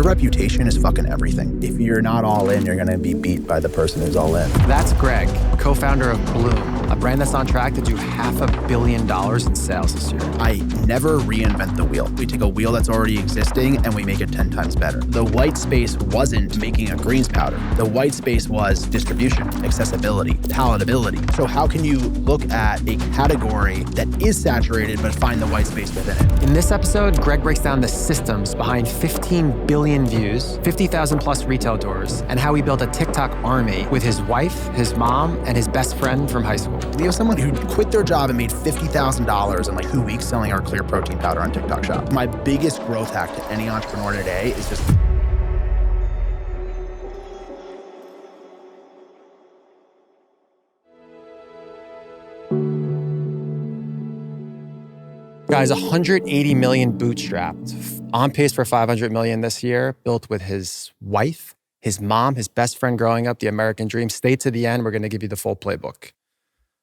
reputation is fucking everything. If you're not all in, you're going to be beat by the person who's all in. That's Greg, co-founder of Bloom, a brand that's on track to do $500 million in sales this year. I never reinvent the wheel. We take a wheel that's already existing and we make it 10 times better. The white space wasn't making a greens powder. The white space was distribution, accessibility, palatability. So how can you look at a category that is saturated but find the white space within it? In this episode, Greg breaks down the systems behind 15 billion views, 50,000 plus retail doors, and how he built a TikTok army with his wife, his mom, and his best friend from high school. We have someone who quit their job and made $50,000 in like 2 weeks selling our clear protein powder on TikTok Shop. My biggest growth hack to any entrepreneur today is just Guys, 180 million bootstrapped, on pace for 500 million this year, built with his wife, his mom, his best friend growing up, the American dream. Stay to the end. We're going to give you the full playbook.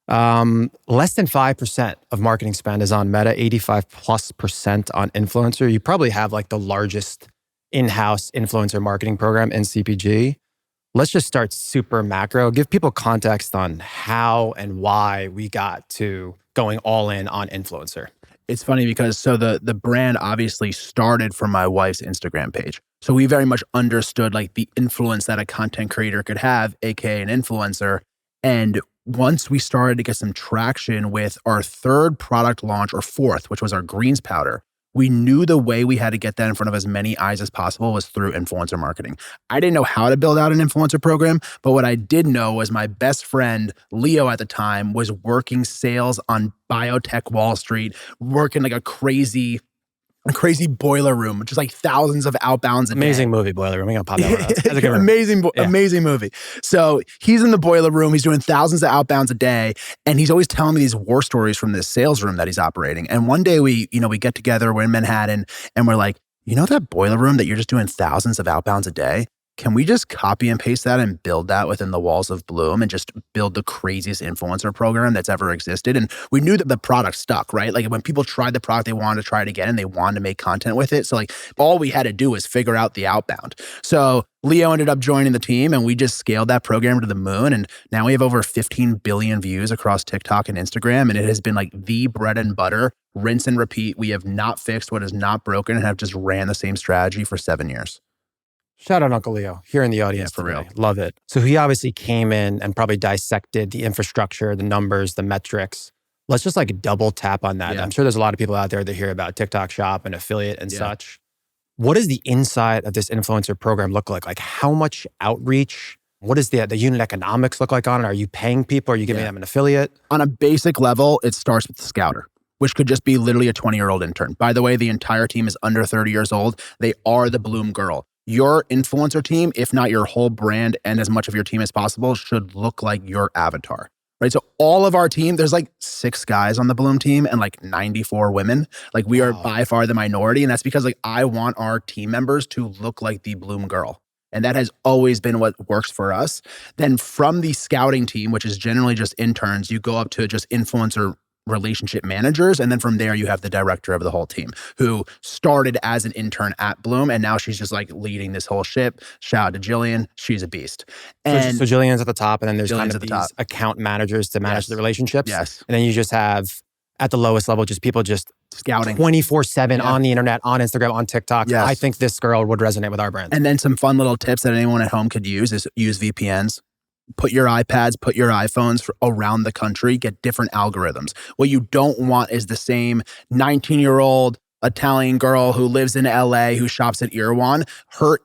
Less than 5% of marketing spend is on Meta, 85+% on influencer. You probably have like the largest in-house influencer marketing program in CPG. Let's just start super macro. Give people context on how and why we got to going all in on influencer. It's funny because the brand obviously started from my wife's Instagram page. So we very much understood like the influence that a content creator could have, aka an influencer. And once we started to get some traction with our third product launch, or fourth, which was our greens powder, we knew the way we had to get that in front of as many eyes as possible was through influencer marketing. I didn't know how to build out an influencer program, but what I did know was my best friend, Leo at the time, was working sales on biotech Wall Street, working like a crazy Boiler Room, which is like thousands of outbounds a day. Amazing movie, Boiler Room. I'm going to pop that one out. That's a good Amazing movie. So he's in the Boiler Room. He's doing thousands of outbounds a day. And he's always telling me these war stories from this sales room that he's operating. And one day we get together, we're in Manhattan, and we're like, you know that Boiler Room that you're just doing thousands of outbounds a day? Can we just copy and paste that and build that within the walls of Bloom and just build the craziest influencer program that's ever existed? And we knew that the product stuck, right? Like when people tried the product, they wanted to try it again and they wanted to make content with it. So like all we had to do was figure out the outbound. So Leo ended up joining the team and we just scaled that program to the moon. And now we have over 15 billion views across TikTok and Instagram. And it has been like the bread and butter, rinse and repeat. We have not fixed what is not broken and have just ran the same strategy for 7 years. Shout out Uncle Leo here in the audience for today. real. Love it. So he obviously came in and probably dissected the infrastructure, the numbers, the metrics. Let's just like double tap on that. Yeah. I'm sure there's a lot of people out there that hear about TikTok Shop and affiliate and such. What does the inside of this influencer program look like? Like how much outreach? What does the unit economics look like on it? Are you paying people? Are you giving them an affiliate? On a basic level, it starts with the scouter, which could just be literally a 20-year-old intern. By the way, the entire team is under 30 years old. They are the Bloom girl. Your influencer team, if not your whole brand and as much of your team as possible, should look like your avatar, right? So all of our team, there's like 6 guys on the Bloom team and like 94 women. Like we are by far the minority. And that's because like I want our team members to look like the Bloom girl. And that has always been what works for us. Then from the scouting team, which is generally just interns, you go up to just influencer relationship managers. And then from there, you have the director of the whole team who started as an intern at Bloom. And now she's just like leading this whole ship. Shout out to Jillian. She's a beast. And so Jillian's at the top and then there's Jillian's kind of at the these top. account managers to manage the relationships. Yes. And then you just have at the lowest level, just people just Scouting 24/7 on the internet, on Instagram, on TikTok. Yes. I think this girl would resonate with our brand. And then some fun little tips that anyone at home could use is use VPNs. Put your iPads, put your iPhones around the country, get different algorithms. What you don't want is the same 19-year-old Italian girl who lives in LA who shops at Irwan. Her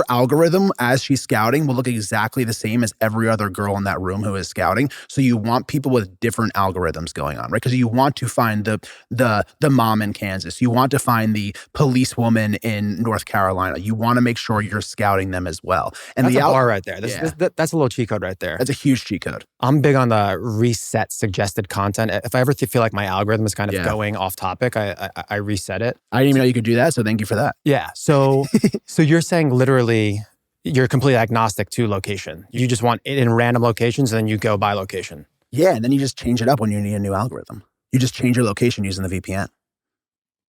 algorithm as she's scouting will look exactly the same as every other girl in that room who is scouting. So you want people with different algorithms going on, right? Because you want to find the mom in Kansas. You want to find the policewoman in North Carolina. You want to make sure you're scouting them as well. And that's a bar right there. That's a little cheat code right there. That's a huge cheat code. I'm big on the reset suggested content. If I ever feel like my algorithm is kind of going off topic, I reset it. I didn't even know you could do that, so thank you for that. Yeah. So you're saying literally you're completely agnostic to location. You just want it in random locations and then you go by location. Yeah, and then you just change it up when you need a new algorithm. You just change your location using the VPN.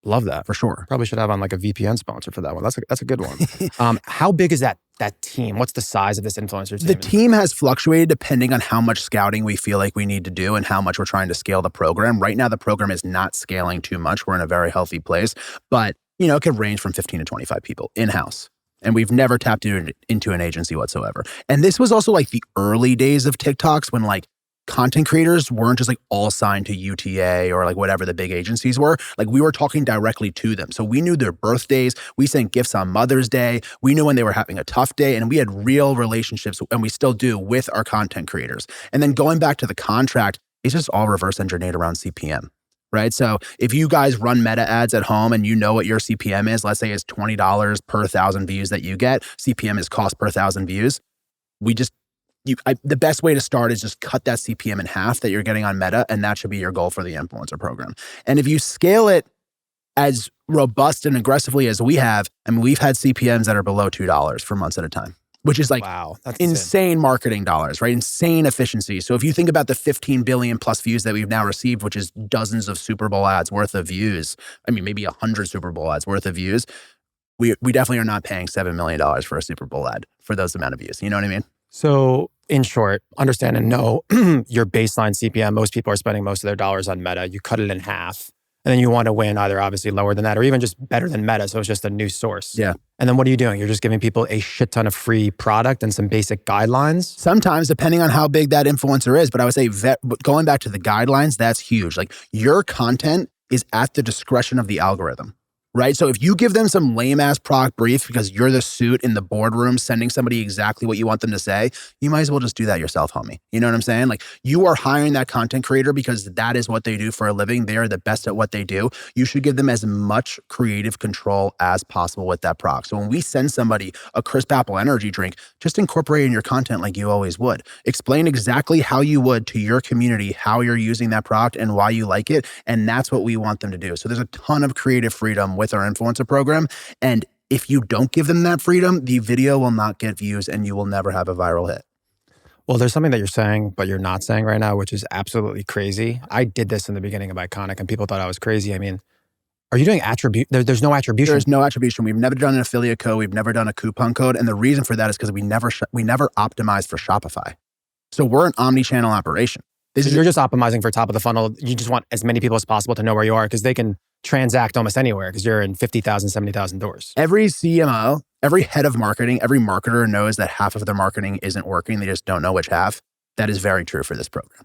Love that. for sure. Probably should have on like a VPN sponsor for that one. That's a good one. How big is that team? What's the size of this influencer team? The team has fluctuated depending on how much scouting we feel like we need to do and how much we're trying to scale the program. Right now, the program is not scaling too much. We're in a very healthy place, but it could range from 15 to 25 people in-house. And we've never tapped into an agency whatsoever. And this was also like the early days of TikToks when like content creators weren't just like all signed to UTA or like whatever the big agencies were. Like we were talking directly to them. So we knew their birthdays. We sent gifts on Mother's Day. We knew when they were having a tough day, and we had real relationships, and we still do, with our content creators. And then going back to the contract, it's just all reverse engineered around CPM. Right. So if you guys run meta ads at home and you know what your CPM is, let's say it's $20 per 1,000 views that you get, CPM is cost per 1,000 views. The best way to start is just cut that CPM in half that you're getting on Meta, and that should be your goal for the influencer program. And if you scale it as robust and aggressively as we have, I mean, we've had CPMs that are below $2 for months at a time, which is like wow, that's insane marketing dollars, right? Insane efficiency. So if you think about the 15 billion plus views that we've now received, which is dozens of Super Bowl ads worth of views, I mean, maybe 100 Super Bowl ads worth of views, we definitely are not paying $7 million for a Super Bowl ad for those amount of views. You know what I mean? So in short, understand and know your baseline CPM. Most people are spending most of their dollars on Meta. You cut it in half. And then you want to win either obviously lower than that or even just better than Meta. So it's just a new source. Yeah. And then what are you doing? You're just giving people a shit ton of free product and some basic guidelines? Sometimes, depending on how big that influencer is. But I would say going back to the guidelines, that's huge. Like your content is at the discretion of the algorithm. Right? So if you give them some lame ass product brief because you're the suit in the boardroom sending somebody exactly what you want them to say, you might as well just do that yourself, homie. You know what I'm saying? Like you are hiring that content creator because that is what they do for a living. They are the best at what they do. You should give them as much creative control as possible with that product. So when we send somebody a crisp apple energy drink, just incorporate in your content like you always would. Explain exactly how you would to your community, how you're using that product and why you like it. And that's what we want them to do. So there's a ton of creative freedom with our influencer program. And if you don't give them that freedom, the video will not get views and you will never have a viral hit. Well, there's something that you're saying, but you're not saying right now, which is absolutely crazy. I did this in the beginning of Iconic and people thought I was crazy. I mean, are you doing attribution? There's no attribution. There's no attribution. We've never done an affiliate code. We've never done a coupon code. And the reason for that is because we never optimized for Shopify. So we're an omni-channel operation. You're just optimizing for top of the funnel. You just want as many people as possible to know where you are because they can transact almost anywhere because you're in 50,000, 70,000 doors. Every CMO, every head of marketing, every marketer knows that half of their marketing isn't working. They just don't know which half. That is very true for this program.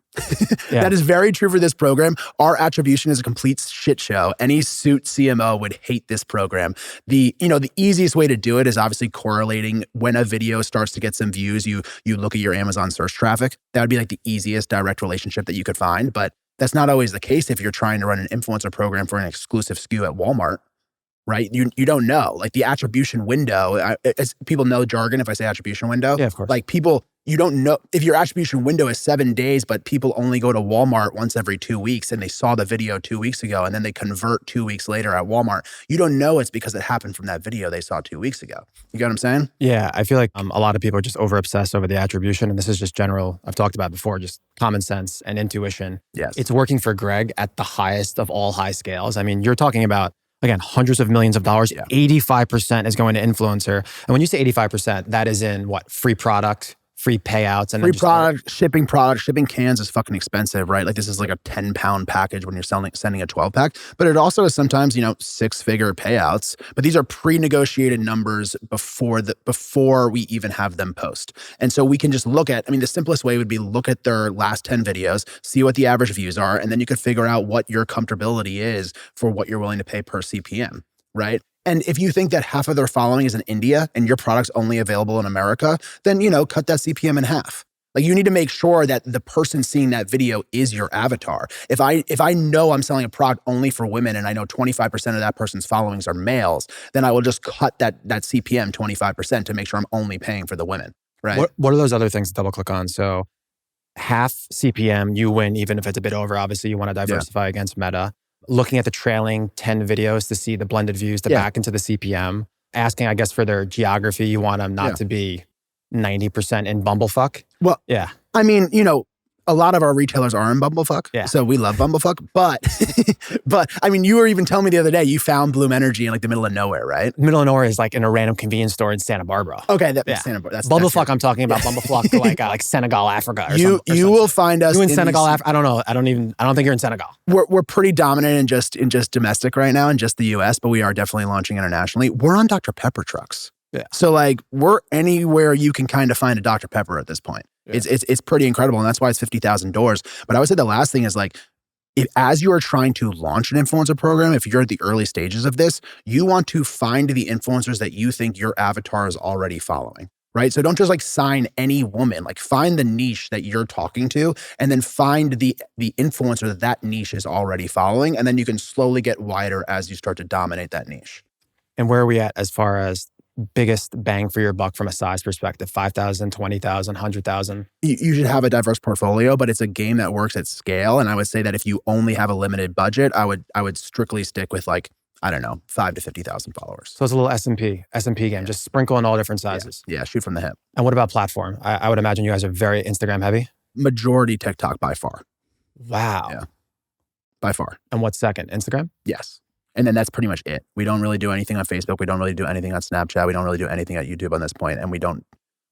Yeah. That is very true for this program. Our attribution is a complete shit show. Any suit CMO would hate this program. The easiest way to do it is obviously correlating when a video starts to get some views. You look at your Amazon search traffic. That would be like the easiest direct relationship that you could find. But that's not always the case if you're trying to run an influencer program for an exclusive SKU at Walmart. Right? You don't know. Like the attribution window, as people know jargon if I say attribution window. Yeah, of course. Like people, you don't know if your attribution window is 7 days, but people only go to Walmart once every 2 weeks and they saw the video 2 weeks ago and then they convert 2 weeks later at Walmart. You don't know it's because it happened from that video they saw 2 weeks ago. You get what I'm saying? Yeah, I feel like a lot of people are just over obsessed over the attribution. And this is just general, I've talked about before, just common sense and intuition. Yes. It's working for Greg at the highest of all high scales. I mean, you're talking about, again, hundreds of millions of dollars. Yeah. 85% is going to influencer. And when you say 85%, that is in what? Free product, free payouts. And free product, shipping cans is fucking expensive, right? Like this is like a 10-pound package when you're sending a 12-pack. But it also is sometimes, 6-figure payouts. But these are pre-negotiated numbers before we even have them post. And so we can just look at, the simplest way would be look at their last 10 videos, see what the average views are, and then you could figure out what your comfortability is for what you're willing to pay per CPM, right? And if you think that half of their following is in India and your product's only available in America, then, cut that CPM in half. Like you need to make sure that the person seeing that video is your avatar. If I know I'm selling a product only for women and I know 25% of that person's followings are males, then I will just cut that CPM 25% to make sure I'm only paying for the women, right? What are those other things to double click on? So half CPM, you win even if it's a bit over. Obviously, you want to diversify against Meta. Looking at the trailing 10 videos to see the blended views to back into the CPM. Asking, I guess, for their geography, you want them not to be 90% in bumblefuck. Well, yeah. a lot of our retailers are in Bumblefuck. Yeah. So we love Bumblefuck. But, but I mean, you were even telling me the other day, you found Bloom Energy in like the middle of nowhere, right? Middle of nowhere is like in a random convenience store in Santa Barbara. Okay. Yeah. Santa Barbara. Bumblefuck, I'm talking about Bumblefuck like Senegal, Africa or something. You will find us You in Senegal, Africa? I don't know. I don't think you're in Senegal. We're pretty dominant in just domestic right now, in just the US, but we are definitely launching internationally. We're on Dr. Pepper trucks. Yeah. So like we're anywhere you can kind of find a Dr. Pepper at this point. Yeah. It's pretty incredible. And that's why it's 50,000 doors. But I would say the last thing is like, as you are trying to launch an influencer program, if you're at the early stages of this, you want to find the influencers that you think your avatar is already following, right? So don't just like sign any woman, like find the niche that you're talking to and then find the influencer that niche is already following. And then you can slowly get wider as you start to dominate that niche. And where are we at as far as biggest bang for your buck from a size perspective? 5,000, 20,000, 100,000? You should have a diverse portfolio, but it's a game that works at scale. And I would say that if you only have a limited budget, I would strictly stick with like, I don't know, 5 to 50,000 followers. So it's a little SMP game, just sprinkle in all different sizes. Yeah, shoot from the hip. And what about platform? I would imagine you guys are very Instagram heavy. Majority TikTok by far. Wow. Yeah, by far. And what's second? Instagram? Yes. And then that's pretty much it. We don't really do anything on Facebook. We don't really do anything on Snapchat. We don't really do anything at YouTube on this point. And we don't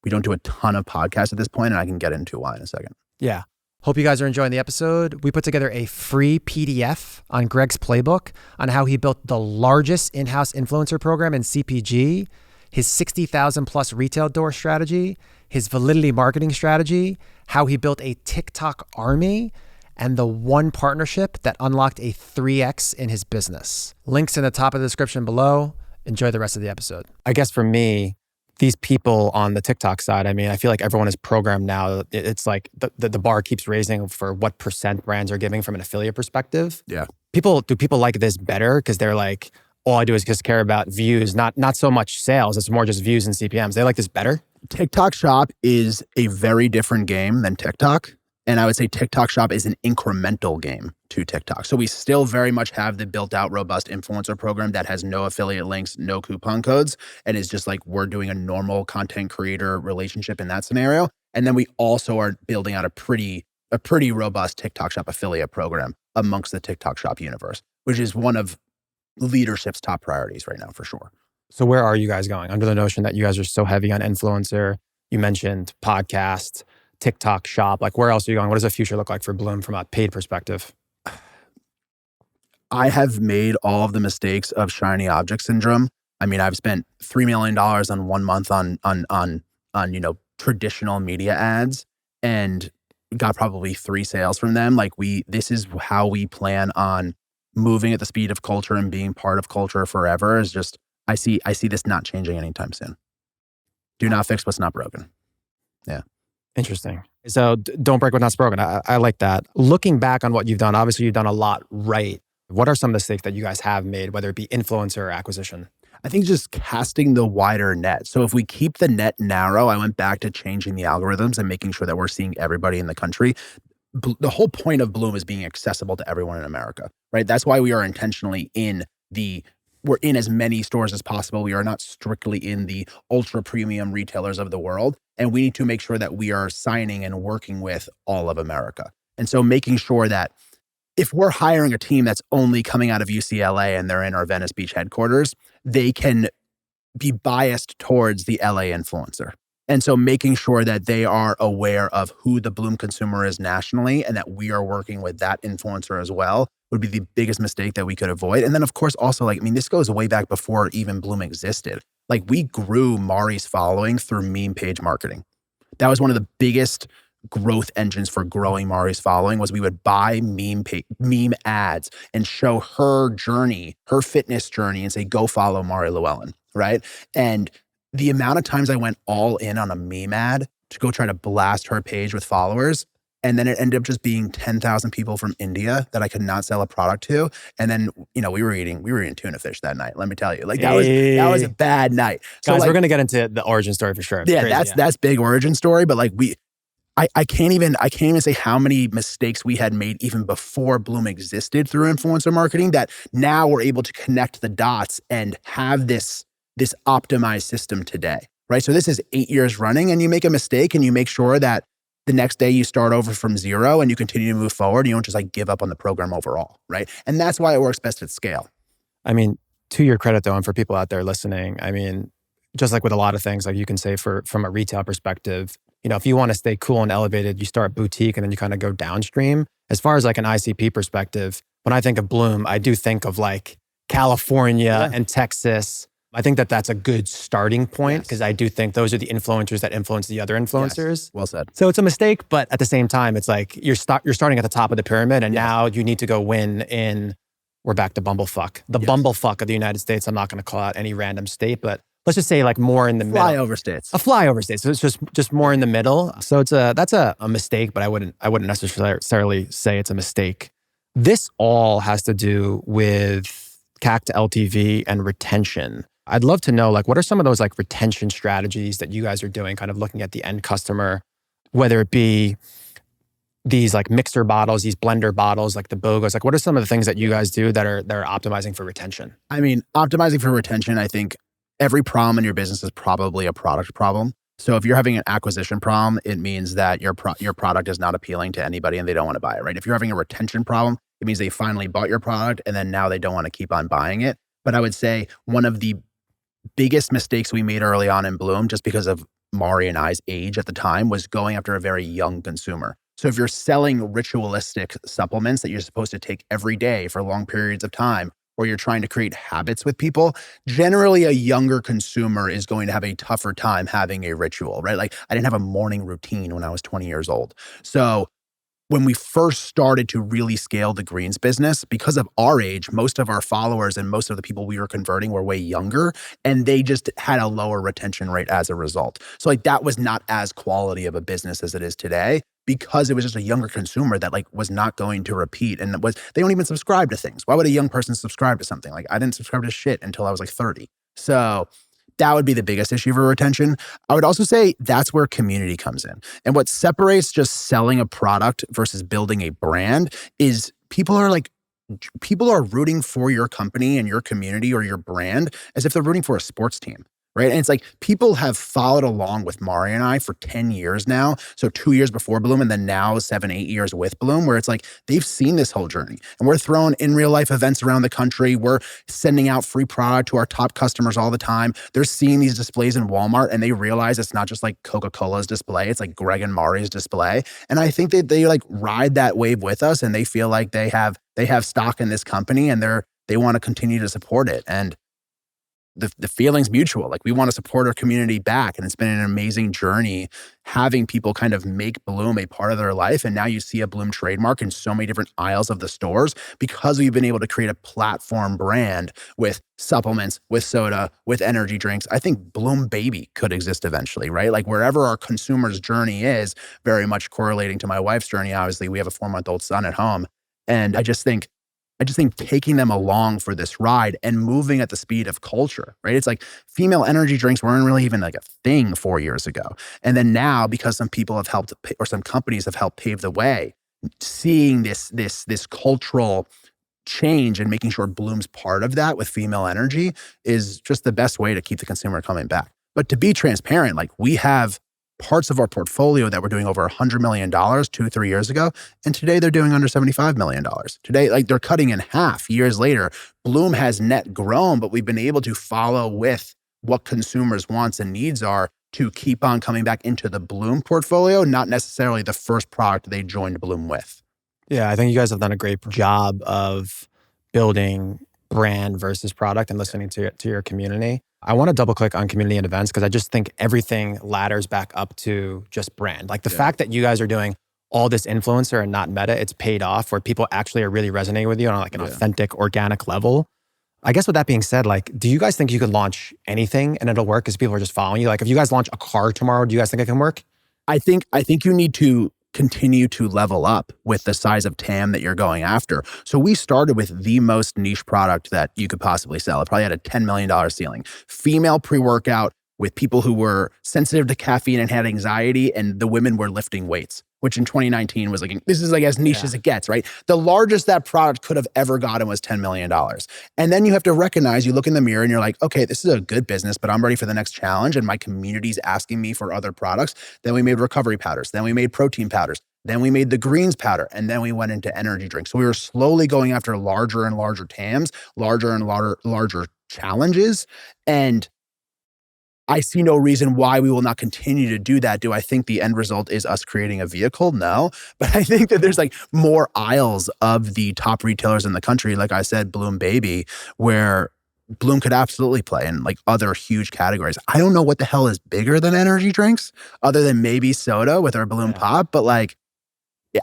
do a ton of podcasts at this point, and I can get into why in a second. Yeah. Hope you guys are enjoying the episode. We put together a free PDF on Greg's playbook on how he built the largest in-house influencer program in CPG, his 60,000 plus retail door strategy, his Validity marketing strategy, how he built a TikTok army, and the one partnership that unlocked a 3x in his business. Links in the top of the description below. Enjoy the rest of the episode. I guess for me, these people on the TikTok side, I mean, I feel like everyone is programmed now. It's like the bar keeps raising for what % brands are giving from an affiliate perspective. Yeah. Do people like this better? Because they're like, all I do is just care about views, not so much sales. It's more just views and CPMs. They like this better? TikTok Shop is a very different game than TikTok. And I would say TikTok Shop is an incremental game to TikTok. So we still very much have the built out, robust influencer program that has no affiliate links, no coupon codes, and is just like we're doing a normal content creator relationship in that scenario. And then we also are building out a pretty robust TikTok Shop affiliate program amongst the TikTok Shop universe, which is one of leadership's top priorities right now for sure. So where are you guys going? Under the notion that you guys are so heavy on influencer, you mentioned podcast, TikTok Shop, like where else are you going? What does the future look like for Bloom from a paid perspective? I have made all of the mistakes of shiny object syndrome. I mean, I've spent $3 million on 1 month on traditional media ads and got probably 3 sales from them. Like this is how we plan on moving at the speed of culture and being part of culture forever. Is just I see this not changing anytime soon. Do not fix what's not broken. Yeah. Interesting. So don't break what's not broken. I like that. Looking back on what you've done, obviously you've done a lot right. What are some mistakes that you guys have made, whether it be influencer or acquisition? I think just casting the wider net. So if we keep the net narrow, I went back to changing the algorithms and making sure that we're seeing everybody in the country. The whole point of Bloom is being accessible to everyone in America, right? That's why we are intentionally we're in as many stores as possible. We are not strictly in the ultra premium retailers of the world. And we need to make sure that we are signing and working with all of America. And so making sure that if we're hiring a team that's only coming out of UCLA and they're in our Venice Beach headquarters, they can be biased towards the LA influencer. And so making sure that they are aware of who the Bloom consumer is nationally and that we are working with that influencer as well would be the biggest mistake that we could avoid. And then of course also this goes way back before even Bloom existed. Like we grew Mari's following through meme page marketing. That was one of the biggest growth engines for growing Mari's following was we would buy meme ads and show her journey, her fitness journey and say, go follow Mari Llewellyn, right? And the amount of times I went all in on a meme ad to go try to blast her page with followers, and then it ended up just being 10,000 people from India that I could not sell a product to. And then, we were eating tuna fish that night. Let me tell you, that was a bad night. So guys, we're going to get into the origin story for sure. Yeah, that's big origin story. But I can't even say how many mistakes we had made even before Bloom existed through influencer marketing that now we're able to connect the dots and have this optimized system today, right? So this is 8 years running and you make a mistake and you make sure that the next day you start over from zero and you continue to move forward. You don't just like give up on the program overall, right? And that's why it works best at scale. I mean, to your credit though, and for people out there listening, I mean, just like with a lot of things, like you can say from a retail perspective, you know, if you want to stay cool and elevated, you start boutique and then you kind of go downstream. As far as like an ICP perspective, when I think of Bloom, I do think of like California and Texas. I think that that's a good starting point because I do think those are the influencers that influence the other influencers. Yes. Well said. So it's a mistake, but at the same time, it's like you're starting at the top of the pyramid and now you need to go win in, we're back to bumblefuck. The bumblefuck of the United States. I'm not going to call out any random state, but let's just say like more in the middle. Flyover states. A flyover state. So it's just more in the middle. So that's a mistake, but I wouldn't necessarily say it's a mistake. This all has to do with CAC to LTV and retention. I'd love to know, like, what are some of those like retention strategies that you guys are doing, kind of looking at the end customer, whether it be these like mixer bottles, these blender bottles, like the BOGOs, like what are some of the things that you guys do that are optimizing for retention? I mean, optimizing for retention, I think every problem in your business is probably a product problem. So if you're having an acquisition problem, it means that your product is not appealing to anybody and they don't want to buy it, right? If you're having a retention problem, it means they finally bought your product and then now they don't want to keep on buying it. But I would say one of the biggest mistakes we made early on in Bloom, just because of Mari and I's age at the time, was going after a very young consumer. So if you're selling ritualistic supplements that you're supposed to take every day for long periods of time, or you're trying to create habits with people, generally a younger consumer is going to have a tougher time having a ritual, right? Like I didn't have a morning routine when I was 20 years old. So when we first started to really scale the greens business, because of our age, most of our followers and most of the people we were converting were way younger, and they just had a lower retention rate as a result. So like that was not as quality of a business as it is today, because it was just a younger consumer that like was not going to repeat, and they don't even subscribe to things. Why would a young person subscribe to something? Like I didn't subscribe to shit until I was like 30. So that would be the biggest issue for retention. I would also say that's where community comes in. And what separates just selling a product versus building a brand is people are rooting for your company and your community or your brand as if they're rooting for a sports team. Right. And it's like people have followed along with Mari and I for 10 years now. So 2 years before Bloom and then now 7, 8 years with Bloom, where it's like they've seen this whole journey and we're throwing in real life events around the country. We're sending out free product to our top customers all the time. They're seeing these displays in Walmart and they realize it's not just like Coca-Cola's display. It's like Greg and Mari's display. And I think that they like ride that wave with us and they feel like they have stock in this company and they want to continue to support it. And the feeling's mutual. Like we want to support our community back. And it's been an amazing journey having people kind of make Bloom a part of their life. And now you see a Bloom trademark in so many different aisles of the stores because we've been able to create a platform brand with supplements, with soda, with energy drinks. I think Bloom Baby could exist eventually, right? Like wherever our consumer's journey is, very much correlating to my wife's journey. Obviously, we have a 4-month-old son at home. And I just think taking them along for this ride and moving at the speed of culture, right? It's like female energy drinks weren't really even like a thing 4 years ago. And then now, because some people have helped, or some companies have helped pave the way, seeing this cultural change and making sure Bloom's part of that with female energy is just the best way to keep the consumer coming back. But to be transparent, like we have parts of our portfolio that were doing over $100 million 2-3 years ago. And today they're doing under $75 million. Today, like they're cutting in half years later. Bloom has net grown, but we've been able to follow with what consumers' wants and needs are to keep on coming back into the Bloom portfolio, not necessarily the first product they joined Bloom with. Yeah, I think you guys have done a great job of building brand versus product and listening to your community. I want to double click on community and events because I just think everything ladders back up to just brand. Like the fact that you guys are doing all this influencer and not meta, it's paid off where people actually are really resonating with you on like an authentic, organic level. I guess with that being said, like, do you guys think you could launch anything and it'll work because people are just following you? Like if you guys launch a car tomorrow, do you guys think it can work? I think you need to continue to level up with the size of TAM that you're going after. So we started with the most niche product that you could possibly sell. It probably had a $10 million ceiling. Female pre-workout with people who were sensitive to caffeine and had anxiety, and the women were lifting weights. which in 2019 was like, this is like as niche as it gets, right? The largest that product could have ever gotten was $10 million. And then you have to recognize, you look in the mirror and you're like, okay, this is a good business, but I'm ready for the next challenge. And my community's asking me for other products. Then we made recovery powders. Then we made protein powders. Then we made the greens powder. And then we went into energy drinks. So we were slowly going after larger and larger TAMs, larger and larger challenges. And I see no reason why we will not continue to do that. Do I think the end result is us creating a vehicle? No. But I think that there's like more aisles of the top retailers in the country, like I said, Bloom Baby, where Bloom could absolutely play in like other huge categories. I don't know what the hell is bigger than energy drinks other than maybe soda with our Bloom Pop, but like, yeah,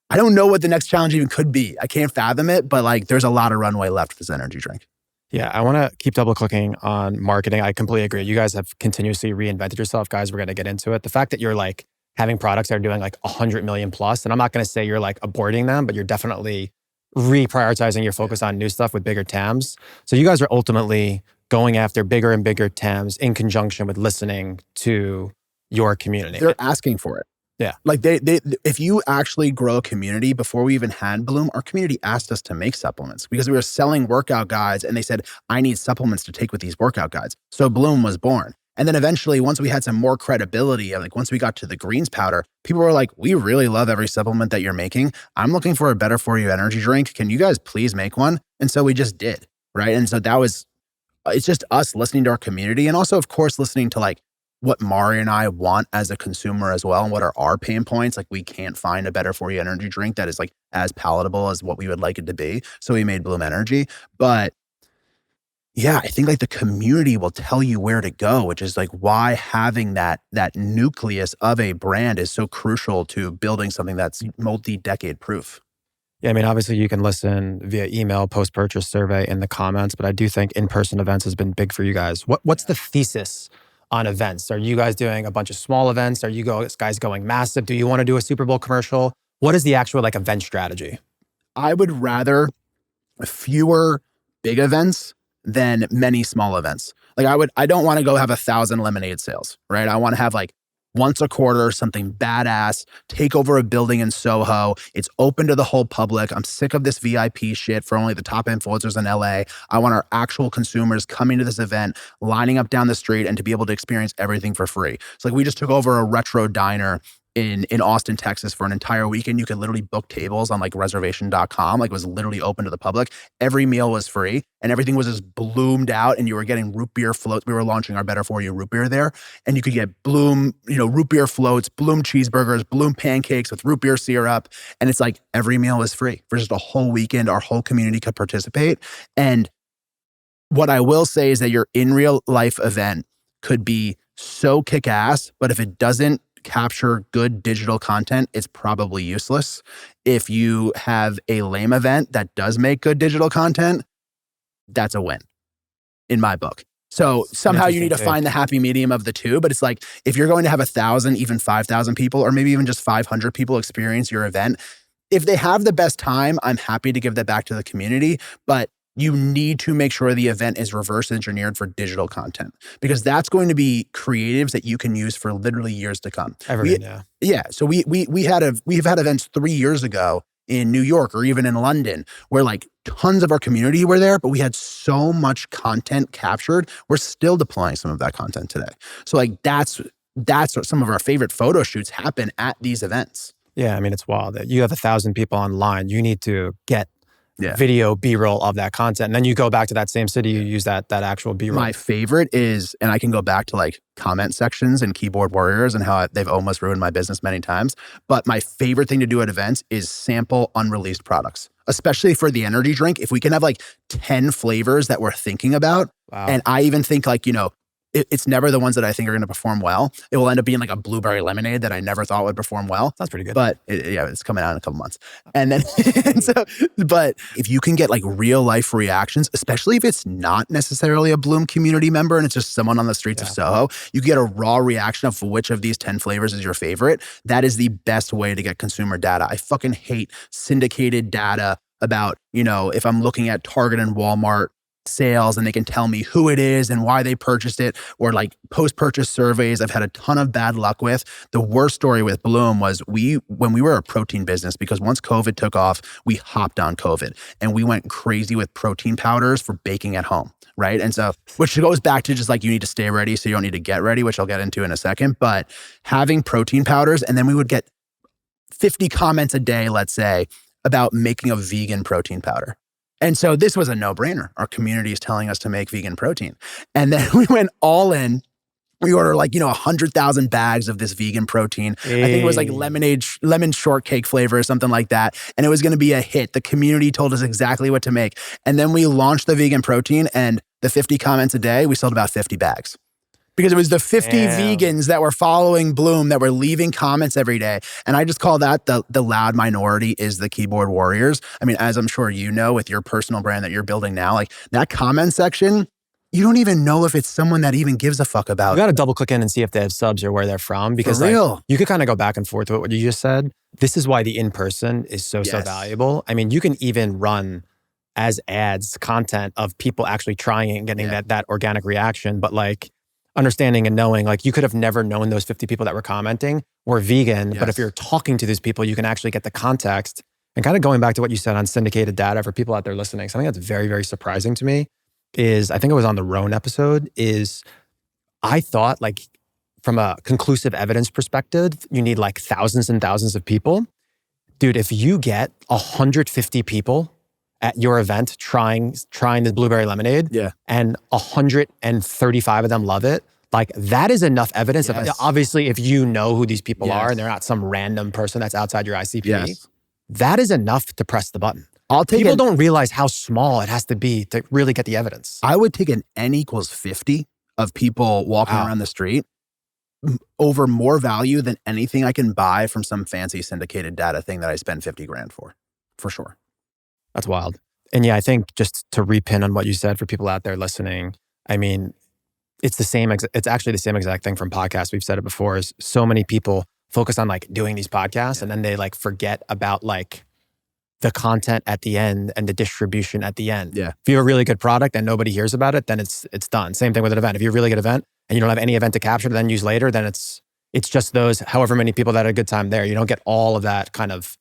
I don't know what the next challenge even could be. I can't fathom it, but like there's a lot of runway left for this energy drink. Yeah, I want to keep double clicking on marketing. I completely agree. You guys have continuously reinvented yourself, guys. We're going to get into it. The fact that you're like having products that are doing like 100 million plus, and I'm not going to say you're like aborting them, but you're definitely reprioritizing your focus on new stuff with bigger TAMs. So you guys are ultimately going after bigger and bigger TAMs in conjunction with listening to your community. They're asking for it. Yeah. Like they if you actually grow a community, before we even had Bloom, our community asked us to make supplements because we were selling workout guides and they said, I need supplements to take with these workout guides. So Bloom was born. And then eventually, once we had some more credibility, like once we got to the greens powder, people were like, we really love every supplement that you're making. I'm looking for a better for you energy drink. Can you guys please make one? And so we just did, right? And so that was, it's just us listening to our community and also, of course, listening to like what Mari and I want as a consumer as well and what are our pain points. Like we can't find a better for you energy drink that is like as palatable as what we would like it to be. So we made Bloom Energy. But yeah, I think like the community will tell you where to go, which is like why having that nucleus of a brand is so crucial to building something that's multi-decade proof. Yeah, I mean, obviously you can listen via email, post-purchase survey in the comments, but I do think in-person events has been big for you guys. What's the thesis on events? Are you guys doing a bunch of small events? Are you guys going massive? Do you want to do a Super Bowl commercial? What is the actual like event strategy? I would rather fewer big events than many small events. Like I don't want to go have 1,000 lemonade sales, right? I want to have like once a quarter, something badass, take over a building in Soho. It's open to the whole public. I'm sick of this VIP shit for only the top influencers in LA. I want our actual consumers coming to this event, lining up down the street and to be able to experience everything for free. So like we just took over a retro diner in Austin, Texas for an entire weekend. You could literally book tables on like reservation.com. Like it was literally open to the public. Every meal was free and everything was just bloomed out and you were getting root beer floats. We were launching our Better For You root beer there and you could get Bloom, root beer floats, Bloom cheeseburgers, Bloom pancakes with root beer syrup. And it's like every meal was free for just a whole weekend. Our whole community could participate. And what I will say is that your in real life event could be so kick ass, but if it doesn't capture good digital content, it's probably useless. If you have a lame event that does make good digital content, that's a win in my book. So somehow you need to find the happy medium of the two, but it's like, if you're going to have 1,000, even 5,000 people, or maybe even just 500 people experience your event, if they have the best time, I'm happy to give that back to the community, but you need to make sure the event is reverse engineered for digital content because that's going to be creatives that you can use for literally years to come. Yeah. So we've had events 3 years ago in New York or even in London where like tons of our community were there, but we had so much content captured. We're still deploying some of that content today. So like that's what some of our favorite photo shoots happen at these events. Yeah. I mean, it's wild that you have 1,000 people online. You need to get video B-roll of that content. And then you go back to that same city, you use that actual B-roll. My favorite is, and I can go back to like comment sections and keyboard warriors and how they've almost ruined my business many times. But my favorite thing to do at events is sample unreleased products, especially for the energy drink. If we can have like 10 flavors that we're thinking about. Wow. And I even think like, it's never the ones that I think are going to perform well. It will end up being like a blueberry lemonade that I never thought would perform well. That's pretty good. But it's coming out in a couple months. And then, but if you can get like real life reactions, especially if it's not necessarily a Bloom community member and it's just someone on the streets of Soho, you get a raw reaction of which of these 10 flavors is your favorite. That is the best way to get consumer data. I fucking hate syndicated data about, if I'm looking at Target and Walmart sales and they can tell me who it is and why they purchased it, or like post-purchase surveys I've had a ton of bad luck with. The worst story with Bloom was when we were a protein business, because once COVID took off, we hopped on COVID and we went crazy with protein powders for baking at home, right? And so, which goes back to just like, you need to stay ready so you don't need to get ready, which I'll get into in a second. But having protein powders, and then we would get 50 comments a day, let's say, about making a vegan protein powder. And so this was a no-brainer. Our community is telling us to make vegan protein. And then we went all in. We ordered 100,000 bags of this vegan protein. Hey. I think it was like lemon shortcake flavor or something like that. And it was going to be a hit. The community told us exactly what to make. And then we launched the vegan protein, and the 50 comments a day, we sold about 50 bags. Because it was the 50 vegans that were following Bloom that were leaving comments every day. And I just call that the loud minority is the keyboard warriors. I mean, as I'm sure you know, with your personal brand that you're building now, like that comment section, you don't even know if it's someone that even gives a fuck about. You got to double click in and see if they have subs or where they're from, because you could kind of go back and forth with what you just said. This is why the in-person is so valuable. I mean, you can even run as ads content of people actually trying it and getting that organic reaction. But like, understanding and knowing, like, you could have never known those 50 people that were commenting were vegan. But if you're talking to these people, you can actually get the context. And kind of going back to what you said on syndicated data for people out there listening, something that's very, very surprising to me is, I think it was on the Roan episode, is I thought, like, from a conclusive evidence perspective, you need like thousands and thousands of people. Dude, if you get 150 people at your event trying the blueberry lemonade, and 135 of them love it, like, that is enough evidence. Obviously, if you know who these people are and they're not some random person that's outside your ICP, that is enough to press the button. People don't realize how small it has to be to really get the evidence. I would take an N equals 50 of people walking around the street over more value than anything I can buy from some fancy syndicated data thing that I spend 50 grand for sure. That's wild. And yeah, I think just to repin on what you said for people out there listening, I mean, it's actually the same exact thing from podcasts. We've said it before, is so many people focus on like doing these podcasts and then they like forget about like the content at the end and the distribution at the end. Yeah. If you have a really good product and nobody hears about it, then it's done. Same thing with an event. If you have a really good event and you don't have any event to capture to then use later, then it's just those however many people that had a good time there. You don't get all of that kind of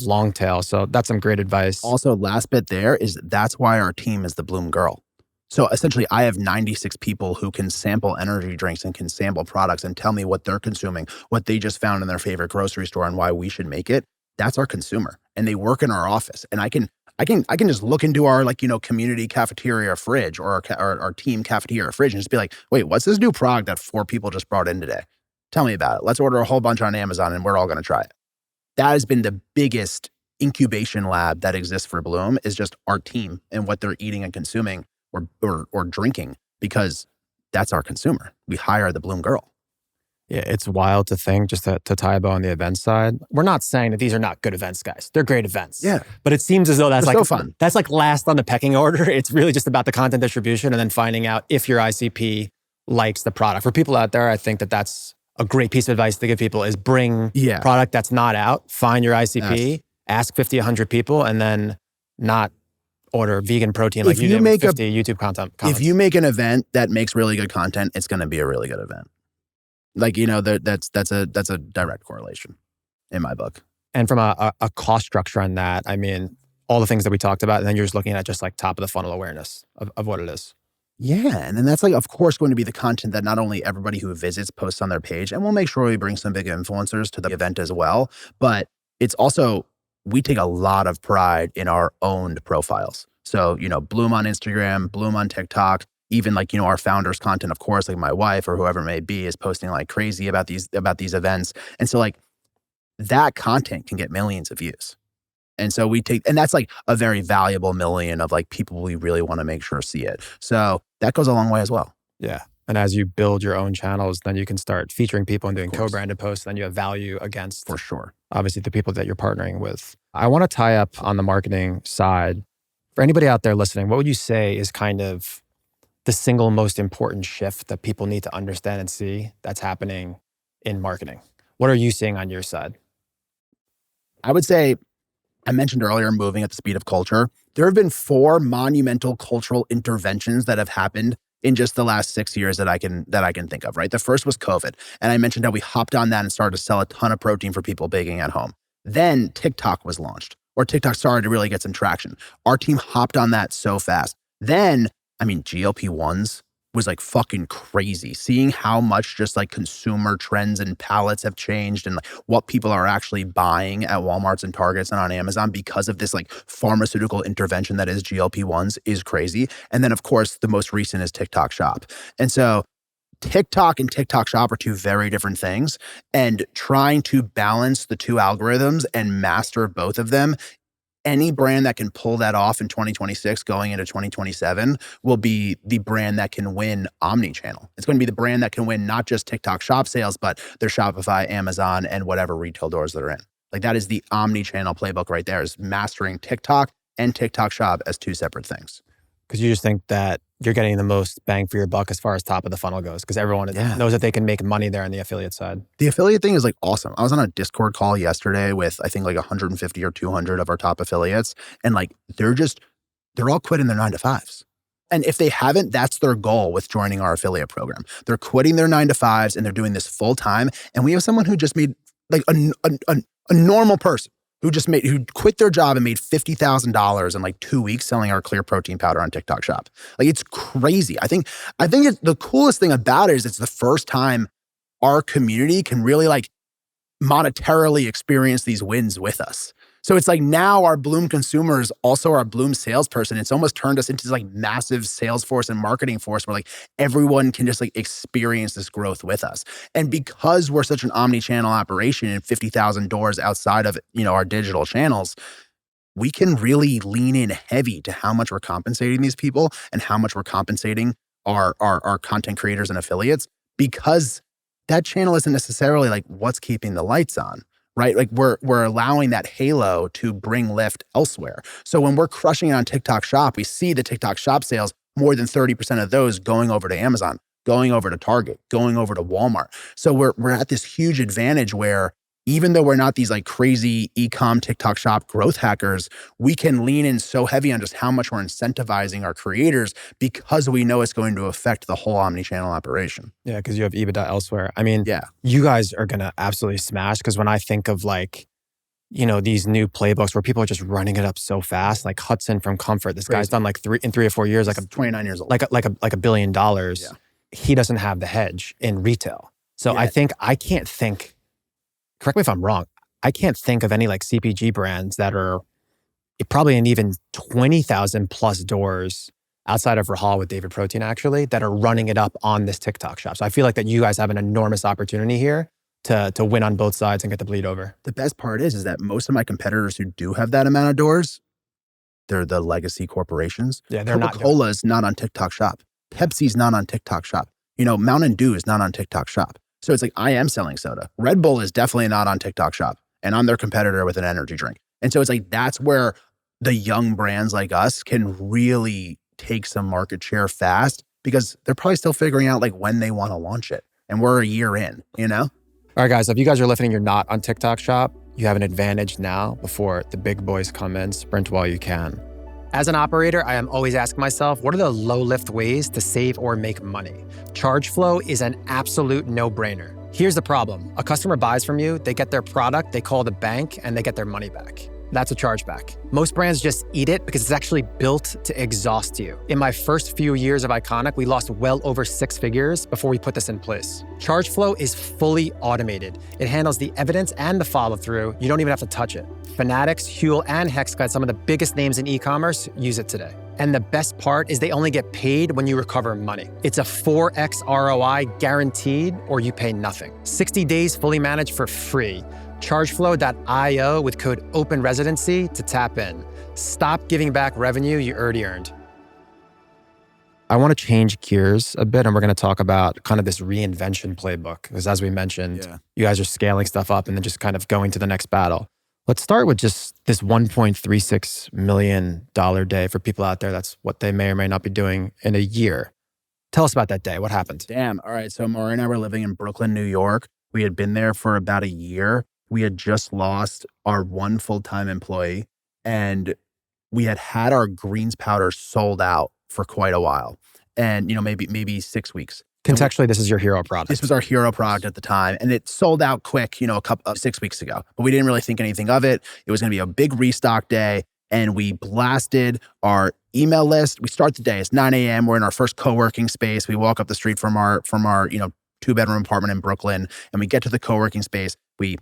long tail. So that's some great advice. Also, last bit there is that's why our team is the Bloom Girl. So essentially, I have 96 people who can sample energy drinks and can sample products and tell me what they're consuming, what they just found in their favorite grocery store and why we should make it. That's our consumer. And they work in our office. And I can just look into our community cafeteria fridge or our team cafeteria fridge and just be like, wait, what's this new product that 4 people just brought in today? Tell me about it. Let's order a whole bunch on Amazon and we're all going to try it. That has been the biggest incubation lab that exists for Bloom, is just our team and what they're eating and consuming or drinking, because that's our consumer. We hire the Bloom Girl. Yeah, it's wild to think, just to tie a bow on the event side. We're not saying that these are not good events, guys. They're great events. Yeah. But it seems as though that's so fun. That's like last on the pecking order. It's really just about the content distribution and then finding out if your ICP likes the product. For people out there, I think that's a great piece of advice to give people, is bring product that's not out, find your ICP, ask 50, 100 people, and then not order vegan protein like you did with 50 YouTube content comments. If you make an event that makes really good content, it's going to be a really good event. Like, that's a direct correlation in my book. And from a cost structure on that, I mean, all the things that we talked about, and then you're just looking at just like top of the funnel awareness of what it is. Yeah. And then that's like, of course, going to be the content that not only everybody who visits posts on their page, and we'll make sure we bring some big influencers to the event as well. But it's also, we take a lot of pride in our owned profiles. So, Bloom on Instagram, Bloom on TikTok, even like, our founders' content, of course, like my wife or whoever it may be is posting like crazy about these events. And so like that content can get millions of views. And so and that's like a very valuable million of like people we really want to make sure see it. So that goes a long way as well. Yeah. And as you build your own channels, then you can start featuring people and doing co-branded posts. Then you have value against, for sure, obviously the people that you're partnering with. I want to tie up on the marketing side. For anybody out there listening, what would you say is kind of the single most important shift that people need to understand and see that's happening in marketing? What are you seeing on your side? I would say, I mentioned earlier, moving at the speed of culture. there have been 4 monumental cultural interventions that have happened in just the last 6 years that I can think of, right? The first was COVID. And I mentioned how we hopped on that and started to sell a ton of protein for people baking at home. Then TikTok was launched, or TikTok started to really get some traction. Our team hopped on that so fast. Then, I mean, GLP-1s was like fucking crazy. Seeing how much just like consumer trends and palettes have changed and like what people are actually buying at Walmarts and Targets and on Amazon because of this like pharmaceutical intervention that is GLP-1s is crazy. And then of course, the most recent is TikTok Shop. And so TikTok and TikTok Shop are 2 very different things, and trying to balance the 2 algorithms and master both of them, any brand that can pull that off in 2026 going into 2027 will be the brand that can win omni-channel. It's going to be the brand that can win not just TikTok Shop sales, but their Shopify, Amazon, and whatever retail doors they're in. Like that is the omni-channel playbook right there, is mastering TikTok and TikTok Shop as 2 separate things. Because you just think that you're getting the most bang for your buck as far as top of the funnel goes, because everyone knows that they can make money there on the affiliate side. The affiliate thing is like awesome. I was on a Discord call yesterday with I think like 150 or 200 of our top affiliates, and like they're all quitting their 9-to-5s. And if they haven't, that's their goal with joining our affiliate program. They're quitting their 9-to-5s and they're doing this full time. And we have someone who just made like a normal person who quit their job and made $50,000 in like 2 weeks selling our clear protein powder on TikTok Shop. Like it's crazy. I think the coolest thing about it is it's the first time our community can really like monetarily experience these wins with us. So it's like now our Bloom consumers, also our Bloom salesperson, it's almost turned us into this like massive sales force and marketing force where like everyone can just like experience this growth with us. And because we're such an omni-channel operation in 50,000 doors outside of, our digital channels, we can really lean in heavy to how much we're compensating these people and how much we're compensating our content creators and affiliates, because that channel isn't necessarily like what's keeping the lights on. Right? Like we're allowing that halo to bring lift elsewhere. So when we're crushing it on TikTok Shop, we see the TikTok Shop sales, more than 30% of those going over to Amazon, going over to Target, going over to Walmart. So we're at this huge advantage where even though we're not these like crazy e-com TikTok Shop growth hackers, we can lean in so heavy on just how much we're incentivizing our creators because we know it's going to affect the whole omni-channel operation. Yeah, because you have EBITDA elsewhere. I mean, you guys are going to absolutely smash, because when I think of like, these new playbooks where people are just running it up so fast, like Hudson from Comfort, this guy's done like 3 or 4 years, like 29 years old, like $1 billion. Yeah. He doesn't have the hedge in retail. So I can't think, correct me if I'm wrong, I can't think of any like CPG brands that are probably in even 20,000 plus doors outside of Rahal with David Protein actually, that are running it up on this TikTok Shop. So I feel like that you guys have an enormous opportunity here to win on both sides and get the bleed over. The best part is that most of my competitors who do have that amount of doors, they're the legacy corporations. Yeah, they're Coca-Cola's not on TikTok Shop. Pepsi's not on TikTok Shop. Mountain Dew is not on TikTok Shop. So it's like, I am selling soda. Red Bull is definitely not on TikTok Shop, and I'm their competitor with an energy drink. And so it's like, that's where the young brands like us can really take some market share fast, because they're probably still figuring out like when they want to launch it. And we're a year in, All right, guys, if you guys are listening, you're not on TikTok Shop, you have an advantage now before the big boys come in. Sprint while you can. As an operator, I am always asking myself, what are the low lift ways to save or make money? ChargeFlow is an absolute no-brainer. Here's the problem. A customer buys from you, they get their product, they call the bank, and they get their money back. That's a chargeback. Most brands just eat it because it's actually built to exhaust you. In my first few years of Iconic, we lost well over 6 figures before we put this in place. ChargeFlow is fully automated. It handles the evidence and the follow-through. You don't even have to touch it. Fanatics, Huel, and Hexcut, some of the biggest names in e-commerce, use it today. And the best part is they only get paid when you recover money. It's a 4x ROI guaranteed, or you pay nothing. 60 days fully managed for free. Chargeflow.io with code OPENRESIDENCY to tap in. Stop giving back revenue you already earned. I want to change gears a bit, and we're going to talk about kind of this reinvention playbook. Because as we mentioned, you guys are scaling stuff up and then just kind of going to the next battle. Let's start with just this $1.36 million day for people out there. That's what they may or may not be doing in a year. Tell us about that day. What happened? Damn. All right. So Maury and I were living in Brooklyn, New York. We had been there for about a year. We had just lost our one full-time employee, and we had our greens powder sold out for quite a while. And, maybe 6 weeks. Contextually, this is your hero product. This was our hero product at the time. And it sold out quick, a couple 6 weeks ago. But we didn't really think anything of it. It was going to be a big restock day. And we blasted our email list. We start the day. It's 9 a.m. We're in our first co-working space. We walk up the street from our 2-bedroom apartment in Brooklyn. And we get to the co-working space. We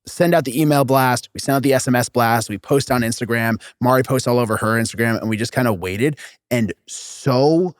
send out the email blast. We send out the SMS blast. We post on Instagram. Mari posts all over her Instagram. And we just kind of waited. And so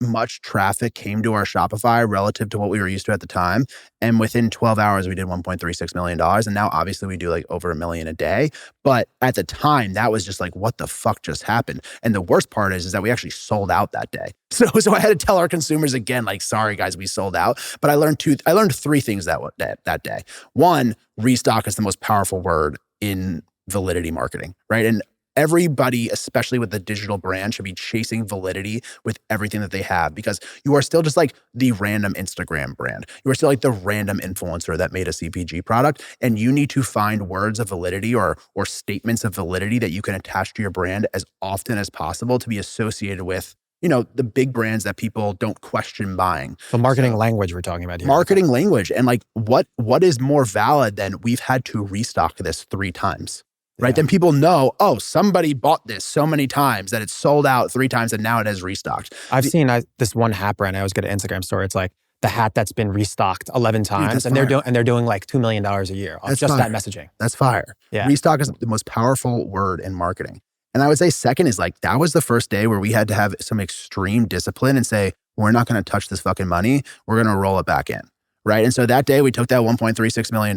much traffic came to our Shopify relative to what we were used to at the time. And within 12 hours, we did $1.36 million. And now obviously we do like over $1 million a day. But at the time, that was just like, what the fuck just happened? And the worst part is that we actually sold out that day. So I had to tell our consumers again, like, sorry guys, we sold out. But I learned 3 things that day. One, restock is the most powerful word in validity marketing, right? And everybody, especially with the digital brand, should be chasing validity with everything that they have, because you are still just like the random Instagram brand. You are still like the random influencer that made a CPG product, and you need to find words of validity or statements of validity that you can attach to your brand as often as possible to be associated with, the big brands that people don't question buying. The marketing language we're talking about here. Marketing language. And like, what is more valid than we've had to restock this 3 times? Right? Then people know, oh, somebody bought this so many times that it's sold out 3 times and now it has restocked. I've seen this one hat brand. I always get an Instagram story. It's like the hat that's been restocked 11 times, and they're doing like $2 million a year off just that messaging. That's fire. Yeah. Restock is the most powerful word in marketing. And I would say second is like, that was the first day where we had to have some extreme discipline and say, we're not going to touch this fucking money. We're going to roll it back in. Right. And so that day we took that $1.36 million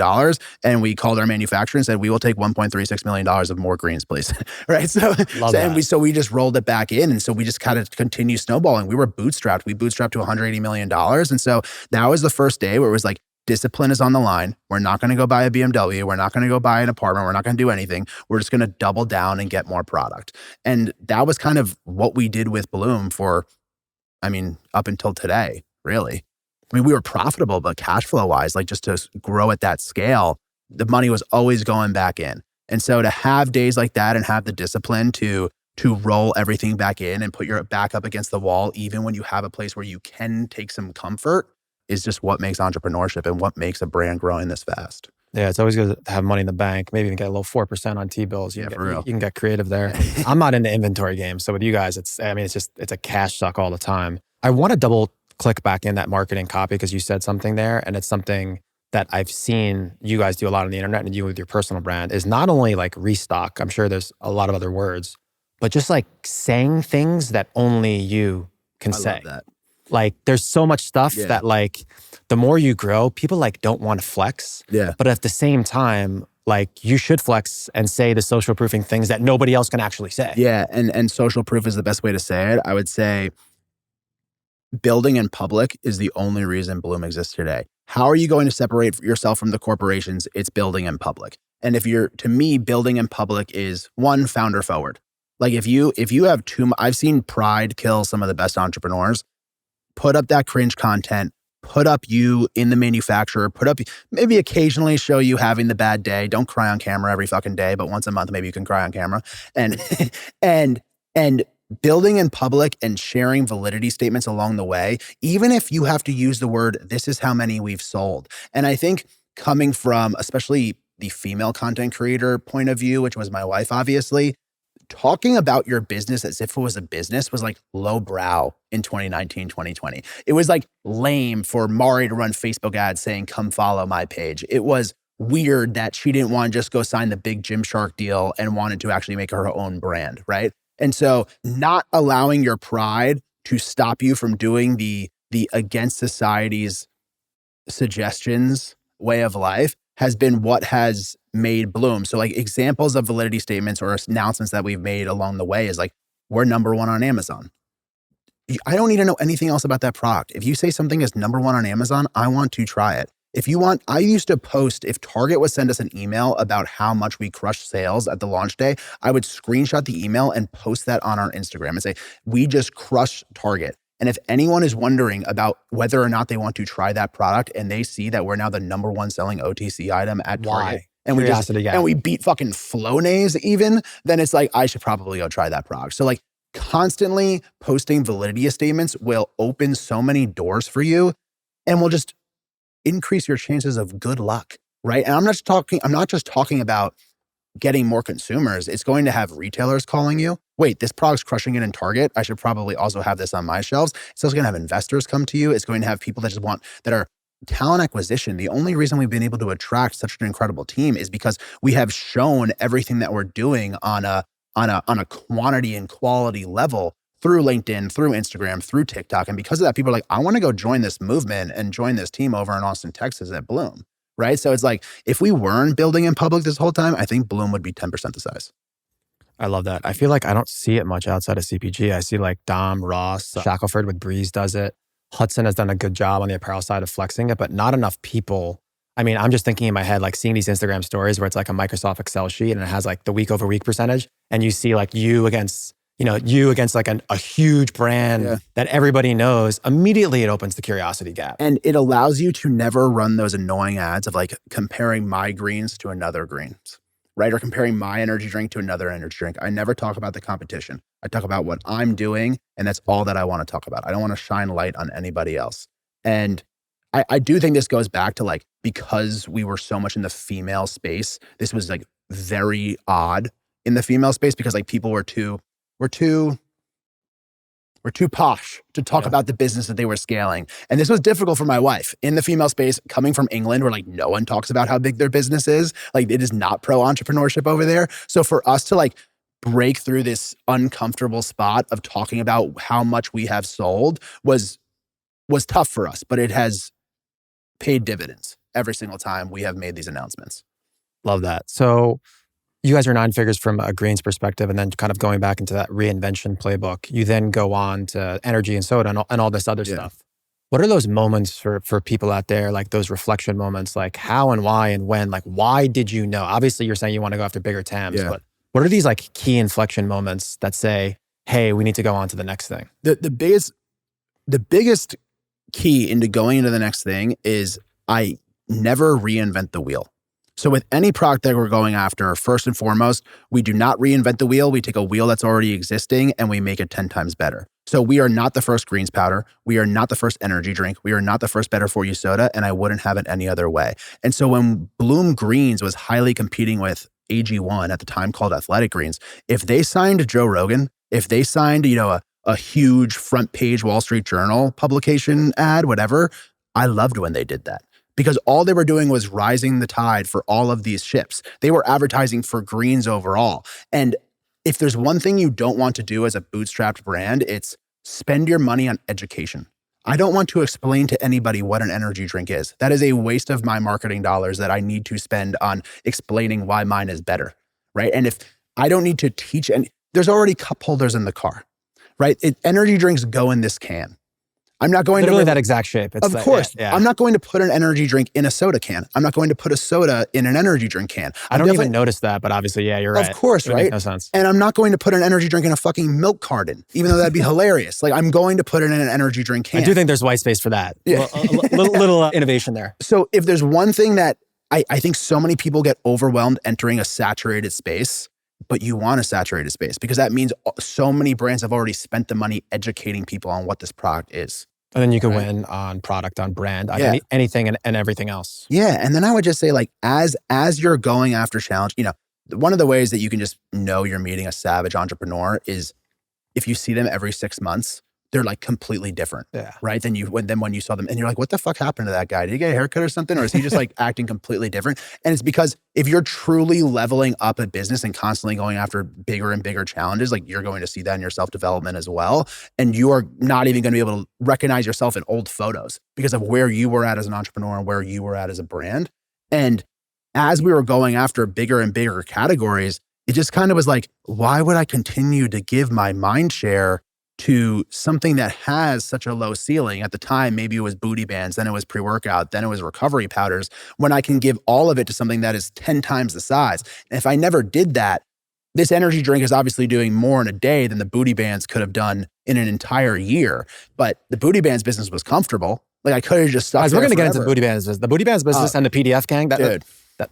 and we called our manufacturer and said, we will take $1.36 million of more greens, please. Right. So we just rolled it back in. And so we just kind of continue snowballing. We were bootstrapped. We bootstrapped to $180 million. And so that was the first day where it was like, discipline is on the line. We're not going to go buy a BMW. We're not going to go buy an apartment. We're not going to do anything. We're just going to double down and get more product. And that was kind of what we did with Bloom for, up until today, really. We were profitable, but cash flow wise, like just to grow at that scale, the money was always going back in. And so to have days like that and have the discipline to roll everything back in and put your back up against the wall, even when you have a place where you can take some comfort, is just what makes entrepreneurship and what makes a brand growing this fast. Yeah, it's always good to have money in the bank. Maybe even get a little 4% on T-bills. For real. You can get creative there. I'm not into inventory games. So with you guys, it's a cash suck all the time. I want to double click back in that marketing copy because you said something there, and it's something that I've seen you guys do a lot on the internet and you with your personal brand is not only like restock, I'm sure there's a lot of other words, but just like saying things that only you can say. Love that. Like there's so much stuff that like the more you grow, people like don't want to flex. Yeah. But at the same time, like you should flex and say the social proofing things that nobody else can actually say. Yeah. And social proof is the best way to say it. I would say building in public is the only reason Bloom exists today. How are you going to separate yourself from the corporations? It's building in public. And to me, building in public is one, founder forward. Like if you have I've seen pride kill some of the best entrepreneurs. Put up that cringe content, put up you in the manufacturer, maybe occasionally show you having the bad day. Don't cry on camera every fucking day, but once a month, maybe you can cry on camera. And building in public and sharing validity statements along the way, even if you have to use the word, this is how many we've sold. And I think coming from, especially the female content creator point of view, which was my wife, obviously, talking about your business as if it was a business was like lowbrow in 2019, 2020. It was like lame for Mari to run Facebook ads saying, come follow my page. It was weird that she didn't want to just go sign the big Gymshark deal and wanted to actually make her own brand, right? And so not allowing your pride to stop you from doing the against society's suggestions way of life has been what has made Bloom. So like examples of validity statements or announcements that we've made along the way is like, we're number 1 on Amazon. I don't need to know anything else about that product. If you say something is number 1 on Amazon, I want to try it. I used to post, if Target would send us an email about how much we crushed sales at the launch day, I would screenshot the email and post that on our Instagram and say, we just crushed Target. And if anyone is wondering about whether or not they want to try that product and they see that we're now the number 1 selling OTC item at Target, and Curiosity gap. we beat fucking Flonase even, then it's like, I should probably go try that product. So like constantly posting validity statements will open so many doors for you and will just increase your chances of good luck, right? And I'm not just talking about getting more consumers. It's going to have retailers calling you. Wait, this product's crushing it in Target. I should probably also have this on my shelves. It's also going to have investors come to you. It's going to have people that are talent acquisition. The only reason we've been able to attract such an incredible team is because we have shown everything that we're doing on a quantity and quality level through LinkedIn, through Instagram, through TikTok. And because of that, people are like, I want to go join this movement and join this team over in Austin, Texas at Bloom. Right? So it's like, if we weren't building in public this whole time, I think Bloom would be 10% the size. I love that. I feel like I don't see it much outside of CPG. I see like Dom, Ross, Shackelford with Breeze does it. Hudson has done a good job on the apparel side of flexing it, but not enough people. I mean, I'm just thinking in my head, like seeing these Instagram stories where it's like a Microsoft Excel sheet and it has like the week over week percentage. And you see like you against like a huge brand that everybody knows. Immediately it opens the curiosity gap. And it allows you to never run those annoying ads of like comparing my greens to another greens, right? Or comparing my energy drink to another energy drink. I never talk about the competition. I talk about what I'm doing, and that's all that I want to talk about. I don't want to shine light on anybody else. And I do think this goes back to like, because we were so much in the female space, this was like very odd in the female space because like people were too posh to talk about the business that they were scaling. And this was difficult for my wife in the female space, coming from England where like no one talks about how big their business is. Like it is not pro entrepreneurship over there. So for us to like break through this uncomfortable spot of talking about how much we have sold was tough for us, but it has paid dividends every single time we have made these announcements. Love that. So you guys are 9 figures from a greens perspective, and then kind of going back into that reinvention playbook. You then go on to energy and soda and all this other stuff. What are those moments for people out there, like those reflection moments, like how and why and when? Like, why did you know? Obviously, you're saying you want to go after bigger TAMs, but what are these like key inflection moments that say, hey, we need to go on to the next thing? The biggest key into going into the next thing is I never reinvent the wheel. So with any product that we're going after, first and foremost, we do not reinvent the wheel. We take a wheel that's already existing and we make it 10 times better. So we are not the first greens powder. We are not the first energy drink. We are not the first better for you soda, and I wouldn't have it any other way. And so when Bloom Greens was highly competing with AG1 at the time called Athletic Greens, if they signed Joe Rogan, if they signed, a huge front page Wall Street Journal publication ad, whatever, I loved when they did that. Because all they were doing was rising the tide for all of these ships. They were advertising for greens overall. And if there's one thing you don't want to do as a bootstrapped brand, it's spend your money on education. I don't want to explain to anybody what an energy drink is. That is a waste of my marketing dollars that I need to spend on explaining why mine is better, right? And if I don't need to teach, and there's already cup holders in the car, right? Energy drinks go in this can. I'm not going literally that exact shape. Of course. I'm not going to put an energy drink in a soda can. I'm not going to put a soda in an energy drink can. I don't even notice that, but obviously, you're right. Of course, right? Makes no sense. And I'm not going to put an energy drink in a fucking milk carton, even though that'd be hilarious. Like I'm going to put it in an energy drink can. I do think there's white space for that. Yeah. little innovation there. So if there's one thing that I think so many people get overwhelmed entering a saturated space, but you want a saturated space because that means so many brands have already spent the money educating people on what this product is. And then you can win on product, on brand, on anything and everything else. Yeah. And then I would just say like, as you're going after challenge, one of the ways that you can just know you're meeting a savage entrepreneur is if you see them every 6 months, they're like completely different, right? Than when you saw them and you're like, what the fuck happened to that guy? Did he get a haircut or something? Or is he just like acting completely different? And it's because if you're truly leveling up a business and constantly going after bigger and bigger challenges, like you're going to see that in your self-development as well. And you are not even going to be able to recognize yourself in old photos because of where you were at as an entrepreneur and where you were at as a brand. And as we were going after bigger and bigger categories, it just kind of was like, why would I continue to give my mind share to something that has such a low ceiling? At the time, maybe it was booty bands, then it was pre-workout, then it was recovery powders, when I can give all of it to something that is 10 times the size. And if I never did that, this energy drink is obviously doing more in a day than the booty bands could have done in an entire year. But the booty bands business was comfortable. Like I could have just stuck. Guys, we're going to get into the booty bands business. The booty bands business and the PDF gang. Dude.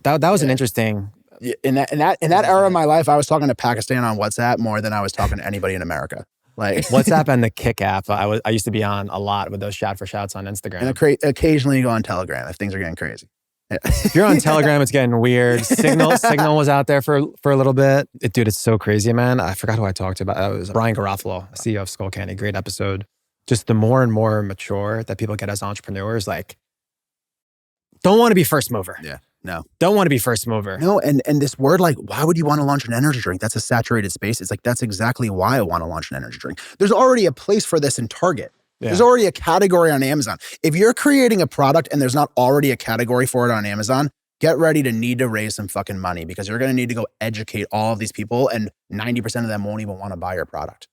That was an interesting. In that era of my life, I was talking to Pakistan on WhatsApp more than I was talking to anybody in America. Like WhatsApp and the Kick app. I used to be on a lot with those shout for shouts on Instagram. And occasionally you go on Telegram if things are getting crazy. If you're on Telegram, it's getting weird. Signal was out there for a little bit. Dude, it's so crazy, man. I forgot who I talked to about. It was Brian Garofalo, CEO of Skull Candy. Great episode. Just the more and more mature that people get as entrepreneurs, like, don't want to be first mover. Yeah. No. Don't want to be first mover. No, and this word, like, why would you want to launch an energy drink? That's a saturated space. It's like, that's exactly why I want to launch an energy drink. There's already a place for this in Target. Yeah. There's already a category on Amazon. If you're creating a product and there's not already a category for it on Amazon, get ready to need to raise some fucking money because you're going to need to go educate all of these people and 90% of them won't even want to buy your product.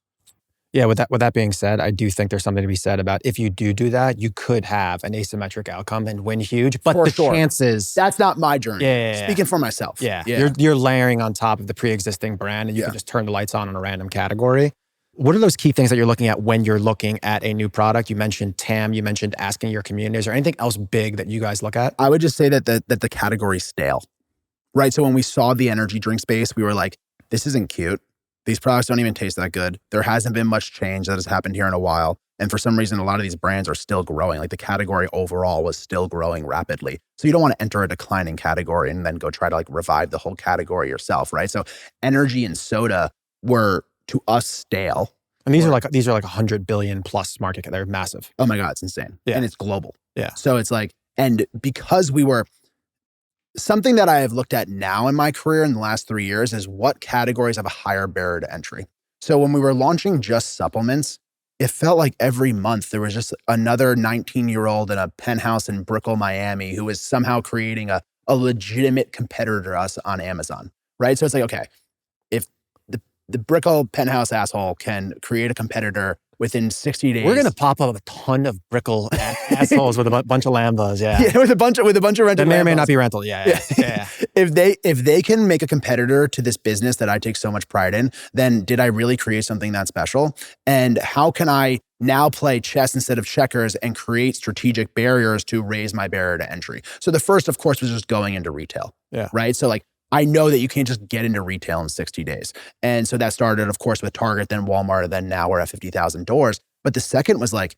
Yeah, with that being said, I do think there's something to be said about if you do that, you could have an asymmetric outcome and win huge, but for the chances... That's not my journey. Yeah. Speaking for myself. Yeah. You're layering on top of the pre-existing brand and you can just turn the lights on a random category. What are those key things that you're looking at when you're looking at a new product? You mentioned TAM, you mentioned asking your community. Is there anything else big that you guys look at? I would just say that the category's stale, right? So when we saw the energy drink space, we were like, this isn't cute. These products don't even taste that good. There hasn't been much change that has happened here in a while. And for some reason, a lot of these brands are still growing. Like the category overall was still growing rapidly. So you don't want to enter a declining category and then go try to like revive the whole category yourself, right? So energy and soda were to us stale. And these are like 100 billion plus market. They're massive. Oh my God, it's insane. Yeah. And it's global. Yeah. So it's like, and because we were, something that I have looked at now in my career in the last 3 years is what categories have a higher barrier to entry. So when we were launching just supplements, it felt like every month there was just another 19-year-old in a penthouse in Brickell, Miami, who was somehow creating a legitimate competitor to us on Amazon, right? So it's like, okay, if the Brickell penthouse asshole can create a competitor within 60 days. We're going to pop up a ton of Brickell assholes with a bunch of Lambos. Yeah. Yeah, with a bunch of rental. That may or may not be rental. Yeah. If they can make a competitor to this business that I take so much pride in, then did I really create something that special? And how can I now play chess instead of checkers and create strategic barriers to raise my barrier to entry? So the first, of course, was just going into retail. Yeah. Right. So like, I know that you can't just get into retail in 60 days. And so that started, of course, with Target, then Walmart, and then now we're at 50,000 doors. But the second was like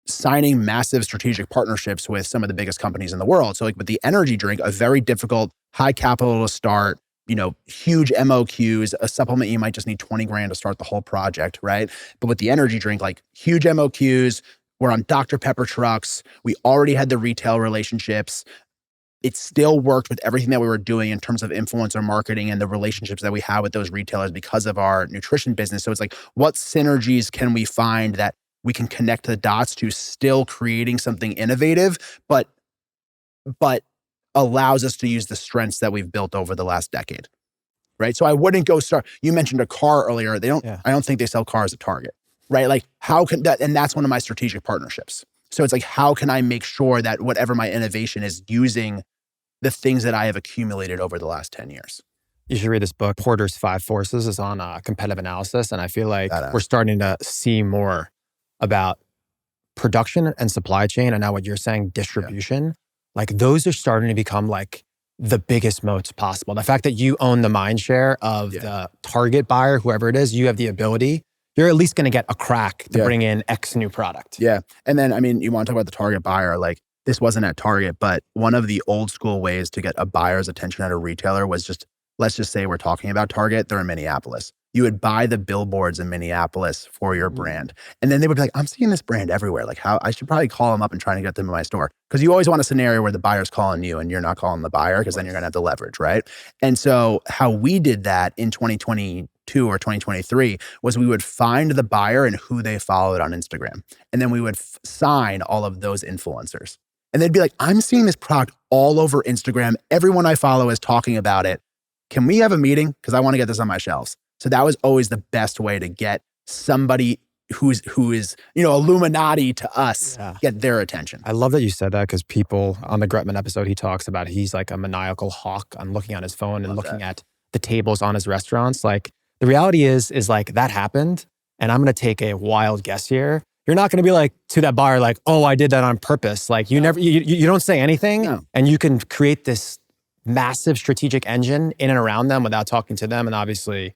signing massive strategic partnerships with some of the biggest companies in the world. So like with the energy drink, a very difficult, high capital to start, huge MOQs, a supplement, you might just need 20 grand to start the whole project, right? But with the energy drink, like huge MOQs, we're on Dr. Pepper trucks. We already had the retail relationships. It still worked with everything that we were doing in terms of influencer marketing and the relationships that we have with those retailers because of our nutrition business. So it's like, what synergies can we find that we can connect the dots to still creating something innovative, but allows us to use the strengths that we've built over the last decade, right? So I wouldn't go start, you mentioned a car earlier. I don't think they sell cars at Target, right? Like how can that, and that's one of my strategic partnerships. So it's like, how can I make sure that whatever my innovation is using the things that I have accumulated over the last 10 years? You should read this book. Porter's 5 Forces is on competitive analysis. And I feel like we're starting to see more about production and supply chain. And now what you're saying, distribution, like those are starting to become like the biggest moats possible. The fact that you own the mind share of the target buyer, whoever it is, you have the ability, you're at least going to get a crack to bring in X new product. Yeah. And then, I mean, you want to talk about the target buyer, like this wasn't at Target, but one of the old school ways to get a buyer's attention at a retailer was just, let's just say we're talking about Target, they're in Minneapolis. You would buy the billboards in Minneapolis for your brand. And then they would be like, I'm seeing this brand everywhere. Like how I should probably call them up and try to get them in my store. Because you always want a scenario where the buyer's calling you and you're not calling the buyer because then you're going to have the leverage, right? And so how we did that in 2022 or 2023 was we would find the buyer and who they followed on Instagram. And then we would sign all of those influencers. And they'd be like, I'm seeing this product all over Instagram. Everyone I follow is talking about it. Can we have a meeting? Because I want to get this on my shelves. So that was always the best way to get somebody who is Illuminati to us, get their attention. I love that you said that because people on the Gretman episode, he talks about he's like a maniacal hawk on looking on his phone and looking at the tables on his restaurants. Like the reality is like that happened. And I'm going to take a wild guess here. You're not going to be like to that buyer, like, oh, I did that on purpose. Like you never, you don't say anything and you can create this massive strategic engine in and around them without talking to them. And obviously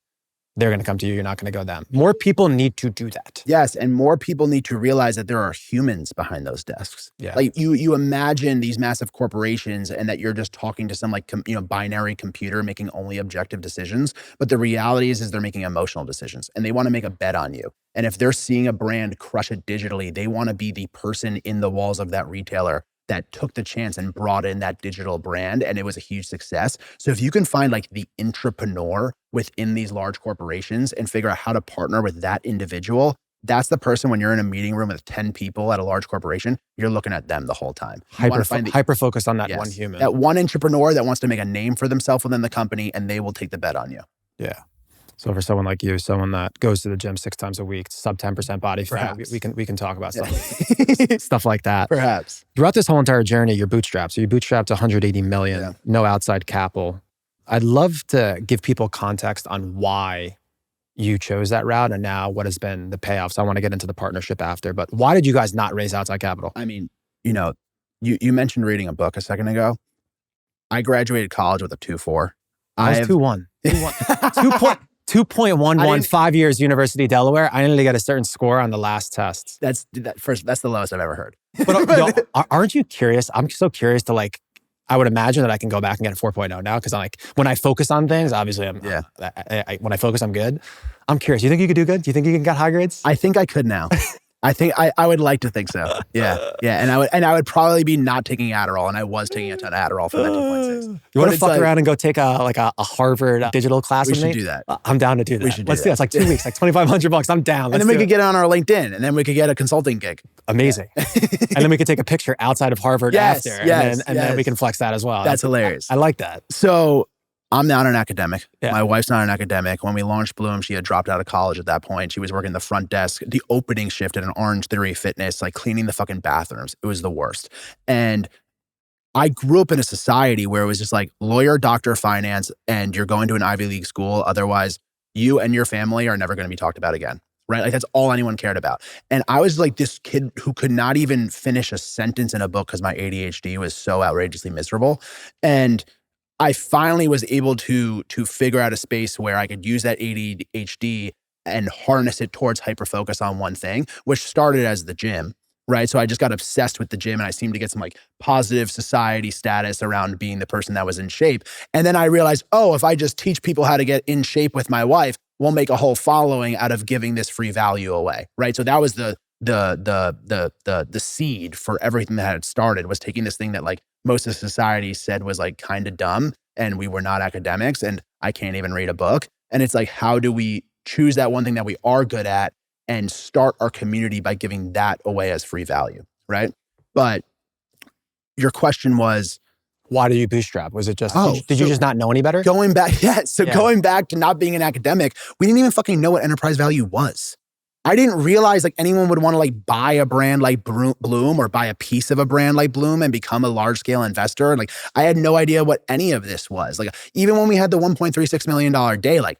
they're going to come to you. You're not going to go them. More people need to do that. Yes, and more people need to realize that there are humans behind those desks. Yeah. Like you imagine these massive corporations and that you're just talking to some like binary computer making only objective decisions, but the reality is they're making emotional decisions and they want to make a bet on you. And if they're seeing a brand crush it digitally, they want to be the person in the walls of that retailer that took the chance and brought in that digital brand, and it was a huge success. So if you can find like the entrepreneur within these large corporations and figure out how to partner with that individual, that's the person when you're in a meeting room with 10 people at a large corporation, you're looking at them the whole time. Hyper-focused on that one human. That one entrepreneur that wants to make a name for themselves within the company, and they will take the bet on you. Yeah. So for someone like you, someone that goes to the gym 6 times a week, sub 10% body fat, we can talk about stuff like that. Perhaps. Throughout this whole entire journey, you're bootstrapped. So you bootstrapped 180 million, no outside capital. I'd love to give people context on why you chose that route and now what has been the payoff. So I want to get into the partnership after, but why did you guys not raise outside capital? I mean, you mentioned reading a book a second ago. I graduated college with a 2.4. I was 2.1. 2.11, 5 years, University, Delaware. I needed to get a certain score on the last test. That's the lowest I've ever heard. But aren't you curious? I'm so curious to like, I would imagine that I can go back and get a 4.0 now because I'm like, when I focus on things, obviously when I focus, I'm good. I'm curious. You think you could do good? Do you think you can get high grades? I think I could now. I think I would like to think so. Yeah. And I would probably be not taking Adderall, and I was taking a ton of Adderall for that 2.6. You want to fuck around and go take a Harvard digital class with me? We should do that. I'm down to do that. We should do Let's do that. It's like 2 weeks, like $2,500. I'm down. And then we could get on our LinkedIn, and then we could get a consulting gig. Amazing. And then we could take a picture outside of Harvard after. And then we can flex that as well. That's hilarious. I like that. So I'm not an academic. Yeah. My wife's not an academic. When we launched Bloom, she had dropped out of college at that point. She was working the front desk, the opening shift at an Orange Theory Fitness, like cleaning the fucking bathrooms. It was the worst. And I grew up in a society where it was just like lawyer, doctor, finance, and you're going to an Ivy League school. Otherwise, you and your family are never going to be talked about again. Right? Like that's all anyone cared about. And I was like this kid who could not even finish a sentence in a book because my ADHD was so outrageously miserable. And I finally was able to figure out a space where I could use that ADHD and harness it towards hyper-focus on one thing, which started as the gym, right? So I just got obsessed with the gym, and I seemed to get some like positive society status around being the person that was in shape. And then I realized, if I just teach people how to get in shape with my wife, we'll make a whole following out of giving this free value away, right? So that was the seed for everything that had started, was taking this thing that like most of society said was like kind of dumb, and we were not academics, and I can't even read a book. And it's like, how do we choose that one thing that we are good at and start our community by giving that away as free value, right? But your question was, why do you bootstrap? Was it just, did you just not know any better? Going back to not being an academic, we didn't even fucking know what enterprise value was. I didn't realize like anyone would want to like buy a brand like Bloom or buy a piece of a brand like Bloom and become a large scale investor. And like, I had no idea what any of this was. Like, even when we had the $1.36 million day, like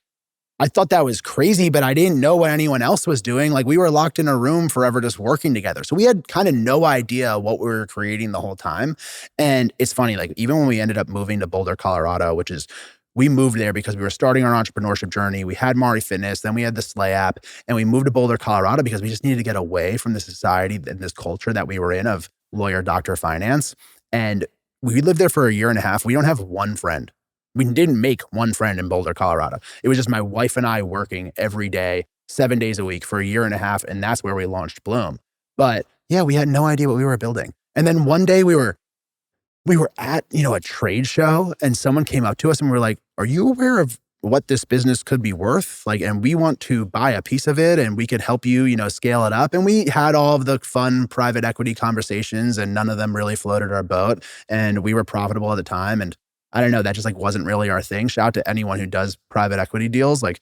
I thought that was crazy, but I didn't know what anyone else was doing. Like, we were locked in a room forever just working together. So we had kind of no idea what we were creating the whole time. And it's funny, like even when we ended up moving to Boulder, Colorado, which is, we moved there because we were starting our entrepreneurship journey. We had Mari Fitness, then we had the Slay app, and we moved to Boulder, Colorado because we just needed to get away from the society and this culture that we were in of lawyer, doctor, finance. And we lived there for a year and a half. We don't have one friend. We didn't make one friend in Boulder, Colorado. It was just my wife and I working every day, 7 days a week for a year and a half. And that's where we launched Bloom. But yeah, we had no idea what we were building. And then one day we were at, a trade show, and someone came up to us and we were like, are you aware of what this business could be worth? Like, and we want to buy a piece of it and we could help you, scale it up. And we had all of the fun private equity conversations, and none of them really floated our boat. And we were profitable at the time. And I don't know, that just like wasn't really our thing. Shout out to anyone who does private equity deals, like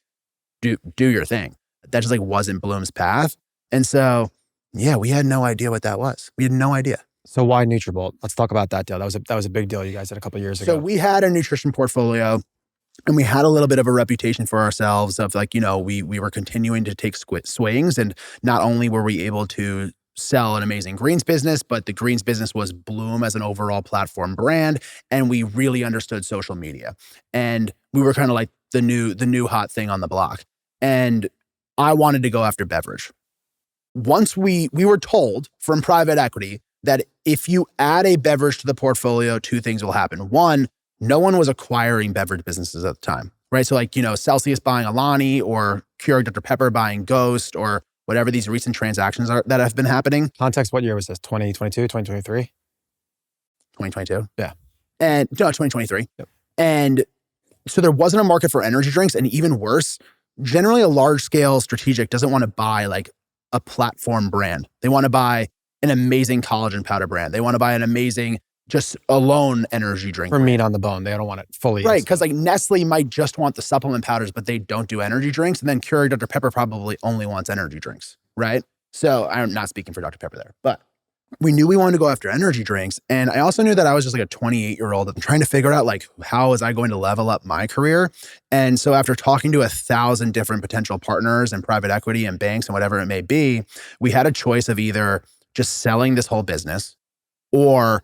do your thing. That just like wasn't Bloom's path. And so, yeah, we had no idea what that was. We had no idea. So why Nutrabolt? Let's talk about that deal. That was a big deal you guys did a couple of years ago. So we had a nutrition portfolio, and we had a little bit of a reputation for ourselves of like, we were continuing to take swings. And not only were we able to sell an amazing greens business, but the greens business was Bloom as an overall platform brand. And we really understood social media. And we were kind of like the new hot thing on the block. And I wanted to go after beverage. Once we were told from private equity that if you add a beverage to the portfolio, two things will happen. One, no one was acquiring beverage businesses at the time, right? So like, Celsius buying Alani or Keurig Dr. Pepper buying Ghost or whatever these recent transactions are that have been happening. Context, what year was this? 2022, 2023? 2022. Yeah. And no, 2023. Yep. And so there wasn't a market for energy drinks. And even worse, generally a large scale strategic doesn't want to buy like a platform brand. They want to buy an amazing collagen powder brand. They want to buy an amazing just alone energy drink. For meat on the bone. They don't want it fully. Right. Because like Nestle might just want the supplement powders, but they don't do energy drinks. And then Keurig Dr. Pepper probably only wants energy drinks. Right. So I'm not speaking for Dr. Pepper there, but we knew we wanted to go after energy drinks. And I also knew that I was just like a 28-year-old trying to figure out like, how was I going to level up my career? And so after talking to 1,000 different potential partners and private equity and banks and whatever it may be, we had a choice of either just selling this whole business or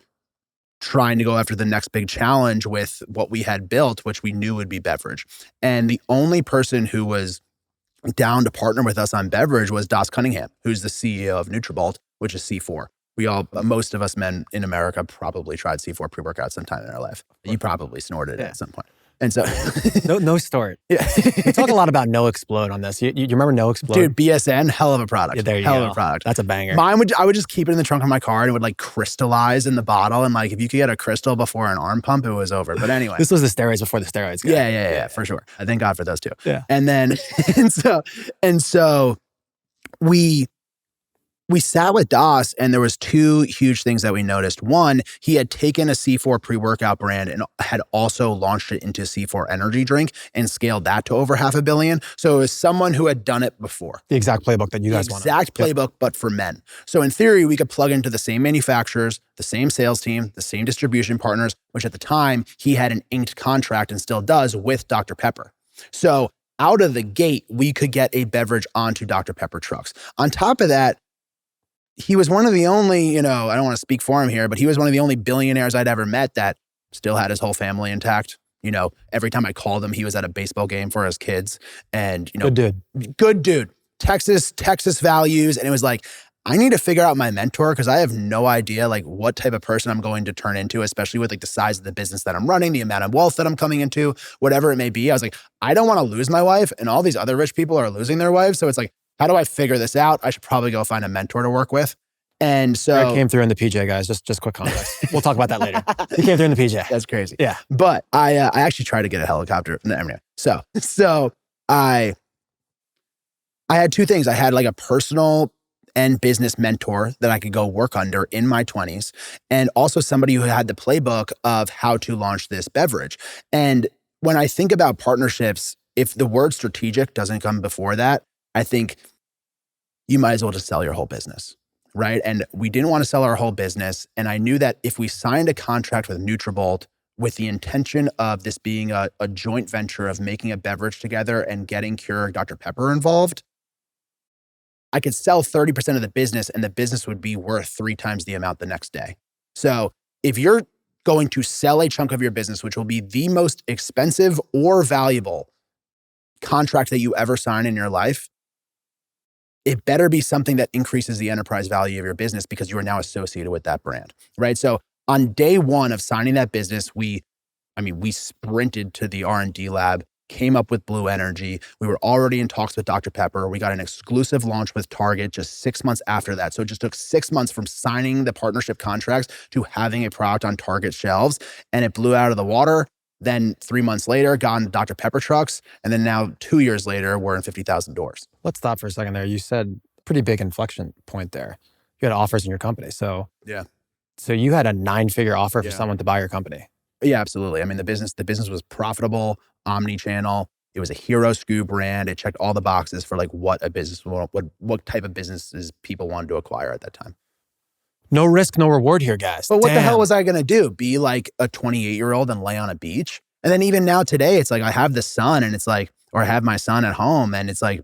trying to go after the next big challenge with what we had built, which we knew would be beverage. And the only person who was down to partner with us on beverage was Das Cunningham, who's the CEO of Nutrabolt, which is C4. Most of us men in America probably tried C4 pre-workout sometime in our life. You probably snorted it at some point. And so no snort. Yeah. We talk a lot about No Explode on this. You remember No Explode? Dude, BSN, hell of a product. Yeah, there you hell go. of a product. That's a banger. I would just keep it in the trunk of my car and it would like crystallize in the bottle. And like, if you could get a crystal before an arm pump, it was over. But anyway. This was the steroids before the steroids. Yeah, for sure. I thank God for those two. Yeah. And then, and so we sat with Das and there was two huge things that we noticed. One, he had taken a C4 pre-workout brand and had also launched it into C4 energy drink and scaled that to over $500 million. So it was someone who had done it before. The exact playbook that you guys wanted. The exact playbook, but for men. So in theory, we could plug into the same manufacturers, the same sales team, the same distribution partners, which at the time he had an inked contract and still does with Dr. Pepper. So out of the gate, we could get a beverage onto Dr. Pepper trucks. On top of that, he was one of the only, I don't want to speak for him here, but he was one of the only billionaires I'd ever met that still had his whole family intact. Every time I called him, he was at a baseball game for his kids. And, good dude, Texas values. And it was like, I need to figure out my mentor because I have no idea like what type of person I'm going to turn into, especially with like the size of the business that I'm running, the amount of wealth that I'm coming into, whatever it may be. I was like, I don't want to lose my wife and all these other rich people are losing their wives. So it's like, how do I figure this out? I should probably go find a mentor to work with. And so Greg came through in the PJ, guys. Just quick context. We'll talk about that later. He came through in the PJ. That's crazy. Yeah. But I actually tried to get a helicopter. So I had two things. I had like a personal and business mentor that I could go work under in my 20s. And also somebody who had the playbook of how to launch this beverage. And when I think about partnerships, if the word strategic doesn't come before that, I think you might as well just sell your whole business, right? And we didn't want to sell our whole business. And I knew that if we signed a contract with Nutrabolt with the intention of this being a joint venture of making a beverage together and getting Keurig Dr. Pepper involved, I could sell 30% of the business and the business would be worth 3 times the amount the next day. So if you're going to sell a chunk of your business, which will be the most expensive or valuable contract that you ever sign in your life, it better be something that increases the enterprise value of your business because you are now associated with that brand, right? So on day one of signing that business, we sprinted to the R&D lab, came up with Blue Energy. We were already in talks with Dr. Pepper. We got an exclusive launch with Target just 6 months after that. So it just took 6 months from signing the partnership contracts to having a product on Target shelves, and it blew out of the water. Then 3 months later, got on Dr. Pepper trucks. And then now 2 years later, we're in 50,000 doors. Let's stop for a second there. You said pretty big inflection point there. You had offers in your company. So yeah. So you had a 9-figure offer for someone to buy your company. Yeah, absolutely. I mean, the business was profitable, omni-channel. It was a hero SKU brand. It checked all the boxes for like what type of businesses people wanted to acquire at that time. No risk, no reward here, guys. But what the hell was I going to do? Be like a 28-year-old and lay on a beach? And then even now today, it's like I have the son and it's like, or I have my son at home and it's like,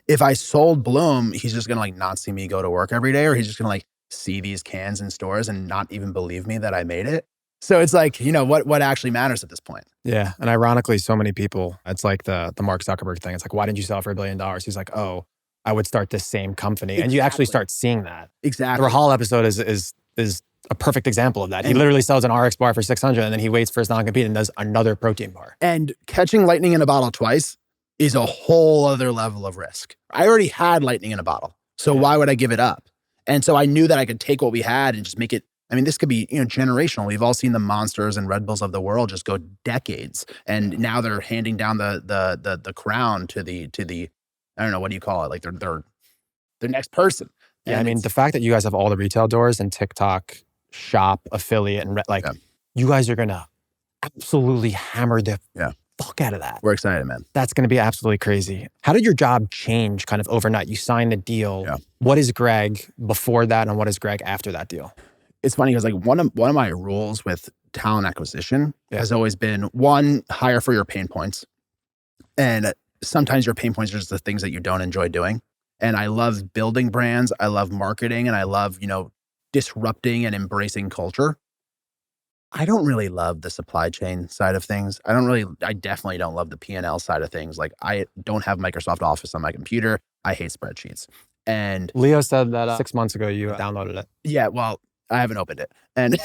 If I sold Bloom, he's just gonna like not see me go to work every day, or he's just gonna like see these cans in stores and not even believe me that I made it. So it's like, what actually matters at this point? Yeah. And ironically, so many people, it's like the Mark Zuckerberg thing. It's like, why didn't you sell for $1 billion? He's like, oh, I would start this same company. And you actually start seeing that. Exactly. The Rahal episode is a perfect example of that. He literally sells an RX bar for 600 and then he waits for his non-compete and does another protein bar. And catching lightning in a bottle twice is a whole other level of risk. I already had lightning in a bottle. So why would I give it up? And so I knew that I could take what we had and just make it, I mean, this could be, generational. We've all seen the Monsters and Red Bulls of the world just go decades. And now they're handing down the crown to the, I don't know, what do you call it? Like they're the next person. Yeah, I mean, the fact that you guys have all the retail doors and TikTok, shop, affiliate, and you guys are going to absolutely hammer the fuck out of that. We're excited, man. That's going to be absolutely crazy. How did your job change kind of overnight? You signed a deal. Yeah. What is Greg before that and what is Greg after that deal? It's funny because like one of my rules with talent acquisition has always been, one, hire for your pain points. And sometimes your pain points are just the things that you don't enjoy doing. And I love building brands. I love marketing, and I love, disrupting and embracing culture. I don't really love the supply chain side of things. I definitely don't love the P&L side of things. Like, I don't have Microsoft Office on my computer. I hate spreadsheets. And Leo said that 6 months ago you downloaded it. Yeah, well, I haven't opened it. And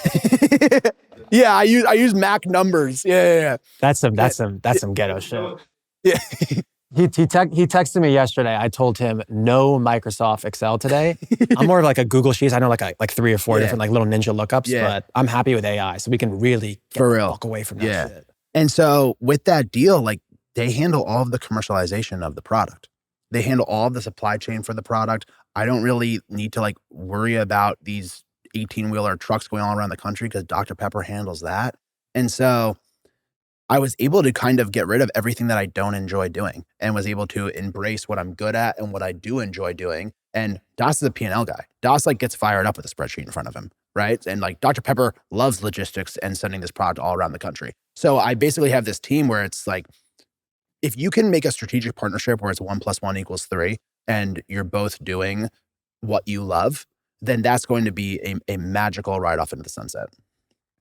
yeah, I use Mac numbers. Yeah. That's some ghetto shit. Yeah. He texted me yesterday. I told him no Microsoft Excel today. I'm more of like a Google Sheets. I know like 3 or 4 different like little ninja lookups, but I'm happy with AI. So we can really get the fuck away from that shit. And so with that deal, like, they handle all of the commercialization of the product. They handle all of the supply chain for the product. I don't really need to like worry about these 18-wheeler trucks going all around the country because Dr. Pepper handles that. And so I was able to kind of get rid of everything that I don't enjoy doing and was able to embrace what I'm good at and what I do enjoy doing. And Das is a P&L guy. Das like gets fired up with a spreadsheet in front of him, right? And like Dr. Pepper loves logistics and sending this product all around the country. So I basically have this team where it's like, if you can make a strategic partnership where it's 1 + 1 = 3 and you're both doing what you love, then that's going to be a magical ride off into the sunset.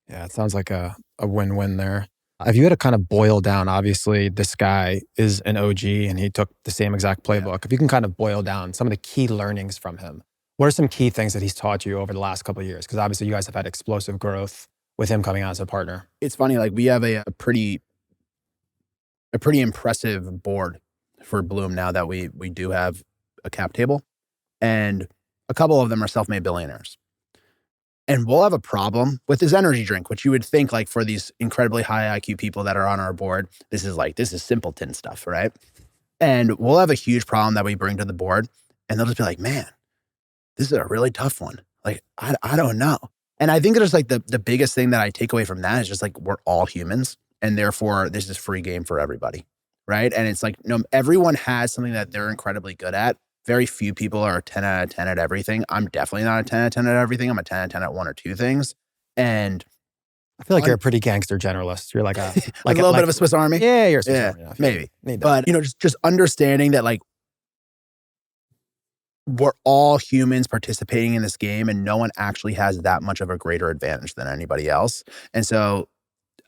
Yeah, it sounds like a win-win there. If you had to kind of boil down, obviously this guy is an OG and he took the same exact playbook. If you can kind of boil down some of the key learnings from him, what are some key things that he's taught you over the last couple of years? Because obviously you guys have had explosive growth with him coming out as a partner. It's funny, like we have a pretty impressive board for Bloom now that we do have a cap table, and a couple of them are self-made billionaires. And we'll have a problem with his energy drink, which you would think like for these incredibly high IQ people that are on our board, this is simpleton stuff, right? And we'll have a huge problem that we bring to the board, and they'll just be like, man, this is a really tough one. Like, I don't know. And I think there's like the biggest thing that I take away from that is just like, we're all humans, and therefore this is free game for everybody, right? And it's like, everyone has something that they're incredibly good at. Very few people are a 10 out of 10 at everything. I'm definitely not a 10 out of 10 at everything. I'm a 10 out of 10 at 1 or 2 things. And I feel like you're a pretty gangster generalist. You're like a little bit of a Swiss Army. Yeah, you're a Swiss Army. Maybe. But just understanding that like we're all humans participating in this game, and no one actually has that much of a greater advantage than anybody else. And so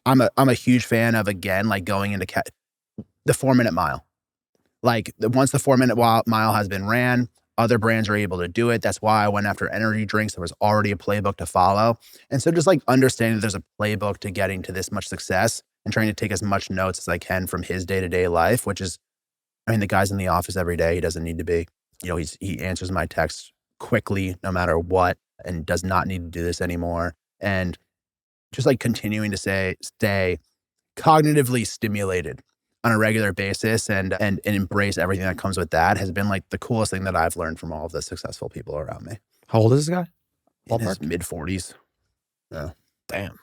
I'm a huge fan of, again, like going into the 4-minute mile. Like once the 4-minute mile has been ran, other brands are able to do it. That's why I went after energy drinks. There was already a playbook to follow. And so just like understanding that there's a playbook to getting to this much success and trying to take as much notes as I can from his day-to-day life, which is, I mean, the guy's in the office every day. He doesn't need to be. He answers my texts quickly no matter what, and does not need to do this anymore. And just like continuing to stay cognitively stimulated on a regular basis and embrace everything that comes with that has been like the coolest thing that I've learned from all of the successful people around me. How old is this guy? In his mid-40s. Yeah. Damn.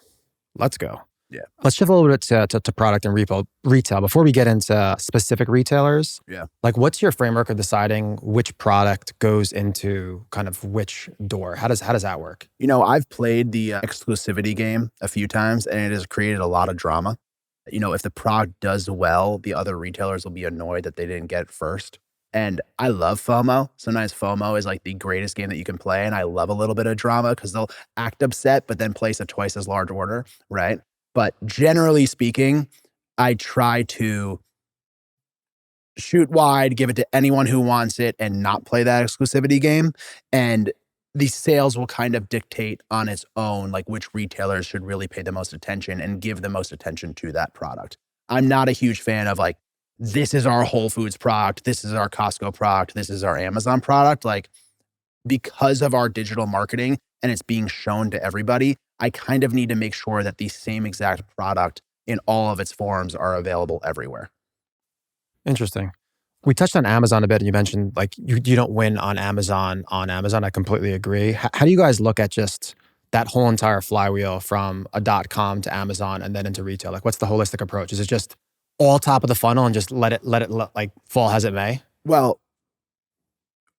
Let's go. Yeah. Let's shift a little bit to product and retail. Before we get into specific retailers, like what's your framework of deciding which product goes into kind of which door? How does that work? I've played the exclusivity game a few times, and it has created a lot of drama. If the product does well, the other retailers will be annoyed that they didn't get it first. And I love FOMO. Sometimes FOMO is like the greatest game that you can play. And I love a little bit of drama because they'll act upset, but then place a twice as large order, right? But generally speaking, I try to shoot wide, give it to anyone who wants it, and not play that exclusivity game. And the sales will kind of dictate on its own, like which retailers should really pay the most attention and give the most attention to that product. I'm not a huge fan of like, this is our Whole Foods product, this is our Costco product, this is our Amazon product. Like, because of our digital marketing and it's being shown to everybody, I kind of need to make sure that the same exact product in all of its forms are available everywhere. Interesting. We touched on Amazon a bit, and you mentioned like you don't win on Amazon. I completely agree. How do you guys look at just that whole entire flywheel from a .com to Amazon and then into retail? Like, what's the holistic approach? Is it just all top of the funnel and just let it like fall as it may? Well,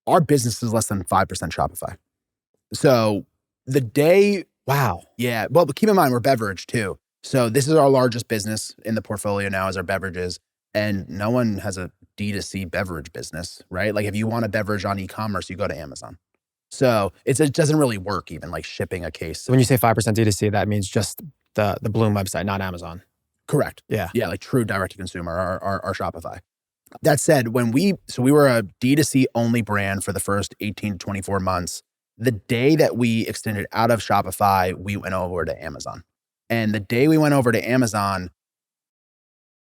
our business is less than 5% Shopify. So the day, Wow. yeah. Well, but keep in mind, we're beverage too. So this is our largest business in the portfolio now is our beverages. And no one has a D2C beverage business, right? Like if you want a beverage on e-commerce, you go to Amazon. So it doesn't really work even like shipping a case. So when you say 5% D2C, that means just the Bloom website, not Amazon. Correct. Yeah. Yeah, like true direct to consumer, our Shopify. That said, we were a D2C only brand for the first 18 to 24 months. The day that we extended out of Shopify, we went over to Amazon. And the day we went over to Amazon,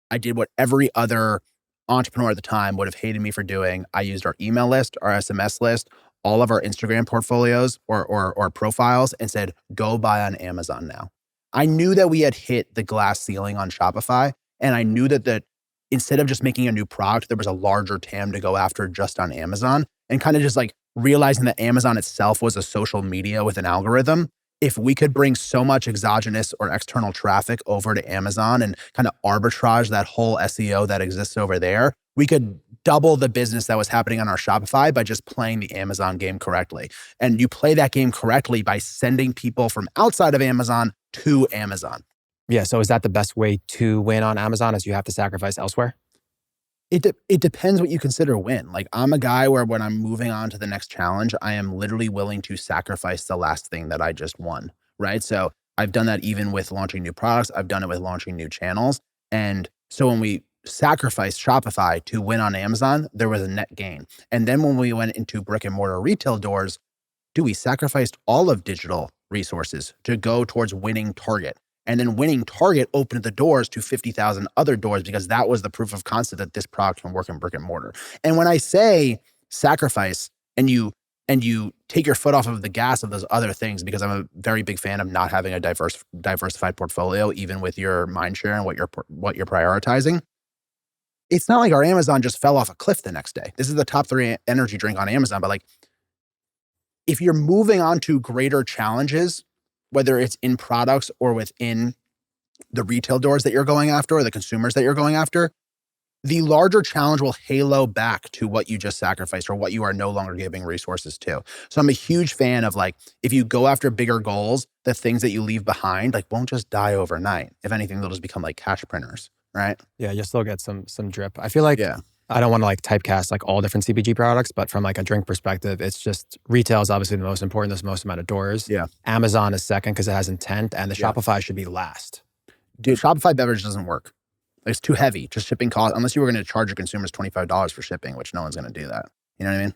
I did what every other entrepreneur at the time would have hated me for doing. I used our email list, our SMS list, all of our Instagram portfolios or profiles and said, go buy on Amazon now. I knew that we had hit the glass ceiling on Shopify. And I knew that instead of just making a new product, there was a larger TAM to go after just on Amazon, and kind of just like realizing that Amazon itself was a social media with an algorithm. If we could bring so much exogenous or external traffic over to Amazon and kind of arbitrage that whole SEO that exists over there, we could double the business that was happening on our Shopify by just playing the Amazon game correctly. And you play that game correctly by sending people from outside of Amazon to Amazon. Yeah. So is that the best way to win on Amazon, is you have to sacrifice elsewhere? It depends what you consider win. Like I'm a guy where when I'm moving on to the next challenge, I am literally willing to sacrifice the last thing that I just won, right? So I've done that even with launching new products. I've done it with launching new channels. And so when we sacrificed Shopify to win on Amazon, there was a net gain. And then when we went into brick and mortar retail doors, we sacrificed all of digital resources to go towards winning Target. And then winning Target opened the doors to 50,000 other doors because that was the proof of concept that this product can work in brick and mortar. And when I say sacrifice and you take your foot off of the gas of those other things, because I'm a very big fan of not having a diversified portfolio, even with your mind share and what you're prioritizing. It's not like our Amazon just fell off a cliff the next day. This is the top 3 energy drink on Amazon. But like, if you're moving on to greater challenges, whether it's in products or within the retail doors that you're going after or the consumers that you're going after, the larger challenge will halo back to what you just sacrificed or what you are no longer giving resources to. So I'm a huge fan of like, if you go after bigger goals, the things that you leave behind like won't just die overnight. If anything, they'll just become like cash printers, right? Yeah, you'll still get some drip. I feel like, yeah. I don't want to like typecast like all different CPG products, but from like a drink perspective, it's just retail is obviously the most important. There's the most amount of doors. Yeah. Amazon is second because it has intent, and the Shopify should be last. Dude, Shopify beverage doesn't work. It's too heavy. Just shipping cost, unless you were going to charge your consumers $25 for shipping, which no one's going to do that. You know what I mean?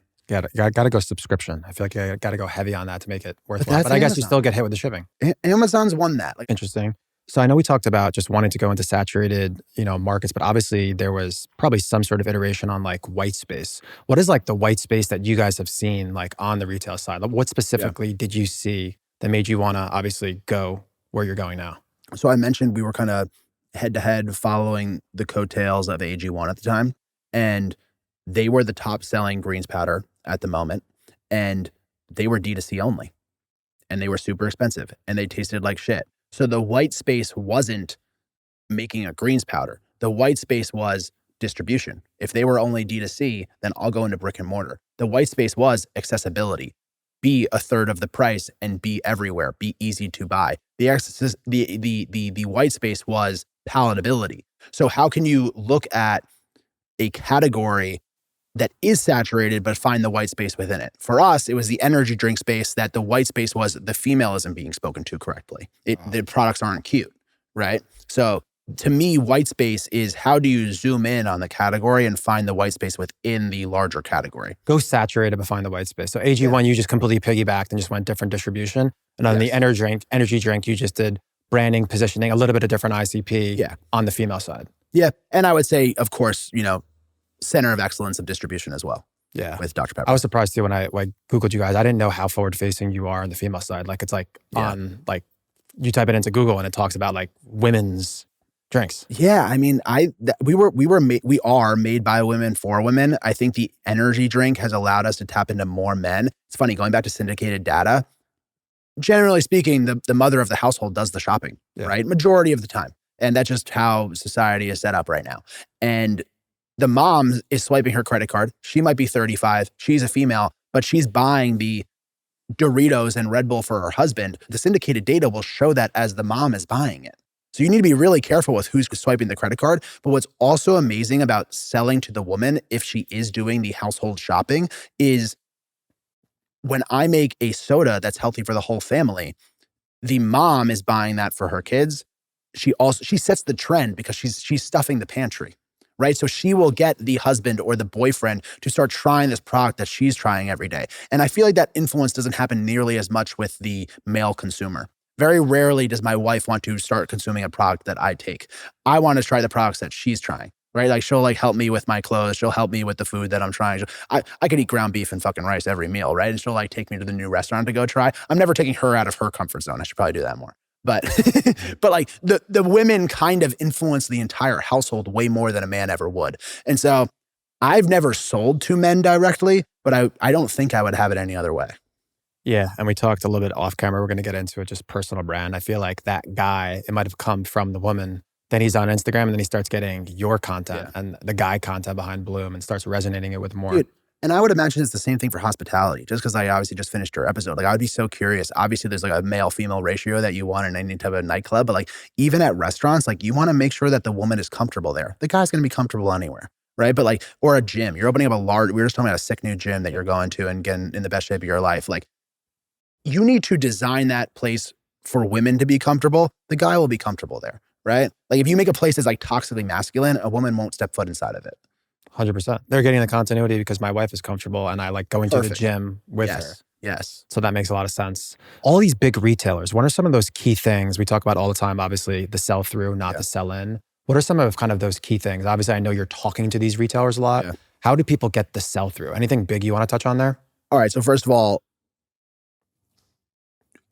Got to go subscription. I feel like you got to go heavy on that to make it worthwhile. But I Amazon. guess you still get hit with the shipping. Amazon's won that. Like, interesting. So I know we talked about just wanting to go into saturated, markets, but obviously there was probably some sort of iteration on like white space. What is like the white space that you guys have seen like on the retail side? Like, what specifically did you see that made you want to obviously go where you're going now? So I mentioned we were kind of head to head following the coattails of AG1 at the time. And they were the top selling greens powder at the moment. And they were D2C only. And they were super expensive and they tasted like shit. So the white space wasn't making a greens powder. The white space was distribution. If they were only D2C, then I'll go into brick and mortar. The white space was accessibility. Be a third of the price and be everywhere. Be easy to buy. The white space was palatability. So how can you look at a category that is saturated, but find the white space within it. For us, it was the energy drink space that the white space was the female isn't being spoken to correctly. The products aren't cute, right? So to me, white space is how do you zoom in on the category and find the white space within the larger category? Go saturated, but find the white space. So AG1, you just completely piggybacked and just went different distribution. And on the energy drink, you just did branding, positioning, a little bit of different ICP on the female side. Yeah. And I would say, of course, center of excellence of distribution as well. Yeah. With Dr. Pepper. I was surprised too when I Googled you guys. I didn't know how forward facing you are on the female side. Like it's on you type it into Google and it talks about like women's drinks. Yeah. I mean, we are made by women for women. I think the energy drink has allowed us to tap into more men. It's funny, going back to syndicated data, generally speaking, the mother of the household does the shopping, right? Majority of the time. And that's just how society is set up right now. And the mom is swiping her credit card. She might be 35. She's a female, but she's buying the Doritos and Red Bull for her husband. The syndicated data will show that as the mom is buying it. So you need to be really careful with who's swiping the credit card. But what's also amazing about selling to the woman, if she is doing the household shopping, is when I make a soda that's healthy for the whole family, the mom is buying that for her kids. She sets the trend because she's stuffing the pantry. Right? So she will get the husband or the boyfriend to start trying this product that she's trying every day. And I feel like that influence doesn't happen nearly as much with the male consumer. Very rarely does my wife want to start consuming a product that I take. I want to try the products that she's trying, right? Like she'll help me with my clothes. She'll help me with the food that I'm trying. I could eat ground beef and fucking rice every meal, right? And she'll take me to the new restaurant to go try. I'm never taking her out of her comfort zone. I should probably do that more. But the women kind of influence the entire household way more than a man ever would. And so I've never sold to men directly, but I don't think I would have it any other way. Yeah. And we talked a little bit off camera. We're going to get into it, just personal brand. I feel like that guy, it might have come from the woman. Then he's on Instagram and then he starts getting your content and the guy content behind Bloom and starts resonating it with more. Dude, and I would imagine it's the same thing for hospitality, just because I obviously just finished your episode. I would be so curious. Obviously, there's a male-female ratio that you want in any type of nightclub, but even at restaurants, you want to make sure that the woman is comfortable there. The guy's going to be comfortable anywhere, right? But or a gym. You're opening up we were just talking about a sick new gym that you're going to and getting in the best shape of your life. You need to design that place for women to be comfortable. The guy will be comfortable there, right? If you make a place that's toxically masculine, a woman won't step foot inside of it. 100%. They're getting the continuity because my wife is comfortable and I like going to the gym with her. Yes. So that makes a lot of sense. All these big retailers, what are some of those key things we talk about all the time? Obviously, the sell through, not the sell in. What are some of kind of those key things? Obviously, I know you're talking to these retailers a lot. Yeah. How do people get the sell through? Anything big you want to touch on there? All right. So first of all,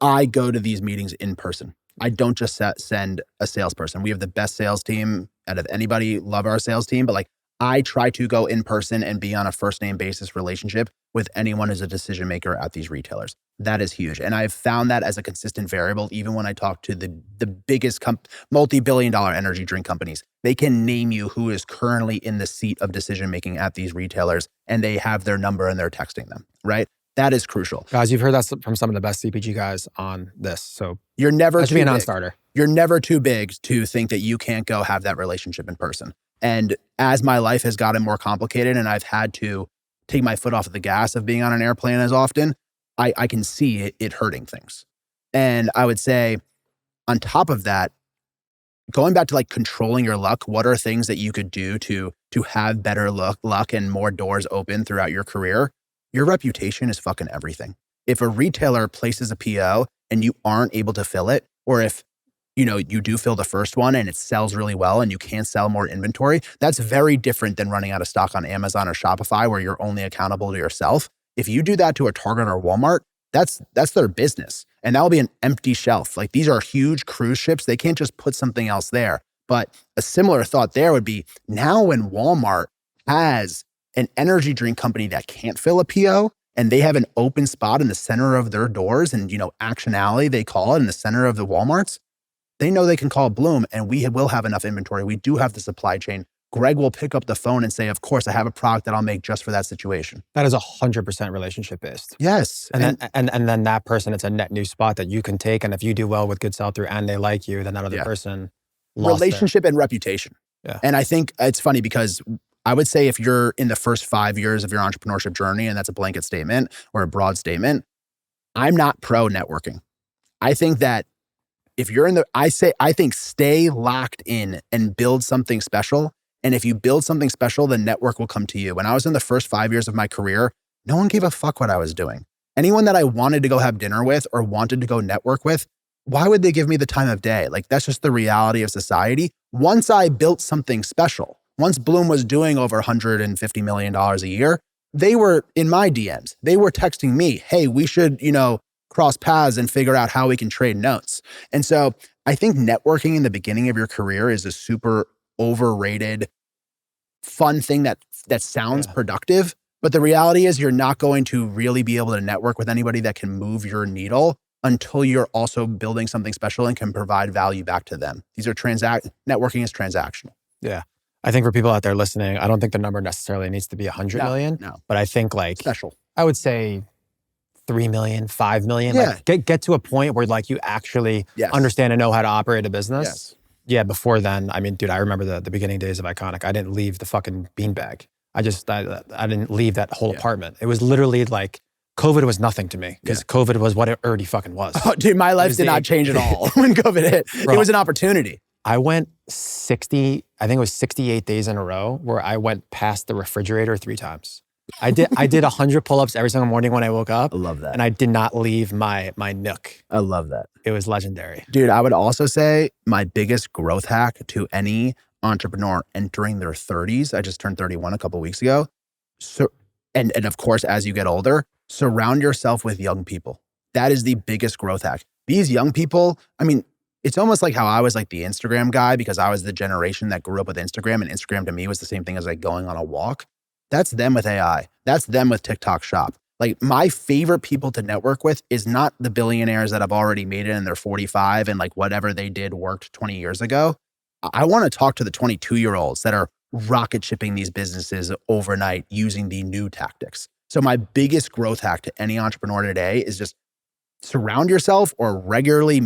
I go to these meetings in person. I don't just send a salesperson. We have the best sales team out of anybody. Love our sales team, but I try to go in person and be on a first name basis relationship with anyone who's a decision maker at these retailers. That is huge. And I've found that as a consistent variable, even when I talk to the biggest multi-billion-dollar energy drink companies. They can name you who is currently in the seat of decision making at these retailers, and they have their number and they're texting them, right? That is crucial. Guys, you've heard that from some of the best CPG guys on this. So you're never that should be a non-starter. You're never too big to think that you can't go have that relationship in person. And as my life has gotten more complicated and I've had to take my foot off of the gas of being on an airplane as often, I can see it hurting things. And I would say on top of that, going back to controlling your luck, what are things that you could do to have better luck and more doors open throughout your career? Your reputation is fucking everything. If a retailer places a PO and you aren't able to fill it, or if you do fill the first one and it sells really well and you can't sell more inventory, that's very different than running out of stock on Amazon or Shopify where you're only accountable to yourself. If you do that to a Target or Walmart, that's their business. And that'll be an empty shelf. These are huge cruise ships. They can't just put something else there. But a similar thought there would be, now when Walmart has an energy drink company that can't fill a PO and they have an open spot in the center of their doors and, Action Alley, they call it, in the center of the Walmarts, they know they can call Bloom and we will have enough inventory. We do have the supply chain. Greg will pick up the phone and say, of course, I have a product that I'll make just for that situation. That is 100% relationship based. Yes. And then that person, it's a net new spot that you can take. And if you do well with good sell through and they like you, then that other person lost relationship and reputation. Yeah. And I think it's funny because I would say if you're in the first 5 years of your entrepreneurship journey, and that's a blanket statement or a broad statement, I'm not pro networking. I think that if you're I think stay locked in and build something special. And if you build something special, the network will come to you. When I was in the first 5 years of my career, no one gave a fuck what I was doing. Anyone that I wanted to go have dinner with or wanted to go network with, why would they give me the time of day? Like, that's just the reality of society. Once I built something special, once Bloom was doing over $150 million a year, they were in my DMs. They were texting me, hey, we should, cross paths and figure out how we can trade notes. And so I think networking in the beginning of your career is a super overrated, fun thing that sounds productive. But the reality is you're not going to really be able to network with anybody that can move your needle until you're also building something special and can provide value back to them. These are networking is transactional. Yeah. I think for people out there listening, I don't think the number necessarily needs to be 100 million. No. But I think like special. I would say 3 million, 5 million. Yeah. Like get to a point where like you actually understand and know how to operate a business. Yes. Yeah, before then, I mean, dude, I remember the beginning days of Iconic. I didn't leave the fucking beanbag. I didn't leave that whole apartment. It was literally like, COVID was nothing to me because COVID was what it already fucking was. Oh, dude, my life did not change at all when COVID hit. Bro, it was an opportunity. I went 68 days in a row where I went past the refrigerator 3 times. I did 100 pull-ups every single morning when I woke up. I love that. And I did not leave my nook. I love that. It was legendary. Dude, I would also say my biggest growth hack to any entrepreneur entering their 30s, I just turned 31 a couple of weeks ago. So, and of course, as you get older, surround yourself with young people. That is the biggest growth hack. These young people, I mean, it's almost like how I was like the Instagram guy because I was the generation that grew up with Instagram, and Instagram to me was the same thing as like going on a walk. That's them with AI. That's them with TikTok Shop. Like, my favorite people to network with is not the billionaires that have already made it and they're 45 and like whatever they did worked 20 years ago. I want to talk to the 22-year-olds that are rocket shipping these businesses overnight using the new tactics. So my biggest growth hack to any entrepreneur today is just surround yourself or regularly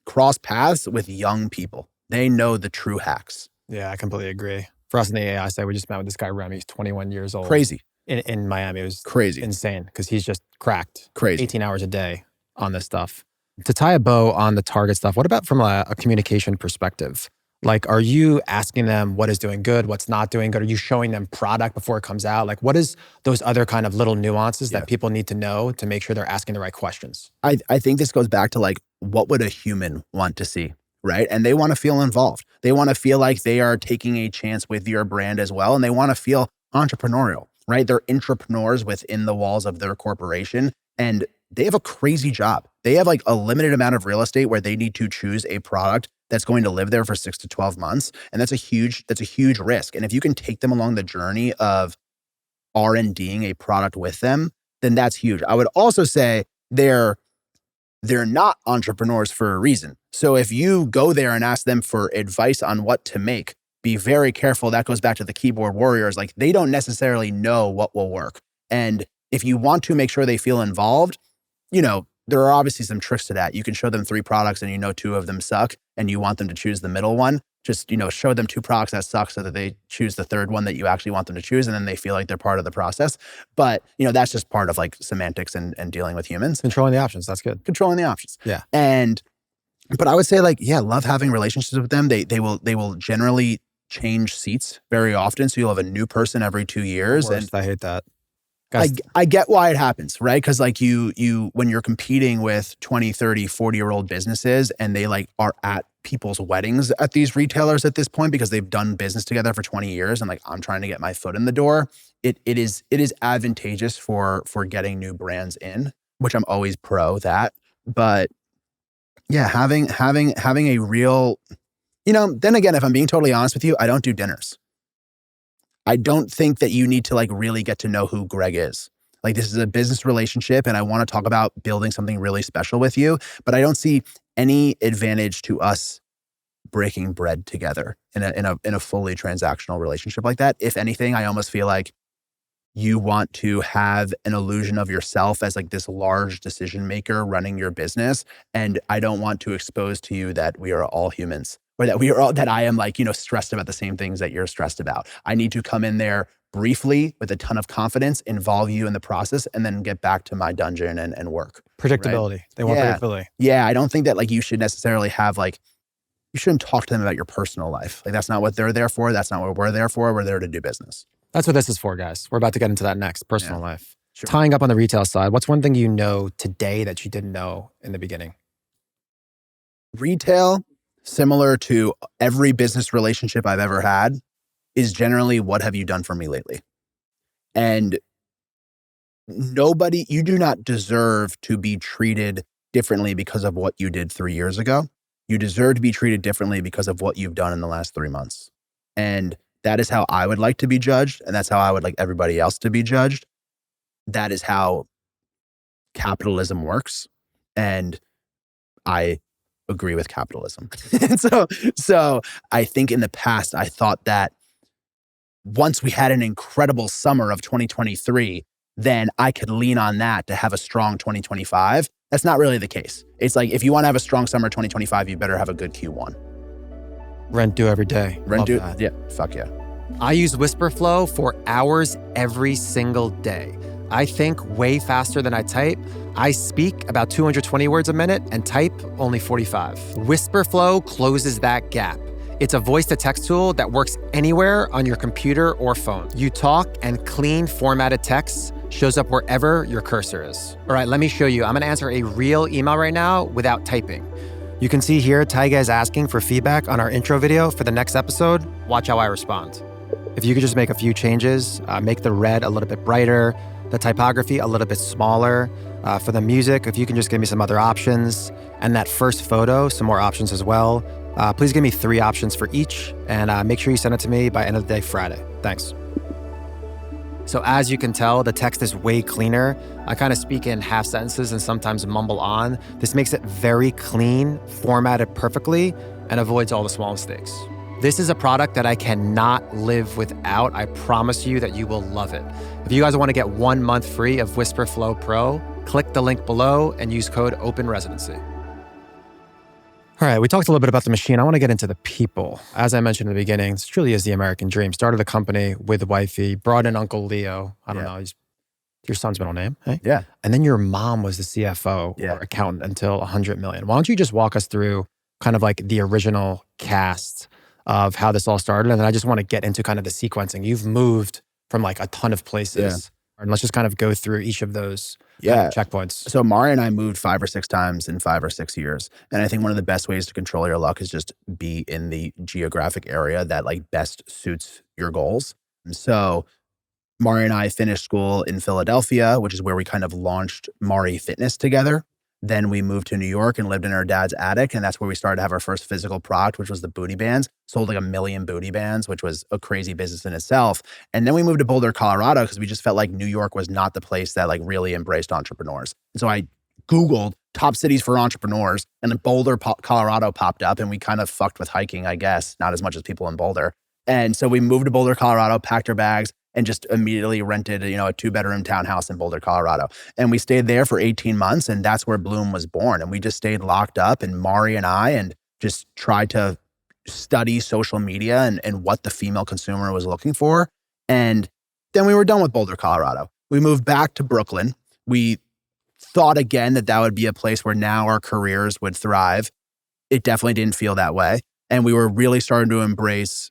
cross paths with young people. They know the true hacks. Yeah, I completely agree. For us in the AI side, we just met with this guy, Remy. He's 21 years old. Crazy. In Miami. It was crazy. Insane because he's just cracked. Crazy. 18 hours a day on this stuff. To tie a bow on the target stuff, what about from a communication perspective? Like, are you asking them what is doing good, what's not doing good? Are you showing them product before it comes out? Like, what is those other kind of little nuances that people need to know to make sure they're asking the right questions? I think this goes back to like, what would a human want to see, right? And they want to feel involved. They want to feel like they are taking a chance with your brand as well. And they want to feel entrepreneurial, right? They're entrepreneurs within the walls of their corporation. And they have a crazy job. They have like a limited amount of real estate where they need to choose a product that's going to live there for 6 to 12 months. And that's a huge risk. And if you can take them along the journey of R&Ding a product with them, then that's huge. I would also say they're not entrepreneurs for a reason. So if you go there and ask them for advice on what to make, be very careful. That goes back to the keyboard warriors. Like, they don't necessarily know what will work. And if you want to make sure they feel involved, there are obviously some tricks to that. You can show them 3 products and 2 of them suck and you want them to choose the middle one. Just, show them 2 products that suck so that they choose the 3rd one that you actually want them to choose, and then they feel like they're part of the process. But, that's just part of like semantics and dealing with humans. Controlling the options. That's good. Controlling the options. Yeah. But I would say like, love having relationships with them. They will generally change seats very often. So you'll have a new person every 2 years. And I hate that. I get why it happens, right? Because like you when you're competing with 20, 30, 40-year-old businesses and they like are at people's weddings at these retailers at this point because they've done business together for 20 years and like, I'm trying to get my foot in the door. It is advantageous for getting new brands in, which I'm always pro that. But yeah, having a real, then again, if I'm being totally honest with you, I don't do dinners. I don't think that you need to like really get to know who Greg is. Like, this is a business relationship and I want to talk about building something really special with you, but I don't see any advantage to us breaking bread together in a fully transactional relationship like that. If anything, I almost feel like you want to have an illusion of yourself as like this large decision maker running your business. And I don't want to expose to you that we are all humans. or that I am like, stressed about the same things that you're stressed about. I need to come in there briefly with a ton of confidence, involve you in the process, and then get back to my dungeon and work. Predictability. Right? They want predictability. Yeah. I don't think that like you should necessarily have like, you shouldn't talk to them about your personal life. Like that's not what they're there for. That's not what we're there for. We're there to do business. That's what this is for, guys. We're about to get into that next, personal life. Sure. Tying up on the retail side, what's one thing you know today that you didn't know in the beginning? Retail, similar to every business relationship I've ever had, is generally what have you done for me lately? And you do not deserve to be treated differently because of what you did 3 years ago. You deserve to be treated differently because of what you've done in the last 3 months. And that is how I would like to be judged. And that's how I would like everybody else to be judged. That is how capitalism works. And I agree with capitalism. And so I think in the past, I thought that once we had an incredible summer of 2023, then I could lean on that to have a strong 2025. That's not really the case. It's like, if you want to have a strong summer 2025, you better have a good Q1. Rent due every day. Rent due, yeah, fuck yeah. I use Whisperflow for hours every single day. I think way faster than I type. I speak about 220 words a minute and type only 45. Whisperflow closes that gap. It's a voice-to-text tool that works anywhere on your computer or phone. You talk and clean formatted text shows up wherever your cursor is. All right, let me show you. I'm gonna answer a real email right now without typing. You can see here, Taiga is asking for feedback on our intro video for the next episode. Watch how I respond. If you could just make a few changes, make the red a little bit brighter, the typography a little bit smaller. For the music, if you can just give me some other options, and that first photo, some more options as well. Please give me 3 options for each, and make sure you send it to me by end of the day Friday. Thanks. So as you can tell, the text is way cleaner. I kind of speak in half sentences and sometimes mumble on. This makes it very clean, formatted perfectly, and avoids all the small mistakes. This is a product that I cannot live without. I promise you that you will love it. If you guys want to get 1 month free of Whisperflow Pro, click the link below and use code OPENRESIDENCY. All right, we talked a little bit about the machine. I want to get into the people. As I mentioned in the beginning, this truly is the American dream. Started the company with wifey, brought in Uncle Leo. I don't know, he's your son's middle name, hey? Yeah. And then your mom was the CFO or accountant until 100 million. Why don't you just walk us through kind of like the original cast of how this all started? And then I just want to get into kind of the sequencing. You've moved from like a ton of places. And let's just kind of go through each of those checkpoints. So Mari and I moved 5 or 6 times in 5 or 6 years. And I think one of the best ways to control your luck is just be in the geographic area that like best suits your goals. And so Mari and I finished school in Philadelphia, which is where we kind of launched Mari Fitness together. Then we moved to New York and lived in our dad's attic. And that's where we started to have our first physical product, which was the booty bands. Sold like 1 million booty bands, which was a crazy business in itself. And then we moved to Boulder, Colorado, because we just felt like New York was not the place that like really embraced entrepreneurs. And so I Googled top cities for entrepreneurs, and then Boulder, Colorado popped up, and we kind of fucked with hiking, I guess, not as much as people in Boulder. And so we moved to Boulder, Colorado, packed our bags, and just immediately rented, a 2-bedroom townhouse in Boulder, Colorado. And we stayed there for 18 months, and that's where Bloom was born. And we just stayed locked up, and Mari and I, and just tried to study social media and what the female consumer was looking for. And then we were done with Boulder, Colorado. We moved back to Brooklyn. We thought again that would be a place where now our careers would thrive. It definitely didn't feel that way. And we were really starting to embrace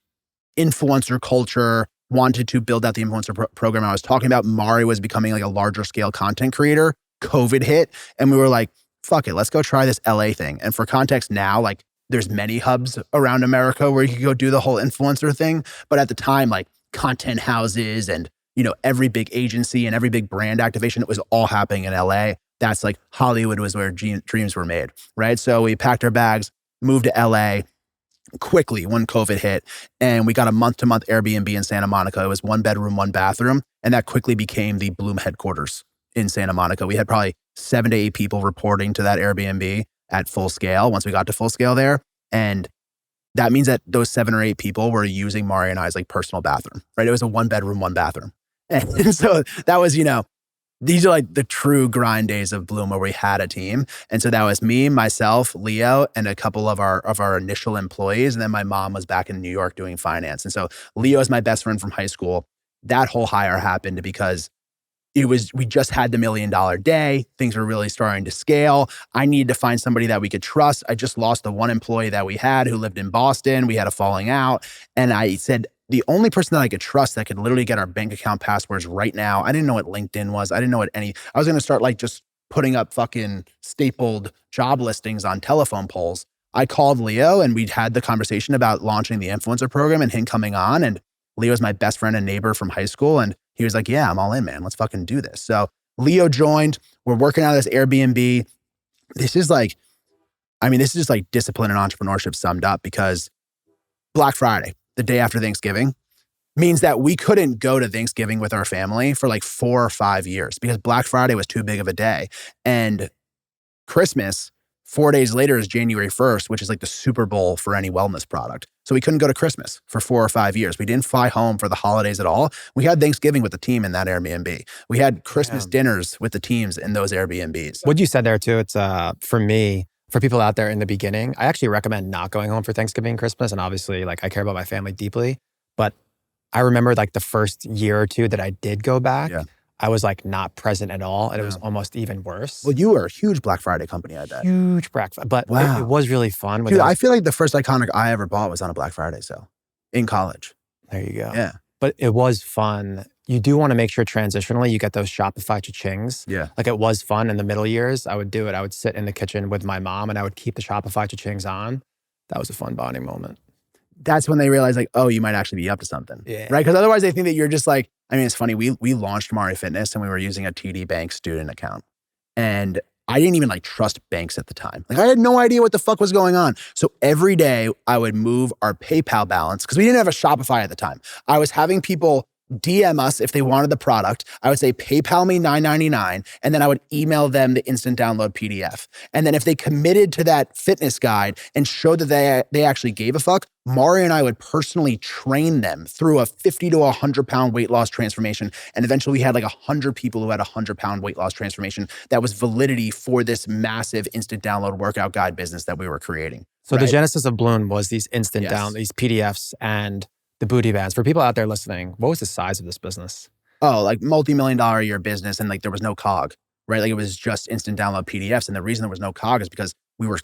influencer culture, wanted to build out the influencer program I was talking about. Mari was becoming like a larger scale content creator. COVID hit, and we were like, fuck it, let's go try this LA thing. And for context now, like there's many hubs around America where you can go do the whole influencer thing. But at the time, like content houses and, every big agency and every big brand activation, it was all happening in LA. That's like Hollywood was where dreams were made, right? So we packed our bags, moved to LA quickly when COVID hit, and we got a month-to-month Airbnb in Santa Monica. It was 1 bedroom, 1 bathroom, and that quickly became the Bloom headquarters in Santa Monica. We had probably 7 to 8 people reporting to that Airbnb at full scale once we got to full scale there. And that means that those 7 or 8 people were using Mari and I's like personal bathroom, right? It was a 1 bedroom, 1 bathroom. And so that was, These are like the true grind days of Bloom where we had a team. And so that was me, myself, Leo, and a couple of our initial employees. And then my mom was back in New York doing finance. And so Leo is my best friend from high school. That whole hire happened because we just had the $1 million day. Things were really starting to scale. I needed to find somebody that we could trust. I just lost the one employee that we had who lived in Boston. We had a falling out. And I said, the only person that I could trust that could literally get our bank account passwords right now. I didn't know what LinkedIn was. I didn't know what I was going to start like just putting up fucking stapled job listings on telephone poles. I called Leo and we'd had the conversation about launching the influencer program and him coming on. And Leo's my best friend and neighbor from high school. And he was like, yeah, I'm all in, man. Let's fucking do this. So Leo joined. We're working out of this Airbnb. This is just like discipline and entrepreneurship summed up, because Black Friday, the day after Thanksgiving, means that we couldn't go to Thanksgiving with our family for like 4 or 5 years because Black Friday was too big of a day. And Christmas, 4 days later, is January 1st, which is like the Super Bowl for any wellness product. So we couldn't go to Christmas for 4 or 5 years. We didn't fly home for the holidays at all. We had Thanksgiving with the team in that Airbnb. We had Christmas dinners with the teams in those Airbnbs. What you said there too, it's for me, for people out there in the beginning, I actually recommend not going home for Thanksgiving and Christmas. And obviously, like, I care about my family deeply. But I remember like the first year or two that I did go back, I was like not present at all. And it was almost even worse. Well, you were a huge Black Friday company, I bet. Huge Black Friday. But it was really fun. Dude, I feel like the first Iconic I ever bought was on a Black Friday sale in college. There you go. Yeah. But it was fun. You do want to make sure transitionally you get those Shopify cha-chings. Yeah. Like, it was fun in the middle years. I would do it. I would sit in the kitchen with my mom and I would keep the Shopify cha-chings on. That was a fun bonding moment. That's when they realize like, oh, you might actually be up to something. Yeah. Right? Because otherwise they think that you're just like, I mean, it's funny. We launched Mari Fitness and we were using a TD Bank student account. And I didn't even like trust banks at the time. Like, I had no idea what the fuck was going on. So every day I would move our PayPal balance, because we didn't have a Shopify at the time. I was having people DM us if they wanted the product. I would say, PayPal me $9.99, and then I would email them the instant download PDF. And then if they committed to that fitness guide and showed that they actually gave a fuck, Mari and I would personally train them through a 50 to 100 pound weight loss transformation. And eventually we had like 100 people who had a 100 pound weight loss transformation. That was Validity for this massive instant download workout guide business that we were creating. So the genesis of Bloom was these instant these PDFs and the booty bands. For people out there listening, what was the size of this business? Oh, like multi-million-dollar a year business, and like there was no cog, right? Like, it was just instant download PDFs. And the reason there was no cog is because we were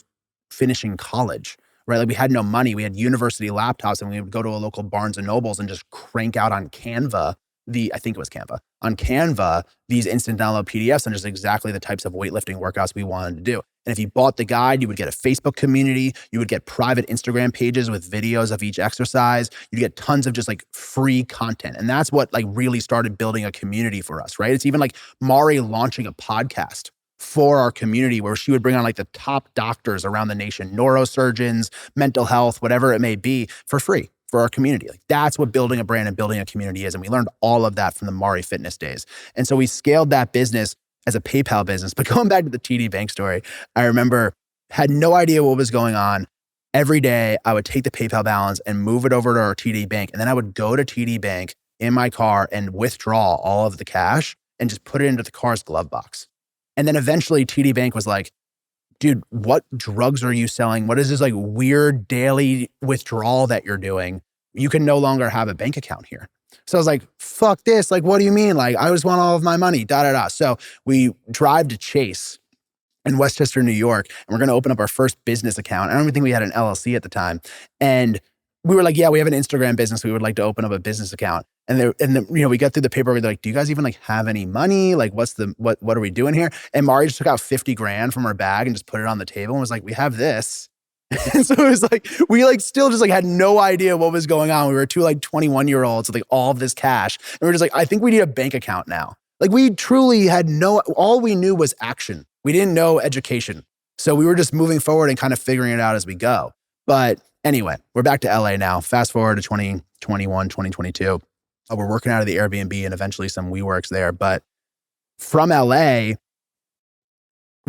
finishing college, right? Like, we had no money. We had university laptops, and we would go to a local Barnes and Nobles and just crank out on Canva, on Canva, these instant download PDFs and just exactly the types of weightlifting workouts we wanted to do. And if you bought the guide, you would get a Facebook community. You would get private Instagram pages with videos of each exercise. You'd get tons of just like free content. And that's what like really started building a community for us, right? It's even like Mari launching a podcast for our community where she would bring on like the top doctors around the nation, neurosurgeons, mental health, whatever it may be, for free for our community. Like, that's what building a brand and building a community is. And we learned all of that from the Mari Fitness days. And so we scaled that business as a PayPal business. But going back to the TD Bank story, I remember, had no idea what was going on. Every day I would take the PayPal balance and move it over to our TD Bank. And then I would go to TD Bank in my car and withdraw all of the cash and just put it into the car's glove box. And then eventually TD Bank was like, dude, what drugs are you selling? What is this like weird daily withdrawal that you're doing? You can no longer have a bank account here. So I was like, fuck this. Like, what do you mean? Like, I just want all of my money, So we drive to Chase in Westchester, New York, and we're going to open up our first business account. I don't even think we had an LLC at the time. And we were like, yeah, we have an Instagram business. We would like to open up a business account. And we got through the paperwork. They're like, do you guys even like have any money? Like, what are we doing here? And Mari just took out 50 grand from her bag and just put it on the table and was like, we have this. And so it was like, we like still just like had no idea what was going on. We were two like 21-year-olds with like all of this cash. And we were just like, I think we need a bank account now. Like, we truly had all we knew was action. We didn't know education. So we were just moving forward and kind of figuring it out as we go. But anyway, we're back to LA now. Fast forward to 2021, 2022. We're working out of the Airbnb and eventually some WeWorks there. But from LA,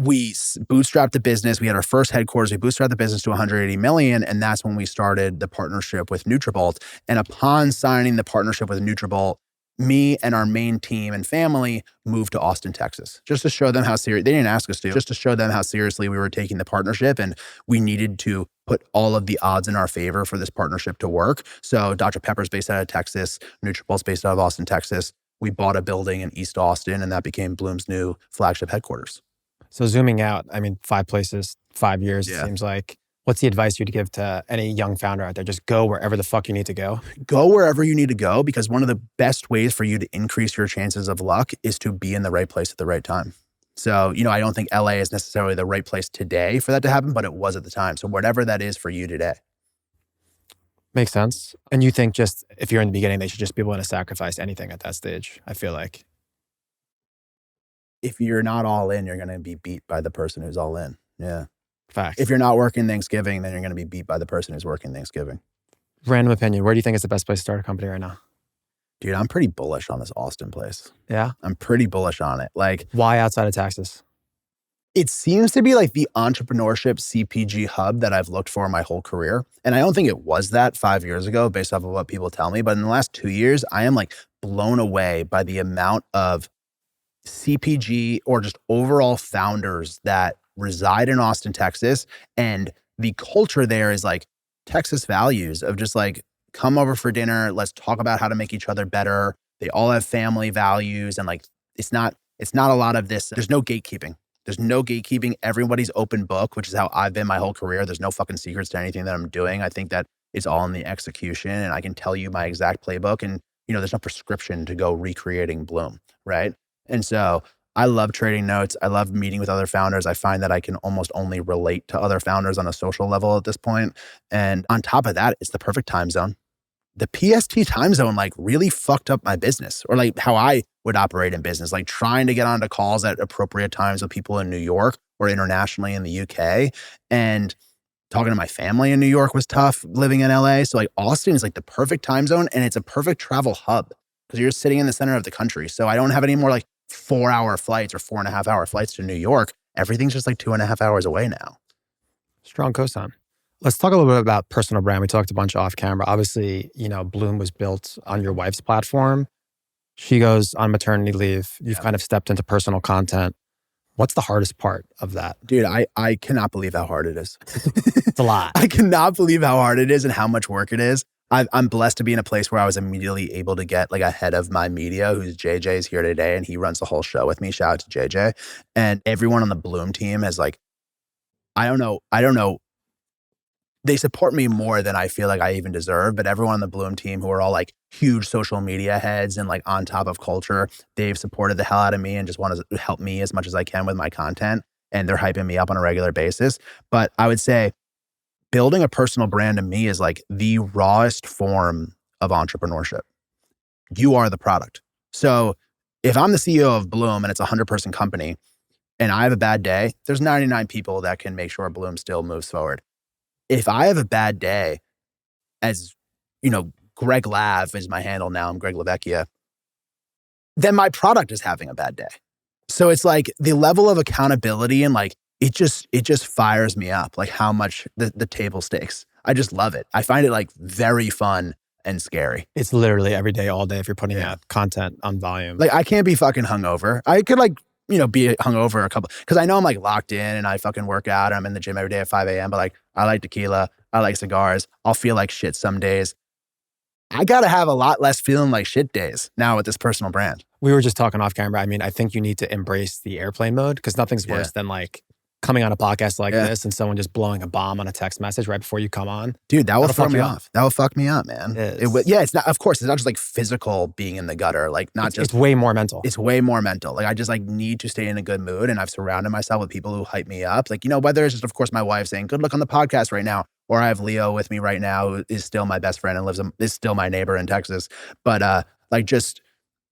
we bootstrapped the business. We had our first headquarters. We bootstrapped the business to 180 million. And that's when we started the partnership with Nutrabolt. And upon signing the partnership with Nutrabolt, me and our main team and family moved to Austin, Texas, just to show them how serious, they didn't ask us to, just to show them how seriously we were taking the partnership. And we needed to put all of the odds in our favor for this partnership to work. So Dr. Pepper's based out of Texas, Nutrabolt's based out of Austin, Texas. We bought a building in East Austin, and that became Bloom's new flagship headquarters. So zooming out, I mean, 5 places, 5 years, it seems like. What's the advice you'd give to any young founder out there? Just go wherever the fuck you need to go. Go wherever you need to go, because one of the best ways for you to increase your chances of luck is to be in the right place at the right time. So, I don't think LA is necessarily the right place today for that to happen, but it was at the time. So whatever that is for you today. Makes sense. And you think just if you're in the beginning, they should just be willing to sacrifice anything at that stage, I feel like. If you're not all in, you're going to be beat by the person who's all in. Yeah. Facts. If you're not working Thanksgiving, then you're going to be beat by the person who's working Thanksgiving. Random opinion. Where do you think is the best place to start a company right now? Dude, I'm pretty bullish on this Austin place. Yeah? I'm pretty bullish on it. Like, why outside of Texas? It seems to be like the entrepreneurship CPG hub that I've looked for my whole career. And I don't think it was that 5 years ago based off of what people tell me. But in the last 2 years, I am like blown away by the amount of CPG or just overall founders that reside in Austin, Texas. And the culture there is like Texas values of just like, come over for dinner. Let's talk about how to make each other better. They all have family values. And like, it's not a lot of this. There's no gatekeeping. There's no gatekeeping. Everybody's open book, which is how I've been my whole career. There's no fucking secrets to anything that I'm doing. I think that it's all in the execution, and I can tell you my exact playbook, and there's no prescription to go recreating Bloom, right? And so I love trading notes. I love meeting with other founders. I find that I can almost only relate to other founders on a social level at this point. And on top of that, it's the perfect time zone. The PST time zone like really fucked up my business, or like how I would operate in business, like trying to get onto calls at appropriate times with people in New York or internationally in the UK. And talking to my family in New York was tough living in LA. So like Austin is like the perfect time zone, and it's a perfect travel hub because you're sitting in the center of the country. So I don't have any more like 4-hour flights or 4.5-hour flights to New York. Everything's just like 2.5 hours away now. Strong cosign. Let's talk a little bit about personal brand. We talked a bunch off camera. Obviously, Bloom was built on your wife's platform. She goes on maternity leave. You've kind of stepped into personal content. What's the hardest part of that? Dude, I cannot believe how hard it is. It's a lot. I cannot believe how hard it is and how much work it is. I'm blessed to be in a place where I was immediately able to get like a head of my media, who's JJ, is here today, and he runs the whole show with me. Shout out to JJ. And everyone on the Bloom team has like, I don't know. They support me more than I feel like I even deserve, but everyone on the Bloom team who are all like huge social media heads and like on top of culture, they've supported the hell out of me and just want to help me as much as I can with my content. And they're hyping me up on a regular basis. But I would say building a personal brand to me is like the rawest form of entrepreneurship. You are the product. So if I'm the CEO of Bloom and it's a 100-person company and I have a bad day, there's 99 people that can make sure Bloom still moves forward. If I have a bad day, as Greg Lav is my handle now, I'm Greg Lavecchia, then my product is having a bad day. So it's like the level of accountability and like, it just fires me up, like how much the table stakes. I just love it. I find it like very fun and scary. It's literally every day, all day if you're putting out content on volume. Like I can't be fucking hungover. I could like, be hungover a couple, because I know I'm like locked in and I fucking work out and I'm in the gym every day at 5 a.m. But like, I like tequila. I like cigars. I'll feel like shit some days. I got to have a lot less feeling like shit days now with this personal brand. We were just talking off camera. I mean, I think you need to embrace the airplane mode, because nothing's worse than like coming on a podcast like this and someone just blowing a bomb on a text message right before you come on. Dude, that will fuck me off. That will fuck me up, man. It's not, of course, it's not just like physical being in the gutter. Like it's way more mental. It's way more mental. Like I just like need to stay in a good mood, and I've surrounded myself with people who hype me up. Like, whether it's just, of course, my wife saying, good luck on the podcast right now, or I have Leo with me right now, who is still my best friend and is still my neighbor in Texas. But like just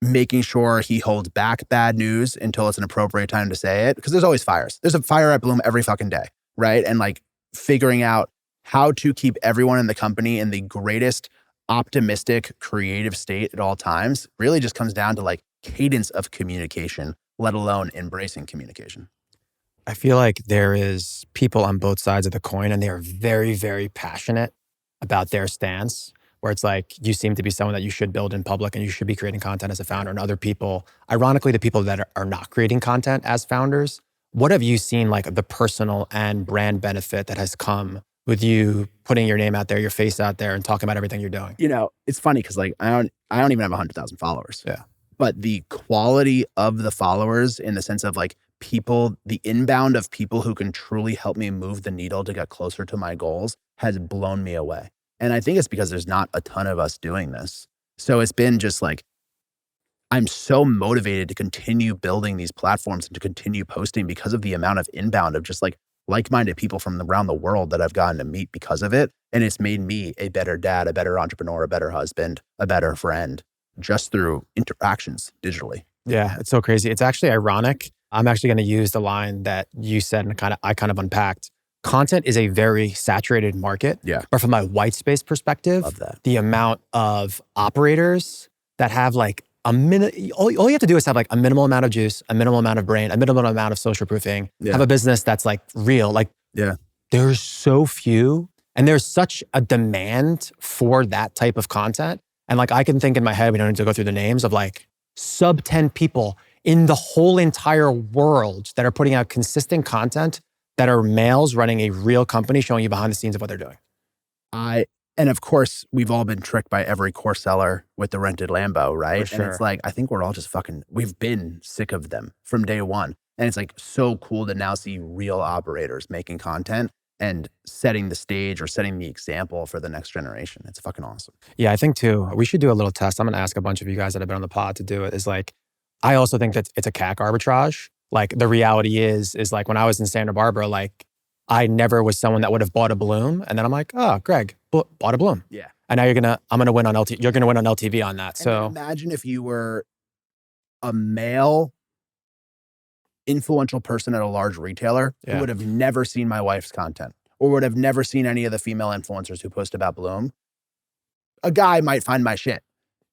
making sure he holds back bad news until it's an appropriate time to say it. Because there's always fires. There's a fire at Bloom every fucking day, right? And like figuring out how to keep everyone in the company in the greatest optimistic, creative state at all times really just comes down to like cadence of communication, let alone embracing communication. I feel like there is people on both sides of the coin, and they are very, very passionate about their stance. where it's like, you seem to be someone that you should build in public and you should be creating content as a founder, and other people, ironically, the people that are not creating content as founders. What have you seen, like the personal and brand benefit that has come with you putting your name out there, your face out there, and talking about everything you're doing? You know, it's funny because like I don't even have 100,000 followers. Yeah. But the quality of the followers, in the sense of like people, the inbound of people who can truly help me move the needle to get closer to my goals, has blown me away. And I think it's because there's not a ton of us doing this. So it's been just like, I'm so motivated to continue building these platforms and to continue posting because of the amount of inbound of just like-minded people from around the world that I've gotten to meet because of it. And it's made me a better dad, a better entrepreneur, a better husband, a better friend, just through interactions digitally. Yeah, it's so crazy. It's actually ironic. I'm actually going to use the line that you said and I kind of unpacked. Content is a very saturated market. Yeah. But from my white space perspective, Love that. The amount of operators that have like all you have to do is have like a minimal amount of juice, a minimal amount of brain, a minimal amount of social proofing, have a business that's like real. Like, there's so few, and there's such a demand for that type of content. And like, I can think in my head, we don't need to go through the names of like sub 10 people in the whole entire world that are putting out consistent content that are males running a real company, showing you behind the scenes of what they're doing. And of course, we've all been tricked by every course seller with the rented Lambo, right? For sure. And it's like, I think we're all just we've been sick of them from day one. And it's like so cool to now see real operators making content and setting the stage or setting the example for the next generation. It's fucking awesome. Yeah, I think too, we should do a little test. I'm going to ask a bunch of you guys that have been on the pod to do it. Is like, I also think that it's a CAC arbitrage. Like the reality is like when I was in Santa Barbara, like I never was someone that would have bought a balloon. And then I'm like, oh, Greg bought a balloon. Yeah. And now I'm going to win on LTV. You're going to win on LTV on that. So imagine if you were a male influential person at a large retailer who would have never seen my wife's content or would have never seen any of the female influencers who post about Bloom. A guy might find my shit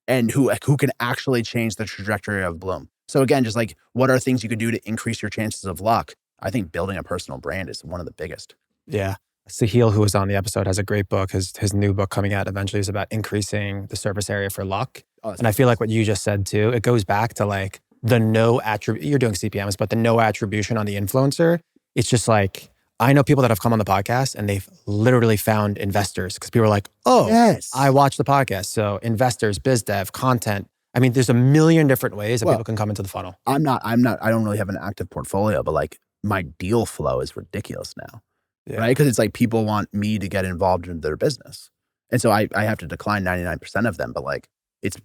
and who can actually change the trajectory of Bloom. So again, just like, what are things you could do to increase your chances of luck? I think building a personal brand is one of the biggest. Yeah. Sahil, who was on the episode, has a great book. His new book coming out eventually is about increasing the surface area for luck. And I feel like what you just said too, it goes back to like the no attribute, you're doing CPMs, but the no attribution on the influencer. It's just like, I know people that have come on the podcast and they've literally found investors because people are like, oh, yes, I watched the podcast. So investors, biz dev, content. I mean, there's a million different ways that people can come into the funnel. I don't really have an active portfolio, but like my deal flow is ridiculous now. Yeah. Right? Because it's like people want me to get involved in their business. And so I have to decline 99% of them. But like,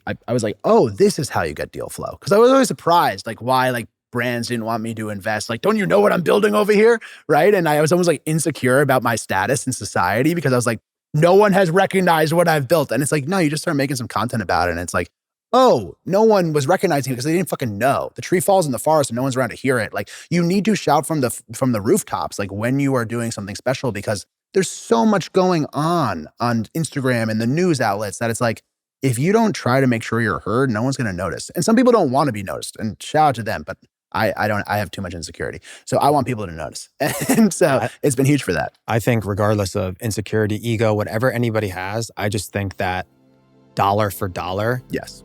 I was like, oh, this is how you get deal flow. Because I was always surprised, like why like brands didn't want me to invest. Like, don't you know what I'm building over here? Right? And I was almost like insecure about my status in society because I was like, no one has recognized what I've built. And it's like, no, you just start making some content about it. And it's like, oh, no one was recognizing it because they didn't fucking know. The tree falls in the forest and no one's around to hear it. Like, you need to shout from the rooftops, like when you are doing something special, because there's so much going on Instagram and the news outlets that it's like, if you don't try to make sure you're heard, no one's going to notice. And some people don't want to be noticed, and shout out to them, but I have too much insecurity. So I want people to notice. And so it's been huge for that. I think regardless of insecurity, ego, whatever anybody has, I just think that dollar for dollar. Yes.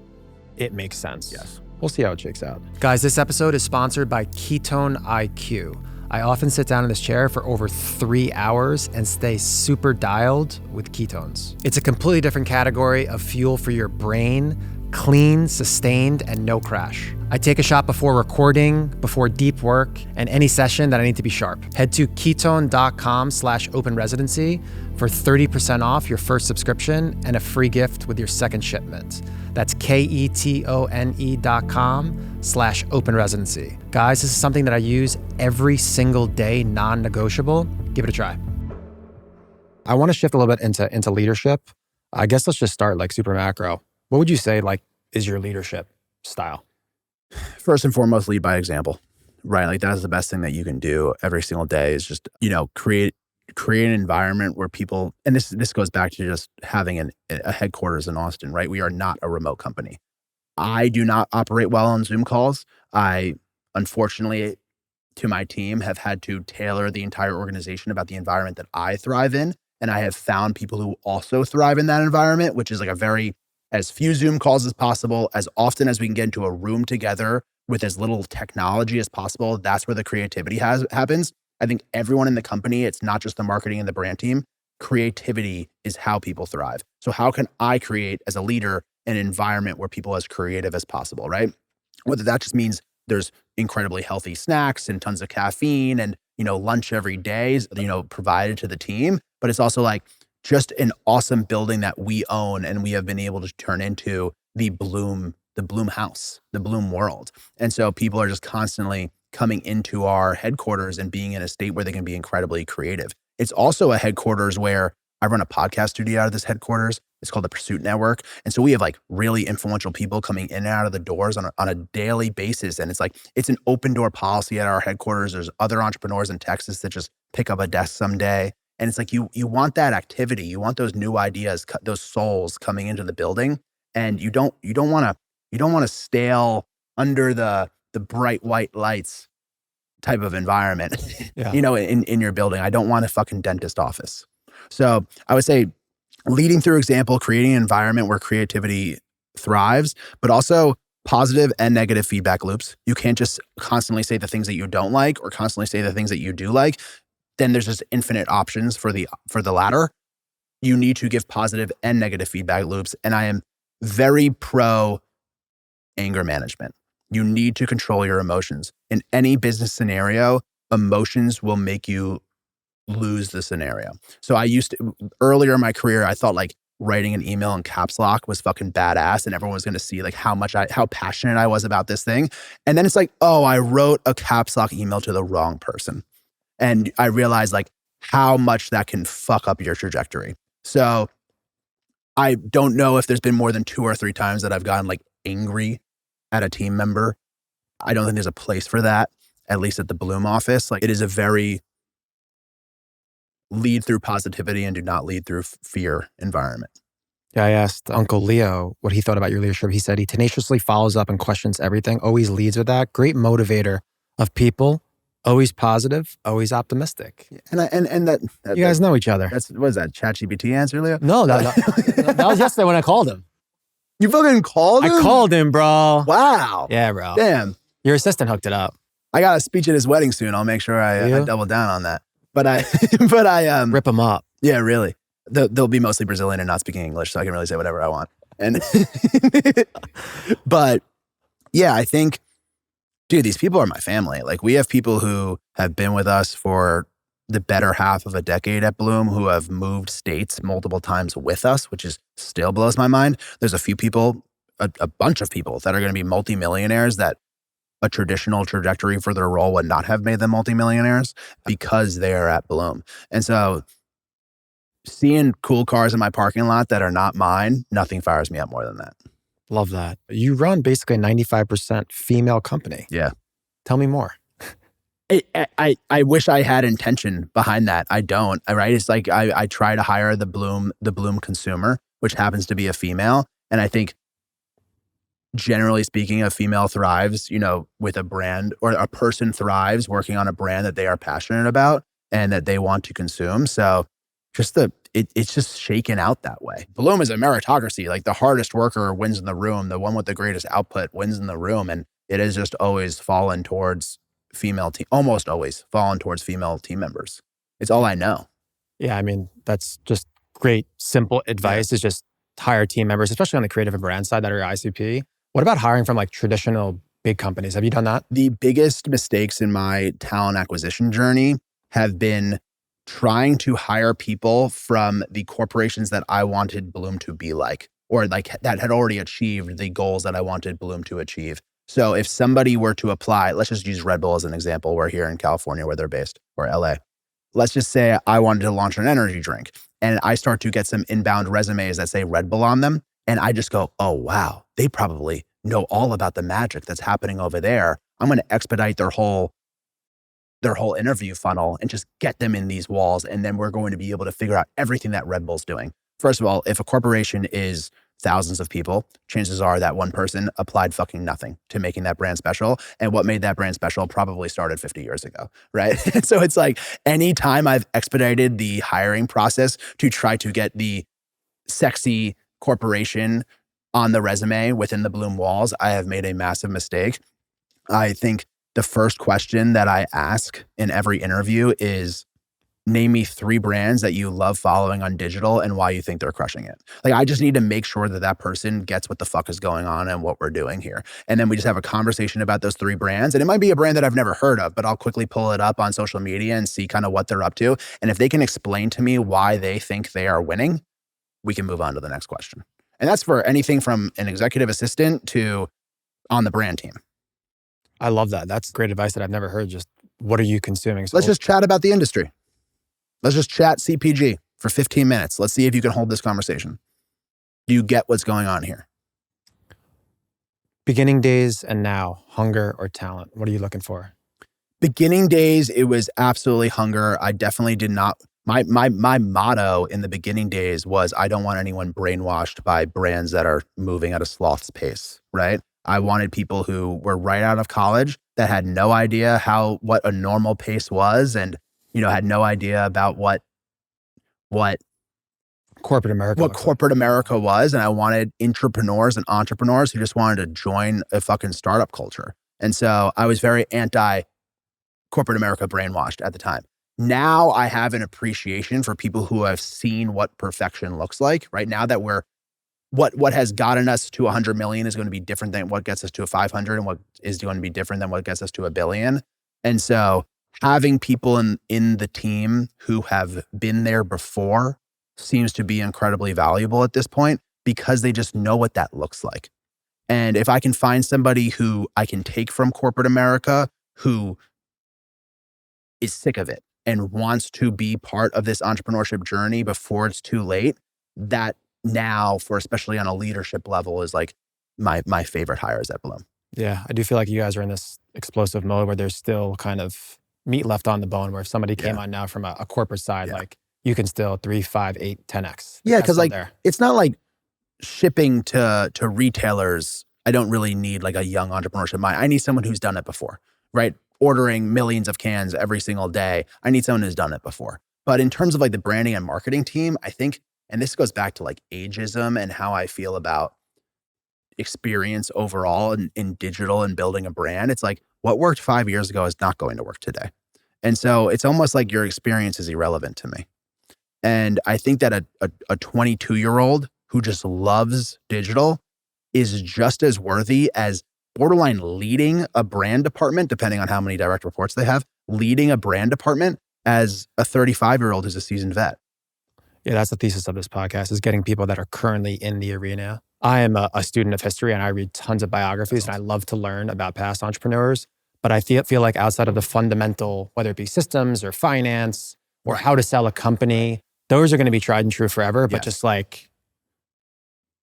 It makes sense. Yes. We'll see how it shakes out. Guys, this episode is sponsored by Ketone IQ. I often sit down in this chair for over 3 hours and stay super dialed with ketones. It's a completely different category of fuel for your brain, clean, sustained, and no crash. I take a shot before recording, before deep work, and any session that I need to be sharp. Head to ketone.com/openresidency for 30% off your first subscription and a free gift with your second shipment. That's ketone.com/openresidency. Guys, this is something that I use every single day, non-negotiable. Give it a try. I want to shift a little bit into leadership. I guess let's just start like super macro. What would you say like is your leadership style? First and foremost, lead by example, right? Like that's the best thing that you can do every single day is just, create an environment where people, and this goes back to just having a headquarters in Austin, right? We are not a remote company. I do not operate well on Zoom calls. I, unfortunately, to my team, have had to tailor the entire organization about the environment that I thrive in. And I have found people who also thrive in that environment, which is like a very, as few Zoom calls as possible, as often as we can get into a room together with as little technology as possible. That's where the creativity happens. I think everyone in the company, it's not just the marketing and the brand team, creativity is how people thrive. So how can I create as a leader an environment where people are as creative as possible, right? Whether that just means there's incredibly healthy snacks and tons of caffeine and, lunch every day is, provided to the team. But it's also like just an awesome building that we own and we have been able to turn into the Bloom house, the Bloom world. And so people are just constantly coming into our headquarters and being in a state where they can be incredibly creative. It's also a headquarters where I run a podcast studio out of this headquarters. It's called the Pursuit Network. And so we have like really influential people coming in and out of the doors on a daily basis. And it's like, it's an open door policy at our headquarters. There's other entrepreneurs in Texas that just pick up a desk someday. And it's like, you want that activity. You want those new ideas, those souls coming into the building. And you don't want to stale under the bright white lights type of environment, in your building. I don't want a fucking dentist office. So I would say leading through example, creating an environment where creativity thrives, but also positive and negative feedback loops. You can't just constantly say the things that you don't like or constantly say the things that you do like. Then there's just infinite options for the latter. You need to give positive and negative feedback loops. And I am very pro anger management. You need to control your emotions. In any business scenario, emotions will make you lose the scenario. So earlier in my career, I thought like writing an email in caps lock was fucking badass and everyone was going to see like how passionate I was about this thing. And then it's like, oh, I wrote a caps lock email to the wrong person. And I realized like how much that can fuck up your trajectory. So I don't know if there's been more than 2 or 3 times that I've gotten like angry at a team member. I don't think there's a place for that, at least at the Bloom office. Like it is a very lead through positivity and do not lead through fear environment. Yeah, I asked Uncle Leo what he thought about your leadership. He said he tenaciously follows up and questions everything, always leads with that. Great motivator of people, always positive, always optimistic. And that you guys know each other. What is that, ChatGPT answer, Leo? No, that was yesterday when I called him. You fucking called him? I called him, bro. Wow. Yeah, bro. Damn. Your assistant hooked it up. I got a speech at his wedding soon. I'll make sure I double down on that. But I rip him up. Yeah, really. They'll be mostly Brazilian and not speaking English, so I can really say whatever I want. And but yeah, I think, dude, these people are my family. Like we have people who have been with us for the better half of a decade at Bloom who have moved states multiple times with us, which is still blows my mind. There's a few people, a bunch of people that are going to be multimillionaires that a traditional trajectory for their role would not have made them multimillionaires because they are at Bloom. And so seeing cool cars in my parking lot that are not mine, nothing fires me up more than that. Love that. You run basically a 95% female company. Yeah. Tell me more. I wish I had intention behind that. I don't, right? It's like I try to hire the Bloom consumer, which happens to be a female. And I think generally speaking, a female thrives, with a brand, or a person thrives working on a brand that they are passionate about and that they want to consume. So just it's just shaken out that way. Bloom is a meritocracy. Like the hardest worker wins in the room. The one with the greatest output wins in the room. And it has just always fallen towards almost always fallen towards female team members. It's all I know. Yeah, I mean, that's just great, simple advice is just hire team members, especially on the creative and brand side that are your ICP. What about hiring from like traditional big companies? Have you done that? The biggest mistakes in my talent acquisition journey have been trying to hire people from the corporations that I wanted Bloom to be like, or like that had already achieved the goals that I wanted Bloom to achieve. So if somebody were to apply, let's just use Red Bull as an example. We're here in California where they're based, or LA. Let's just say I wanted to launch an energy drink and I start to get some inbound resumes that say Red Bull on them. And I just go, oh, wow, they probably know all about the magic that's happening over there. I'm going to expedite their whole interview funnel and just get them in these walls. And then we're going to be able to figure out everything that Red Bull's doing. First of all, if a corporation is thousands of people, chances are that one person applied fucking nothing to making that brand special. And what made that brand special probably started 50 years ago, right? So it's like anytime I've expedited the hiring process to try to get the sexy corporation on the resume within the Bloom walls, I have made a massive mistake. I think the first question that I ask in every interview is, name me 3 brands that you love following on digital and why you think they're crushing it. Like, I just need to make sure that that person gets what the fuck is going on and what we're doing here. And then we just have a conversation about those 3 brands. And it might be a brand that I've never heard of, but I'll quickly pull it up on social media and see kind of what they're up to. And if they can explain to me why they think they are winning, we can move on to the next question. And that's for anything from an executive assistant to on the brand team. I love that. That's great advice that I've never heard. Just what are you consuming? So let's just chat about the industry. Let's just chat CPG for 15 minutes. Let's see if you can hold this conversation. Do you get what's going on here? Beginning days and now, hunger or talent? What are you looking for? Beginning days, it was absolutely hunger. I definitely did not. My motto in the beginning days was, I don't want anyone brainwashed by brands that are moving at a sloth's pace, right? I wanted people who were right out of college that had no idea what a normal pace was, and had no idea about what corporate America was. And I wanted intrapreneurs and entrepreneurs who just wanted to join a fucking startup culture. And so I was very anti-corporate America brainwashed at the time. Now I have an appreciation for people who have seen what perfection looks like. Right now that what has gotten us to 100 million is going to be different than what gets us to a 500, and what is going to be different than what gets us to a billion. And so having people in the team who have been there before seems to be incredibly valuable at this point, because they just know what that looks like. And if I can find somebody who I can take from corporate America, who is sick of it and wants to be part of this entrepreneurship journey before it's too late, that now, for especially on a leadership level, is like my favorite hires at Bloom. Yeah, I do feel like you guys are in this explosive mode where there's still kind of meat left on the bone, where if somebody came on now from a corporate side, like you can still 3, 5, 8, 10x. Yeah, because like it's not like shipping to retailers. I don't really need like a young entrepreneurship mind. I need someone who's done it before, right? Ordering millions of cans every single day. I need someone who's done it before. But in terms of like the branding and marketing team, I think, and this goes back to like ageism and how I feel about experience overall in digital and building a brand. It's like, what worked 5 years ago is not going to work today. And so it's almost like your experience is irrelevant to me. And I think that a 22-year-old who just loves digital is just as worthy as borderline leading a brand department, depending on how many direct reports they have, leading a brand department as a 35-year-old who's a seasoned vet. Yeah, that's the thesis of this podcast, is getting people that are currently in the arena. I am a student of history and I read tons of biographies, and I love to learn about past entrepreneurs. But I feel like outside of the fundamental, whether it be systems or finance or how to sell a company, those are going to be tried and true forever. But just like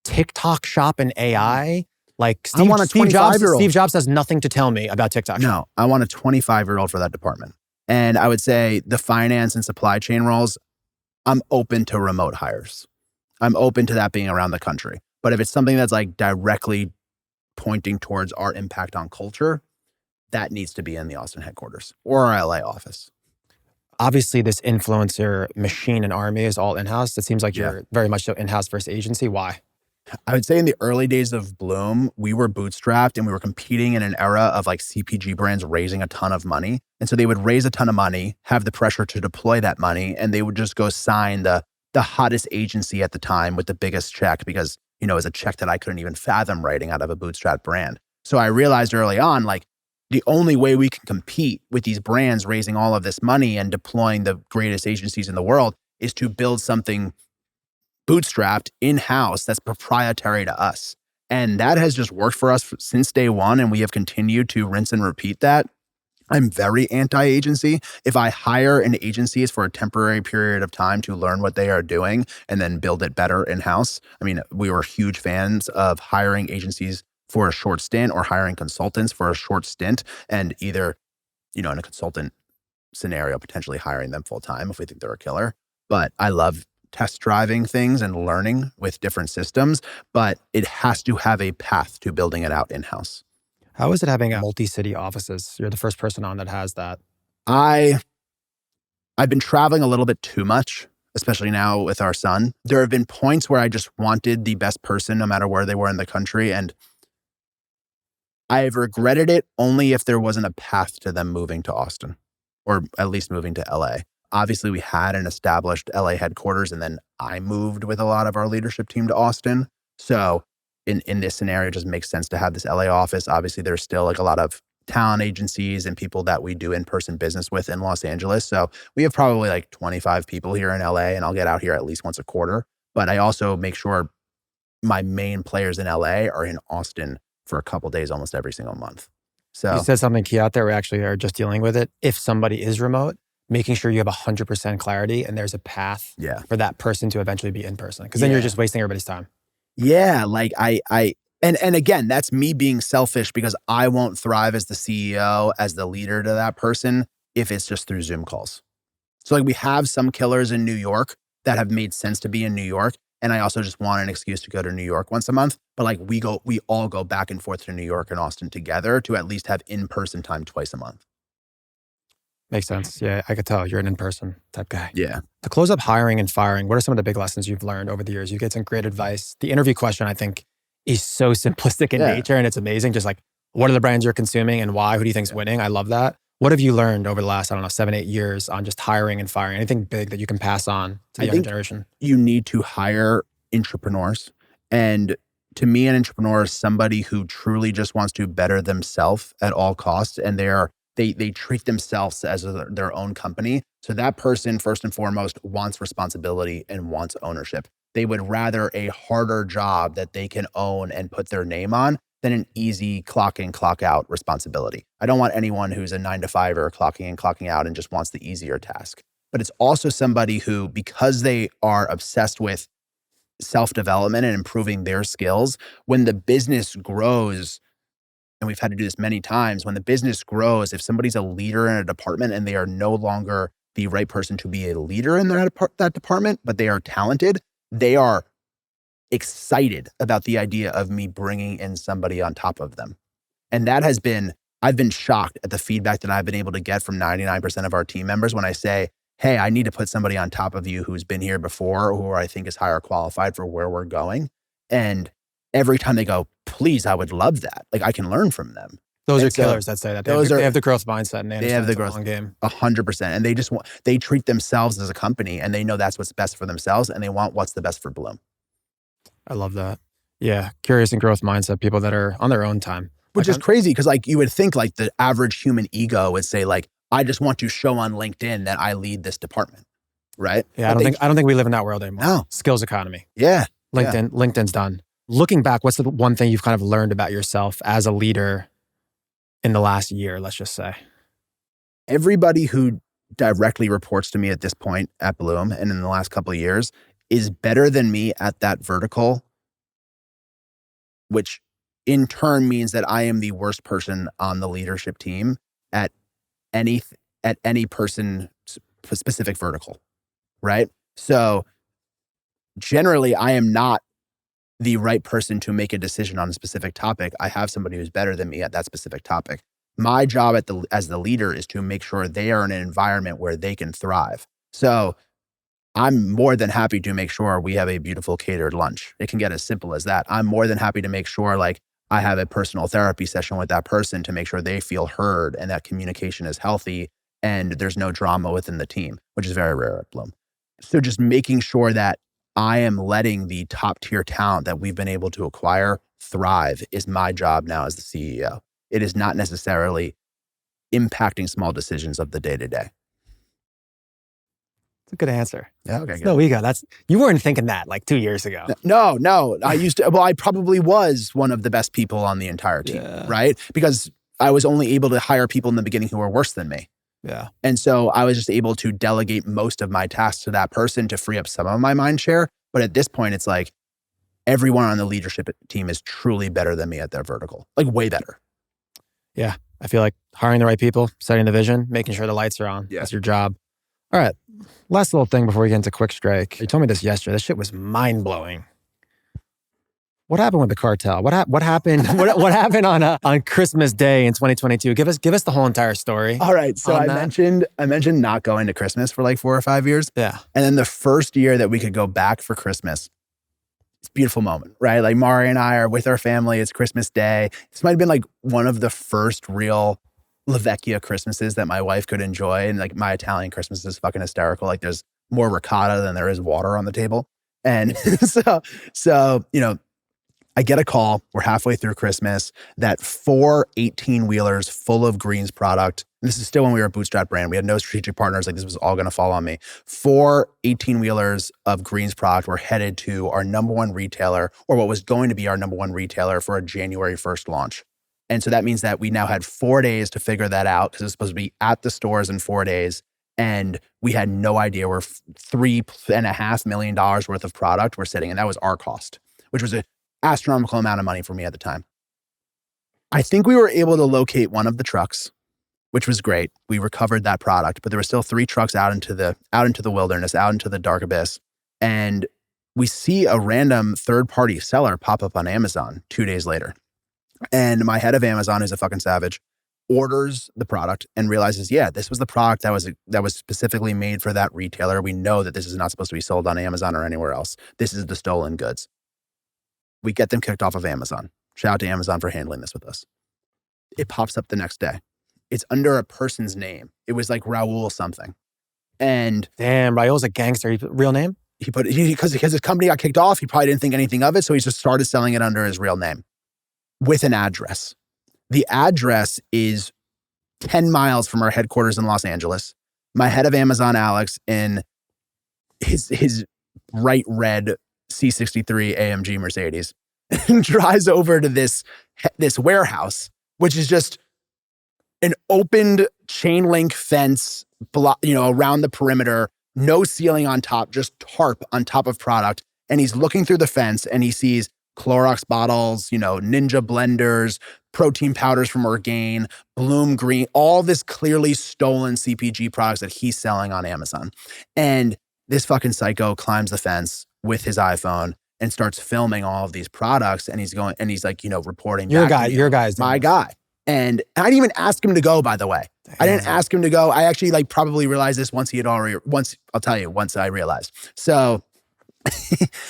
TikTok shop and AI, like Steve Jobs has nothing to tell me about TikTok. No, I want a 25-year-old for that department. And I would say the finance and supply chain roles, I'm open to remote hires. I'm open to that being around the country. But if it's something that's like directly pointing towards our impact on culture, that needs to be in the Austin headquarters or our LA office. Obviously, this influencer machine and army is all in-house. It seems like you're very much so in-house versus agency. Why? I would say in the early days of Bloom, we were bootstrapped and we were competing in an era of like CPG brands raising a ton of money. And so they would raise a ton of money, have the pressure to deploy that money, and they would just go sign the hottest agency at the time with the biggest check, because, you know, it was a check that I couldn't even fathom writing out of a bootstrap brand. So I realized early on, like, the only way we can compete with these brands raising all of this money and deploying the greatest agencies in the world is to build something bootstrapped in-house that's proprietary to us. And that has just worked for us since day one, and we have continued to rinse and repeat that. I'm very anti-agency. If I hire an agency, it's for a temporary period of time to learn what they are doing and then build it better in-house. I mean, we were huge fans of hiring agencies for a short stint or hiring consultants for a short stint, and either, you know, in a consultant scenario, potentially hiring them full-time if we think they're a killer. But I love test driving things and learning with different systems, but it has to have a path to building it out in-house. How is it having multi-city offices? You're the first person on that has that. I've been traveling a little bit too much, especially now with our son. There have been points where I just wanted the best person no matter where they were in the country. And I've regretted it only if there wasn't a path to them moving to Austin or at least moving to LA. Obviously, we had an established LA headquarters, and then I moved with a lot of our leadership team to Austin. So in this scenario, it just makes sense to have this LA office. Obviously, there's still like a lot of talent agencies and people that we do in-person business with in Los Angeles. So we have probably like 25 people here in LA, and I'll get out here at least once a quarter. But I also make sure my main players in LA are in Austin for a couple days almost every single month. So You said something key out there. We actually are just dealing with it. If somebody is remote, making sure you have 100% clarity and there's a path for that person to eventually be in person. Because then you're just wasting everybody's time. Yeah, like and again, that's me being selfish because I won't thrive as the CEO, as the leader to that person if it's just through Zoom calls. So like we have some killers in New York that have made sense to be in New York. And I also just want an excuse to go to New York once a month. But like we all go back and forth to New York and Austin together to at least have in-person time twice a month. Makes sense. Yeah, I could tell you're an in-person type guy. Yeah. To close up hiring and firing, what are some of the big lessons you've learned over the years? You get some great advice. The interview question, I think, is so simplistic in nature and it's amazing. Just like, what are the brands you're consuming and why? Who do you think's winning? I love that. What have you learned over the last, 7-8 years on just hiring and firing? Anything big that you can pass on to the younger generation? You need to hire entrepreneurs. And to me, an entrepreneur is somebody who truly just wants to better themselves at all costs. And they treat themselves as their own company. So that person, first and foremost, wants responsibility and wants ownership. They would rather a harder job that they can own and put their name on than an easy clock in, clock out responsibility. I don't want anyone who's a 9-to-5er clocking in, clocking out and just wants the easier task. But it's also somebody who, because they are obsessed with self-development and improving their skills, when the business grows, and we've had to do this many times, when the business grows, if somebody's a leader in a department and they are no longer the right person to be a leader in that department, but they are talented, they are excited about the idea of me bringing in somebody on top of them. And that has been, I've been shocked at the feedback that I've been able to get from 99% of our team members when I say, hey, I need to put somebody on top of you who's been here before, or who I think is higher qualified for where we're going. And every time they go, please, I would love that. Like I can learn from them. Those are killers that say that. They have the growth mindset and they have the growth game. 100%. And they treat themselves as a company and they know that's what's best for themselves and they want what's the best for Bloom. I love that. Yeah. Curious and growth mindset, people that are on their own time. Which is crazy because like you would think like the average human ego would say like, I just want to show on LinkedIn that I lead this department. Right? Yeah. I don't think we live in that world anymore. No. Skills economy. Yeah. LinkedIn's done. Looking back, what's the one thing you've kind of learned about yourself as a leader in the last year, let's just say? Everybody who directly reports to me at this point at Bloom and in the last couple of years is better than me at that vertical, which in turn means that I am the worst person on the leadership team at any person specific vertical, right? So generally I am not the right person to make a decision on a specific topic. I have somebody who's better than me at that specific topic. My job as the leader is to make sure they are in an environment where they can thrive. So I'm more than happy to make sure we have a beautiful catered lunch. It can get as simple as that. I'm more than happy to make sure like I have a personal therapy session with that person to make sure they feel heard and that communication is healthy and there's no drama within the team, which is very rare at Bloom. So just making sure that I am letting the top tier talent that we've been able to acquire thrive is my job now as the CEO. It is not necessarily impacting small decisions of the day to day. It's a good answer. Yeah, okay. No ego. You weren't thinking that like 2 years ago. No. I probably was one of the best people on the entire team, right? Because I was only able to hire people in the beginning who were worse than me. Yeah. And so I was just able to delegate most of my tasks to that person to free up some of my mind share. But at this point, it's like everyone on the leadership team is truly better than me at their vertical, like way better. Yeah. I feel like hiring the right people, setting the vision, making sure the lights are on. Yeah. That's your job. All right. Last little thing before we get into Quick Strike. You told me this yesterday. This shit was mind-blowing. What happened with the cartel? What happened? What happened on Christmas Day in 2022? Give us the whole entire story. All right. So I mentioned not going to Christmas for like 4 or 5 years. Yeah. And then the first year that we could go back for Christmas, it's a beautiful moment, right? Like Mari and I are with our family. It's Christmas Day. This might have been like one of the first real Lavecchia Christmases that my wife could enjoy. And like my Italian Christmas is fucking hysterical. Like there's more ricotta than there is water on the table. And so, you know, I get a call. We're halfway through Christmas that 4 18-wheelers full of greens product. This is still when we were a Bootstrap brand. We had no strategic partners. Like this was all going to fall on me. 4 18-wheelers of greens product were headed to our number one retailer, or what was going to be our number one retailer, for a January 1st launch. And so that means that we now had 4 days to figure that out, because it was supposed to be at the stores in 4 days. And we had no idea where $3.5 million worth of product were sitting. And that was our cost, which was an astronomical amount of money for me at the time. I think we were able to locate one of the trucks, which was great. We recovered that product, but there were still 3 trucks out into the wilderness, out into the dark abyss. And we see a random third-party seller pop up on Amazon 2 days later. And my head of Amazon, who's a fucking savage, orders the product and realizes, yeah, this was the product that was specifically made for that retailer. We know that this is not supposed to be sold on Amazon or anywhere else. This is the stolen goods. We get them kicked off of Amazon. Shout out to Amazon for handling this with us. It pops up the next day. It's under a person's name. It was like Raul something. And damn, Raul's a gangster. Real name? Because his company got kicked off, he probably didn't think anything of it. So he just started selling it under his real name with an address. The address is 10 miles from our headquarters in Los Angeles. My head of Amazon, Alex, in his bright red C63 AMG Mercedes, drives over to this warehouse, which is just an opened chain link fence, around the perimeter, no ceiling on top, just tarp on top of product. And he's looking through the fence and he sees Clorox bottles, Ninja blenders, protein powders from Orgain, Bloom Green, all this clearly stolen CPG products that he's selling on Amazon. And this fucking psycho climbs the fence with his iPhone and starts filming all of these products. And he's like, reporting. Your guy's my guy. And I didn't even ask him to go, by the way. Damn. I didn't ask him to go. I actually probably realized this once I realized. So.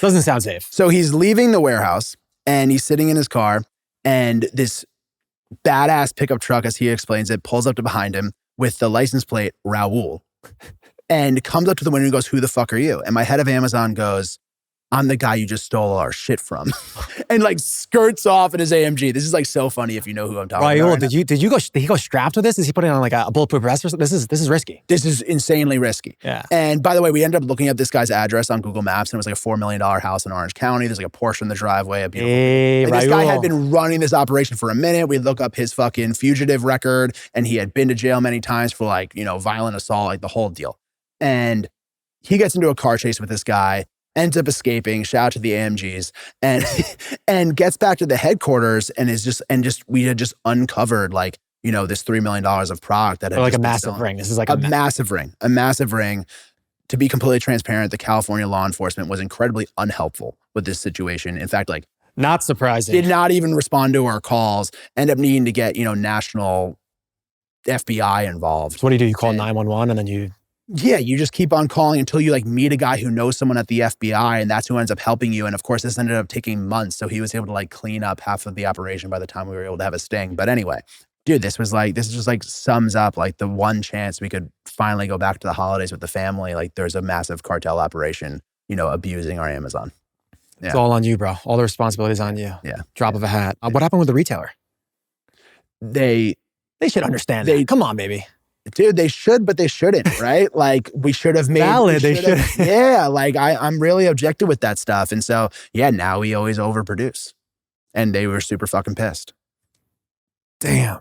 Doesn't sound safe. So he's leaving the warehouse and he's sitting in his car, and this badass pickup truck, as he explains it, pulls up to behind him with the license plate Raul and comes up to the window and goes, "Who the fuck are you?" And my head of Amazon goes, "I'm the guy you just stole all our shit from," and skirts off in his AMG. This is so funny if you know who I'm talking about. Right, did he go strapped with this? Is he putting on a bulletproof vest or something? This is risky. This is insanely risky. Yeah. And by the way, we ended up looking up this guy's address on Google Maps, and it was a $4 million house in Orange County. There's a Porsche in the driveway. This guy had been running this operation for a minute. We look up his fucking fugitive record, and he had been to jail many times for violent assault, the whole deal. And he gets into a car chase with this guy, ends up escaping, shout out to the AMGs, and gets back to the headquarters and we had just uncovered this $3 million of product that had a massive ring. This is a massive ring. To be completely transparent, the California law enforcement was incredibly unhelpful with this situation. In fact, not surprising. Did not even respond to our calls, end up needing to get, national FBI involved. So what do? You call 911 and then you... Yeah, you just keep on calling until you meet a guy who knows someone at the FBI, and that's who ends up helping you. And of course, this ended up taking months. So he was able to clean up half of the operation by the time we were able to have a sting. But anyway, dude, this just sums up the one chance we could finally go back to the holidays with the family. There's a massive cartel operation, abusing our Amazon. Yeah. It's all on you, bro. All the responsibility's on you. Yeah. Drop of a hat. What happened with the retailer? They should understand that. Come on, baby. Dude, they should, but they shouldn't, right? We should have made... Valid, they should. Yeah, I'm really objective with that stuff. And so, yeah, now we always overproduce. And they were super fucking Damn.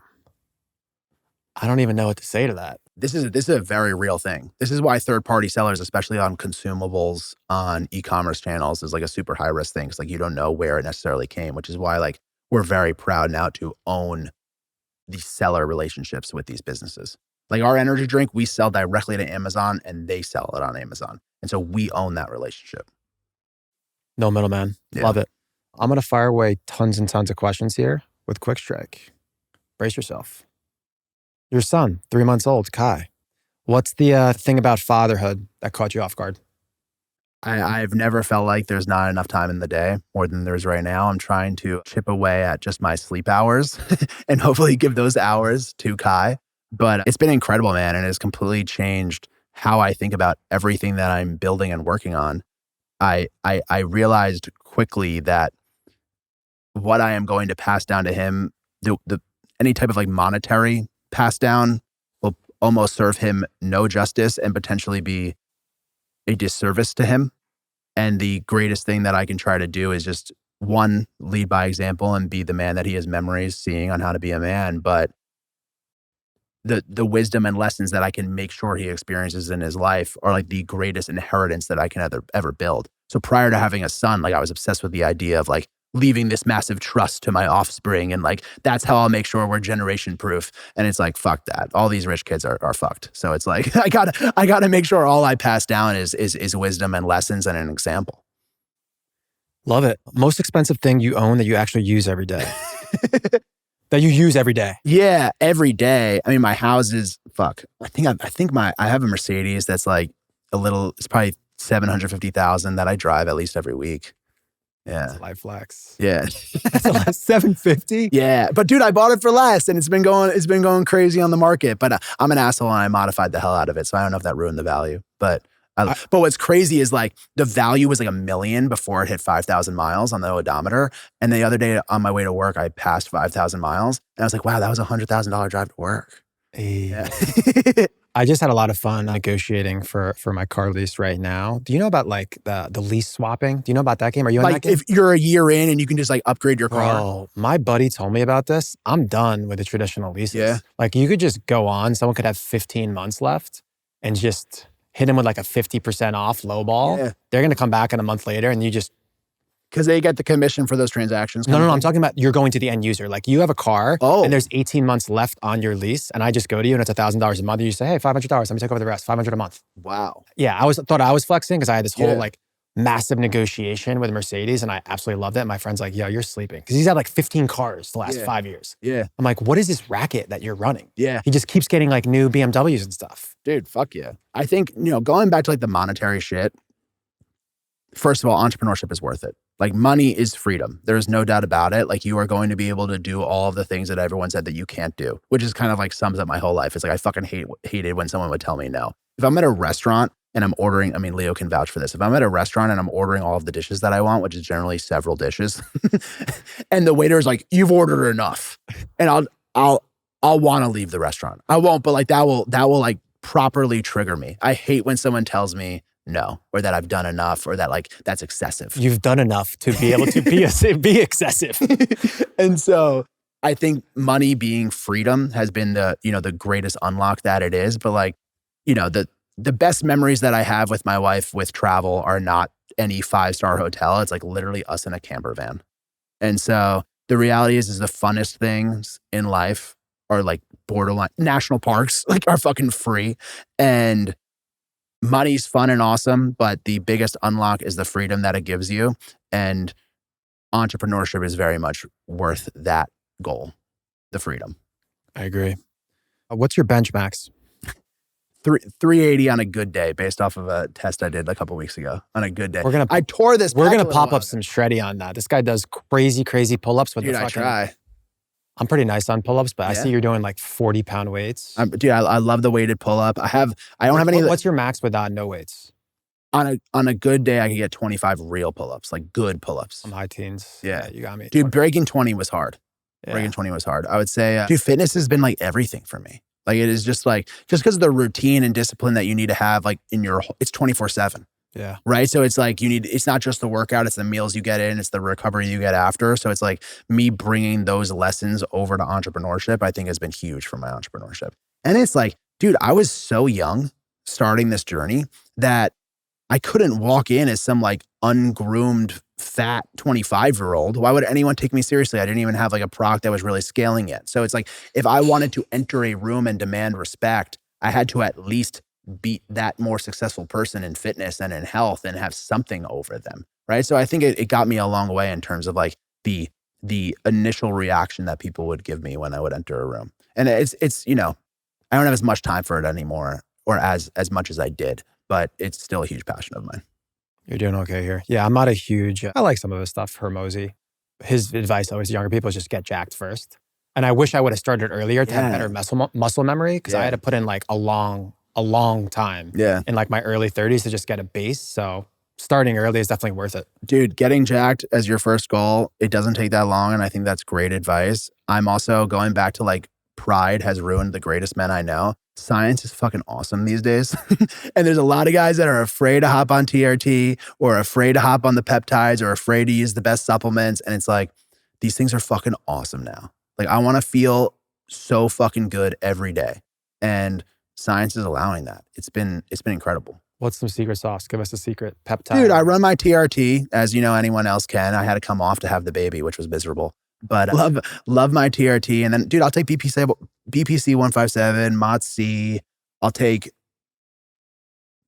I don't even know what to say to that. This is a very real thing. This is why third-party sellers, especially on consumables on e-commerce channels, is a super high-risk thing. Because you don't know where it necessarily came, which is why we're very proud now to own the seller relationships with these businesses. Like our energy drink, we sell directly to Amazon and they sell it on Amazon. And so we own that relationship. No middleman. Yeah. Love it. I'm going to fire away tons and tons of questions here with Quick Strike. Brace yourself. Your son, 3 months old, Kai. What's the thing about fatherhood that caught you off guard? I've never felt like there's not enough time in the day, more than there's right now. I'm trying to chip away at just my sleep hours and hopefully give those hours to Kai. But it's been incredible, man. And it's completely changed how I think about everything that I'm building and working on. I realized quickly that what I am going to pass down to him, any type of like monetary pass down will almost serve him no justice and potentially be a disservice to him. And the greatest thing that I can try to do is just, one, lead by example and be the man that he has memories seeing on how to be a man. But the wisdom and lessons that I can make sure he experiences in his life are like the greatest inheritance that I can ever build. So prior to having a son, like I was obsessed with the idea of like leaving this massive trust to my offspring. And like, that's how I'll make sure we're generation proof. And it's like, fuck that. All these rich kids are fucked. So it's like, I gotta make sure all I pass down is wisdom and lessons and an example. Love it. Most expensive thing you own that you actually use every day. That you use every day. Yeah, every day. I mean, my house is, I have a Mercedes that's like it's probably 750,000 that I drive at least every week. Yeah. That's a life flex. Yeah. That's a lot. 750? Yeah. But dude, I bought it for less and it's been going crazy on the market, but I'm an asshole and I modified the hell out of it. So I don't know if that ruined the value, but what's crazy is like the value was like $1 million before it hit 5,000 miles on the odometer. And the other day on my way to work, I passed 5,000 miles and I was like, wow, that was $100,000 drive to work. Yeah. I just had a lot of fun negotiating for my car lease right now. Do you know about like the lease swapping? Do you know about that game? Are you on that game? If you're a year in and you can just like upgrade your car. Oh, my buddy told me about this. I'm done with the traditional leases. Yeah. Like you could just go on, someone could have 15 months left and just hit them with like a 50% off low ball. Yeah. They're going to come back in a month later and you just... Because they get the commission for those transactions. No, I'm talking about you're going to the end user. Like you have a car and there's 18 months left on your lease and I just go to you and it's $1,000 a month. And you say, hey, $500, let me take over the rest, $500 a month. Wow. Yeah, I thought I was flexing because I had this whole like massive negotiation with Mercedes and I absolutely loved it. And my friend's like, yo, you're sleeping. Because he's had like 15 cars the last 5 years. Yeah. I'm like, what is this racket that you're running? Yeah. He just keeps getting like new BMWs and stuff. Dude, fuck yeah. I think, going back to like the monetary shit, first of all, entrepreneurship is worth it. Like money is freedom. There's no doubt about it. Like you are going to be able to do all of the things that everyone said that you can't do, which is kind of like sums up my whole life. It's like I fucking hated when someone would tell me no. If I'm at a restaurant and I'm ordering, I mean, Leo can vouch for this. If I'm at a restaurant and I'm ordering all of the dishes that I want, which is generally several dishes, and the waiter is like, you've ordered enough. And I'll want to leave the restaurant. I won't, but like that will like properly trigger me. I hate when someone tells me no, or that I've done enough, or that like that's excessive. You've done enough to be able to be excessive. And so I think money being freedom has been the greatest unlock that it is. But like, the best memories that I have with my wife with travel are not any 5-star hotel. It's like literally us in a camper van. And so the reality is the funnest things in life are like borderline national parks, like are fucking free. And money's fun and awesome, but the biggest unlock is the freedom that it gives you. And entrepreneurship is very much worth that goal, the freedom. I agree. What's your bench max? 380 on a good day, based off of a test I did a couple weeks ago. On a good day, I tore this. We're gonna pop up some shreddy on that. This guy does crazy pull-ups with Dude, the fucking... I try. I'm pretty nice on pull-ups, but I see you're doing like 40-pound weights. Dude, I love the weighted pull-up. I don't have any. What's your max with no weights? On a good day, I can get 25 real pull-ups, like good pull-ups. I'm high teens. Yeah, you got me. Dude, breaking 20 was hard. Yeah. Breaking 20 was hard. I would say, dude, fitness has been like everything for me. Like it is just because of the routine and discipline that you need to have, like it's 24/7. Yeah. Right. So it's like it's not just the workout, it's the meals you get in, it's the recovery you get after. So it's like me bringing those lessons over to entrepreneurship, I think has been huge for my entrepreneurship. And it's like, dude, I was so young starting this journey that I couldn't walk in as some like ungroomed, fat 25-year-old. Why would anyone take me seriously? I didn't even have like a product that was really scaling yet. So it's like, if I wanted to enter a room and demand respect, I had to at least beat that more successful person in fitness and in health and have something over them, right? So I think it got me a long way in terms of like the initial reaction that people would give me when I would enter a room. And it's you know, I don't have as much time for it anymore, or as much as I did, but it's still a huge passion of mine. You're doing okay here. Yeah, I'm not a huge, I like some of his stuff, Hermosi. His advice always to younger people is just get jacked first. And I wish I would have started earlier to have better muscle memory, because I had to put in like a long time in like my early 30s to just get a base. So starting early is definitely worth it. Dude, getting jacked as your first goal, it doesn't take that long. And I think that's great advice. I'm also going back to like pride has ruined the greatest men I know. Science is fucking awesome these days. And there's a lot of guys that are afraid to hop on TRT or afraid to hop on the peptides or afraid to use the best supplements. And it's like, these things are fucking awesome now. Like I want to feel so fucking good every day. And science is allowing that. It's been incredible. What's some secret sauce? Give us a secret peptide. Dude, I run my TRT as you know anyone else can. I had to come off to have the baby, which was miserable. But I love my TRT. And then, dude, I'll take BPC 157, MOTS-C. I'll take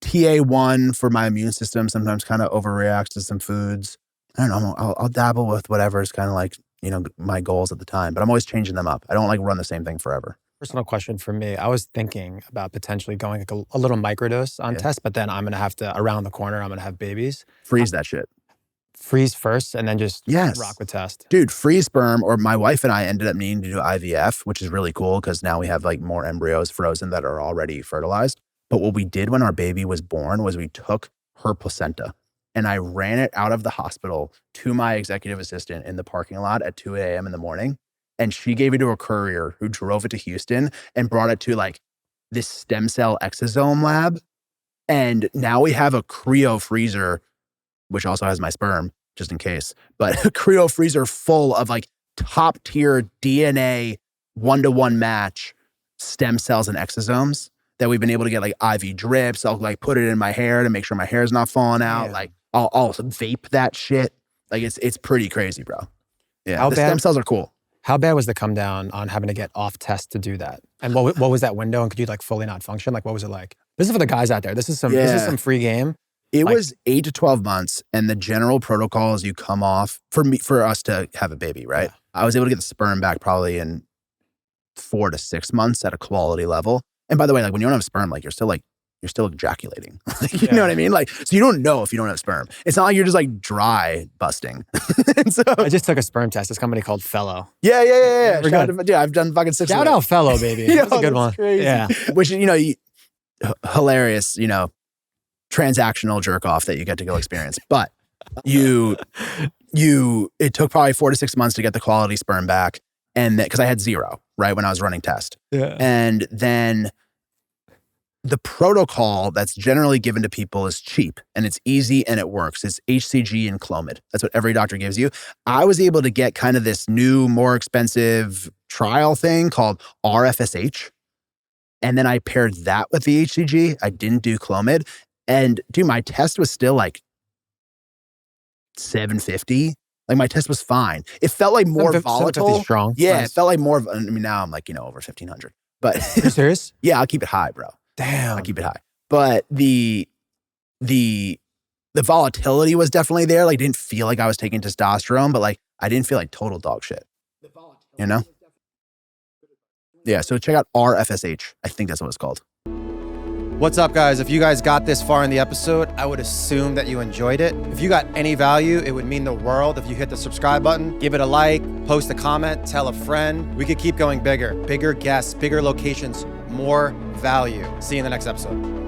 TA1 for my immune system. Sometimes kind of overreacts to some foods. I don't know. I'll dabble with whatever is kind of like, you know, my goals at the time. But I'm always changing them up. I don't like run the same thing forever. Personal question for me. I was thinking about potentially going like a little microdose on test, but then I'm going to have to, around the corner, I'm going to have babies. Freeze that shit. Freeze first and then just rock with test. Dude, freeze sperm, or my wife and I ended up needing to do IVF, which is really cool because now we have like more embryos frozen that are already fertilized. But what we did when our baby was born was we took her placenta and I ran it out of the hospital to my executive assistant in the parking lot at 2 a.m. in the morning. And she gave it to a courier who drove it to Houston and brought it to like this stem cell exosome lab. And now we have a cryo freezer, which also has my sperm, just in case, but a cryo freezer full of like top tier DNA 1-to-1 match stem cells and exosomes that we've been able to get like IV drips. I'll like put it in my hair to make sure my hair's not falling out. Yeah. Like I'll vape that shit. Like it's pretty crazy, bro. Yeah, the stem cells are cool. How bad was the come down on having to get off test to do that? And what was that window? And could you like fully not function? Like what was it like? This is for the guys out there. This is some free game. It was 8 to 12 months, and the general protocol is you come off for us to have a baby, right? Yeah. I was able to get the sperm back probably in 4 to 6 months at a quality level. And by the way, like when you don't have sperm, like you're still ejaculating. Like, you know what I mean? Like, so you don't know if you don't have sperm. It's not like you're just like dry busting. And so I just took a sperm test. This company called Fellow. Yeah. Yeah, I've done fucking 6. Shout out Fellow, baby. That's a good one. Crazy. Yeah. Which, you know, hilarious, you know, transactional jerk off that you get to go experience. But it took probably 4 to 6 months to get the quality sperm back. And because I had 0, right, when I was running test. Yeah. And then the protocol that's generally given to people is cheap and it's easy and it works. It's HCG and Clomid. That's what every doctor gives you. I was able to get kind of this new, more expensive trial thing called RFSH. And then I paired that with the HCG. I didn't do Clomid. And dude, my test was still like 750. Like my test was fine. It felt like more volatile. Strong. Yeah, nice. It felt like more of, I mean, now I'm like, you know, over 1,500. But are you serious? Yeah, I'll keep it high, bro. Damn. I'll keep it high. But the volatility was definitely there. Like, didn't feel like I was taking testosterone, but like, I didn't feel like total dog shit. You know? Yeah, so check out RFSH. I think that's what it's called. What's up, guys? If you guys got this far in the episode, I would assume that you enjoyed it. If you got any value, it would mean the world if you hit the subscribe button, give it a like, post a comment, tell a friend. We could keep going bigger guests, bigger locations, more value. See you in the next episode.